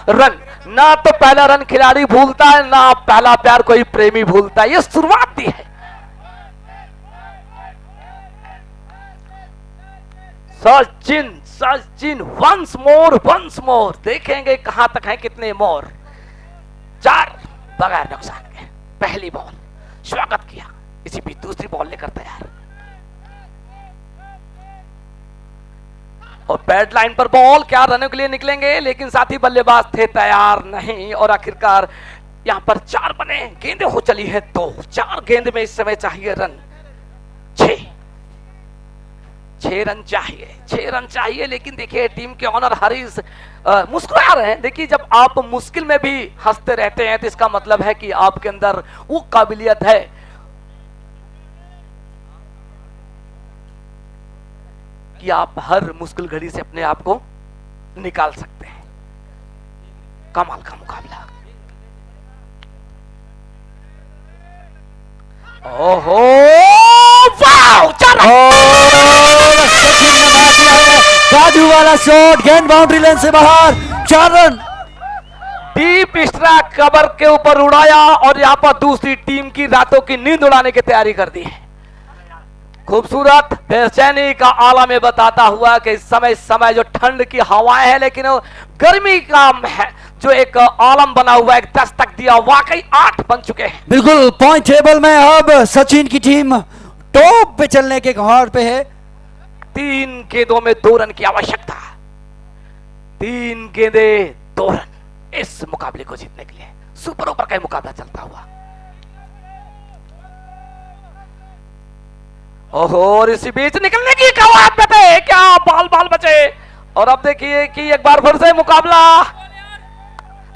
[SPEAKER 4] रन। ना तो पहला रन खिलाड़ी भूलता है, ना पहला प्यार कोई प्रेमी भूलता है। ये शुरुआत ही है। सचिन वंस मोर देखेंगे कहां तक है कितने मोर। 4 बगैर नुकसान के पहली बॉल, स्वागत किया। इसी बीच दूसरी बॉल लेकर तैयार, और बैट लाइन पर बॉल। क्या रनों के लिए निकलेंगे, लेकिन साथी बल्लेबाज थे तैयार नहीं, और आखिरकार यहां पर 4 बने। गेंदें हो चली है 2, 4 गेंद में इस समय चाहिए रन 6 रन चाहिए, 6 रन चाहिए। लेकिन देखिए टीम के ऑनर हरीश मुस्कुरा रहे हैं। देखिए जब आप मुश्किल में भी हंसते रहते हैं तो इसका मतलब है कि आपके अंदर वो काबिलियत है कि आप हर मुश्किल घड़ी से अपने आप को निकाल सकते हैं। कमाल का मुकाबला। ओहो वाओ,
[SPEAKER 6] काजू वाला शॉट, गेंद बाउंड्री लाइन से बाहर, 4 रन।
[SPEAKER 4] डीप स्ट्राइक कवर के ऊपर उड़ाया और यहां पर दूसरी टीम की रातों की नींद उड़ाने की तैयारी कर दी है। खूबसूरत बेचैनी का आला में बताता हुआ कि इस समय जो ठंड की हवाएं हैं, लेकिन गर्मी का जो एक आलम बना हुआ, एक दस्तक दिया, वाकई 8 बन चुके हैं।
[SPEAKER 6] बिल्कुल पॉइंट टेबल में अब सचिन की टीम टॉप पे चलने के कगार पे है।
[SPEAKER 4] 3 गेंदों में 2 रन की आवश्यकता, 3 गेंदे 2 रन इस मुकाबले को जीतने के लिए। सुपर ओवर का मुकाबला चलता हुआ। ओहो, और इसी बीच निकलने की कवायद में थे, क्या बाल बचे। और अब देखिए कि एक बार फिर से मुकाबला,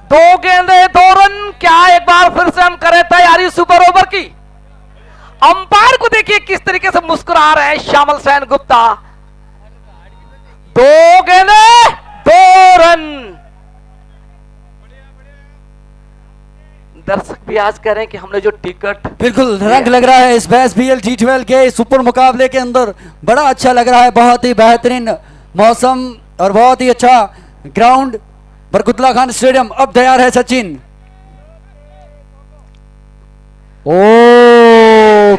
[SPEAKER 4] 2 गेंदे 2 रन। क्या एक बार फिर से हम करें तैयारी सुपर ओवर की। अंपायर को देखिए किस तरीके से मुस्कुरा रहे हैं श्यामल सेन गुप्ता। 2 गेंदे 2 रन, दर्शक भी आज कह रहे हैं कि हमने जो टिकट
[SPEAKER 6] बिल्कुल रंग लग रहा है इस BSBL T12 के सुपर मुकाबले के अंदर, बड़ा अच्छा लग रहा है। बहुत ही बेहतरीन मौसम और बहुत ही अच्छा ग्राउंड बरकुतला खान स्टेडियम। अब तैयार है सचिन। ओ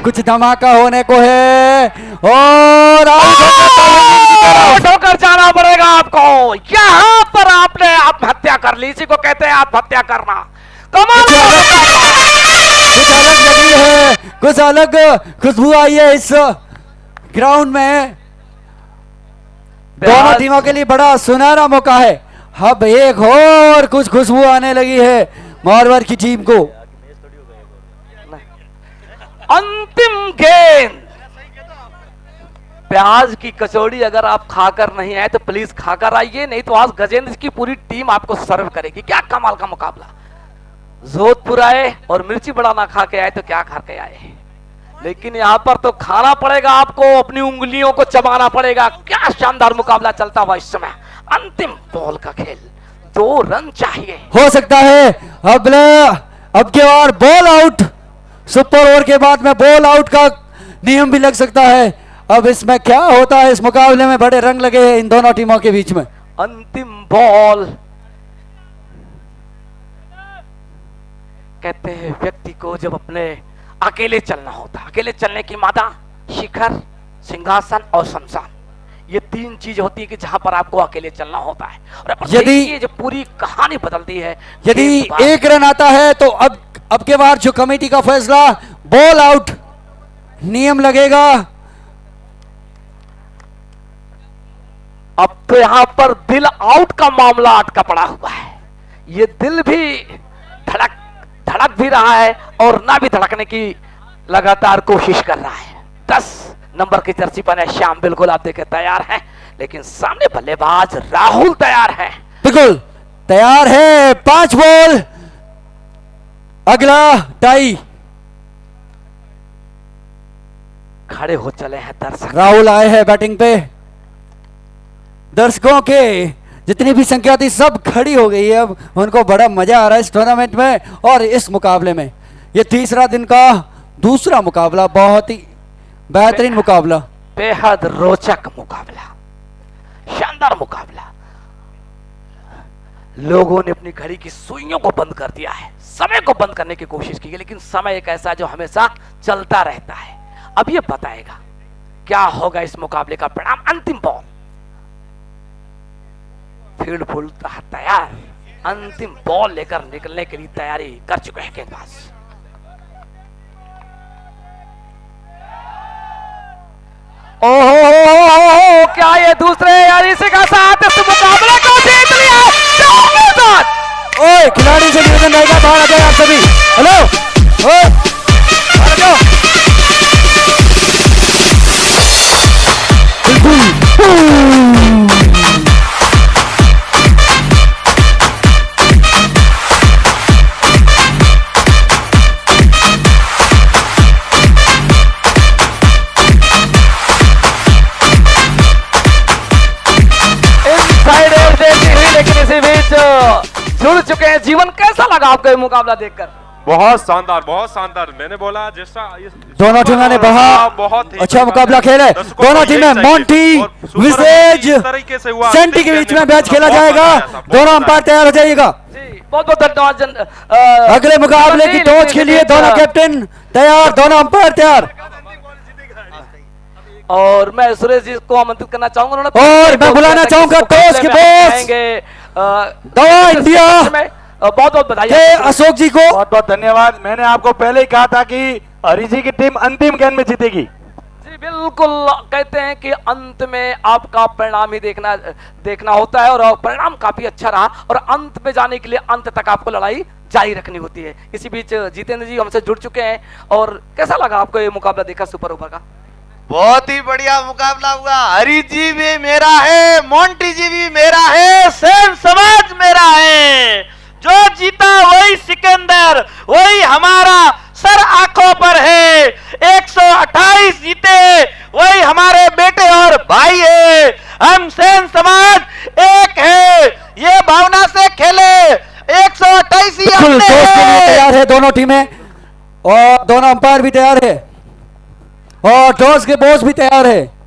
[SPEAKER 6] कुछ धमाका होने को है और
[SPEAKER 4] आउट होकर जाना पड़ेगा आपको। यहाँ पर आपने आत्महत्या कर ली, इसी को कहते हैं आत्महत्या करना। कमाल
[SPEAKER 6] कुछ अलग लगी है, कुछ अलग खुशबू आई है इस ग्राउंड में। दोनों टीमों के लिए बड़ा सुनहरा मौका है। अब एक और कुछ खुशबू आने लगी है मारवाड़ की टीम को।
[SPEAKER 4] अंतिम गेंद। प्याज की कचौड़ी अगर आप खाकर नहीं आए तो प्लीज खाकर आइए, नहीं तो आज गजेंद्र की पूरी टीम आपको सर्व करेगी। क्या कमाल का मुकाबला। जोधपुर आए और मिर्ची बड़ा ना खा के आए तो क्या खा के आए, लेकिन यहां पर तो खाना पड़ेगा आपको, अपनी उंगलियों को चबाना पड़ेगा। क्या शानदार मुकाबला चलता हुआ इस समय। अंतिम बॉल का खेल, 2 रन चाहिए।
[SPEAKER 6] हो सकता है अब के बार बॉल आउट, सुपर ओवर के बाद में बॉल आउट का नियम भी लग सकता है। अब इसमें क्या होता है, इस मुकाबले में बड़े रंग लगे हैं इन दोनों टीमों के बीच में।
[SPEAKER 4] अंतिम बॉल। कहते हैं व्यक्ति को जब अपने अकेले चलना होता, अकेले चलने की मादा शिखर, सिंहासन और शमशान, ये 3 चीज होती है कि जहां पर आपको अकेले चलना होता है। और यदि जो पूरी कहानी बदलती है,
[SPEAKER 6] यदि 1 रन आता है तो अब के बार जो कमेटी का फैसला बॉल आउट नियम लगेगा।
[SPEAKER 4] अब तो यहां पर दिल आउट का मामला अटका पड़ा हुआ है। ये दिल भी धड़क भी रहा है और ना भी धड़कने की लगातार कोशिश कर रहा है। 10 नंबर की जर्सी पहने श्याम बिल्कुल आप देखे तैयार हैं, लेकिन सामने बल्लेबाज राहुल तैयार है।
[SPEAKER 6] बिल्कुल तैयार है। 5 बॉल, अगला टाई।
[SPEAKER 4] खड़े हो चले हैं दर्शक।
[SPEAKER 6] राहुल आए हैं बैटिंग पे। दर्शकों के जितनी भी संख्या थी सब खड़ी हो गई है। अब उनको बड़ा मजा आ रहा है इस टूर्नामेंट में और इस मुकाबले में। ये तीसरा दिन का दूसरा मुकाबला, बहुत ही बेहतरीन मुकाबला,
[SPEAKER 4] बेहद रोचक मुकाबला, शानदार मुकाबला। लोगों ने अपनी घड़ी की सुइयों को बंद कर दिया है, समय को बंद करने की कोशिश की है, लेकिन समय एक ऐसा जो हमेशा चलता रहता है। अब ये बताएगा क्या होगा इस मुकाबले का परिणाम। अंतिम बॉल, फील्ड फुल तैयार, अंतिम बॉल लेकर निकलने के लिए तैयारी कर चुके हैं गेंदबाज। ओहो, क्या ये दूसरे यार इसी का साथ इस मुकाबले को जीत लिया।
[SPEAKER 6] ओए खिलाड़ी से निवेदन रहेगा, बाहर आ जाए आप सभी। हेलो, ओए बाहर आ जाओ।
[SPEAKER 4] लेकिन इसी बीच जुड़ चुके हैं। जीवन कैसा लगा आपको ये मुकाबला देखकर?
[SPEAKER 7] बहुत शानदार, बहुत शानदार। मैंने बोला जैसा
[SPEAKER 6] दोनों टीमों ने बहुत अच्छा मुकाबला खेला है। दोनों टीमें मोंटी विसेज सेंटी के बीच में मैच खेला जाएगा। दोनों अंपायर तैयार हो जाइएगा।
[SPEAKER 4] बहुत बहुत धन्यवाद।
[SPEAKER 6] अगले मुकाबले की टॉस के लिए दोनों कैप्टन तैयार, दोनों अंपायर तैयार।
[SPEAKER 4] और मैं सुरेश जी को आमंत्रित करना चाहूंगा।
[SPEAKER 6] और मैं बुलाना चाहूंगा टॉस के बॉस दवा इंडिया
[SPEAKER 4] बहुत बहुत बधाई
[SPEAKER 6] अशोक जी को।
[SPEAKER 8] बहुत बहुत धन्यवाद। मैंने आपको पहले ही कहा था कि हरि जी की टीम अंतिम गेंद में जीतेगी।
[SPEAKER 4] जी बिल्कुल, कहते हैं कि अंत में आपका परिणाम ही देखना होता है और परिणाम काफी अच्छा रहा और अंत में जाने के लिए अंत तक आपको लड़ाई जारी रखनी होती है। इसी बीच जितेंद्र जी हमसे जुड़ चुके हैं। और कैसा लगा आपको ये मुकाबला देखा सुपर ओवर का?
[SPEAKER 9] बहुत ही बढ़िया मुकाबला हुआ। हरी जी भी मेरा है, मोंटी जी भी मेरा है, सेन समाज मेरा है। जो जीता वही सिकंदर, वही हमारा सर आंखों पर है। 128 जीते वही हमारे बेटे और भाई है। हम सेन समाज एक है, ये भावना से खेले। 128 ही अपने
[SPEAKER 6] के लिए तैयार है दोनों टीमें और दोनों अंपायर भी तैयार है और टॉस के बॉस भी तैयार है।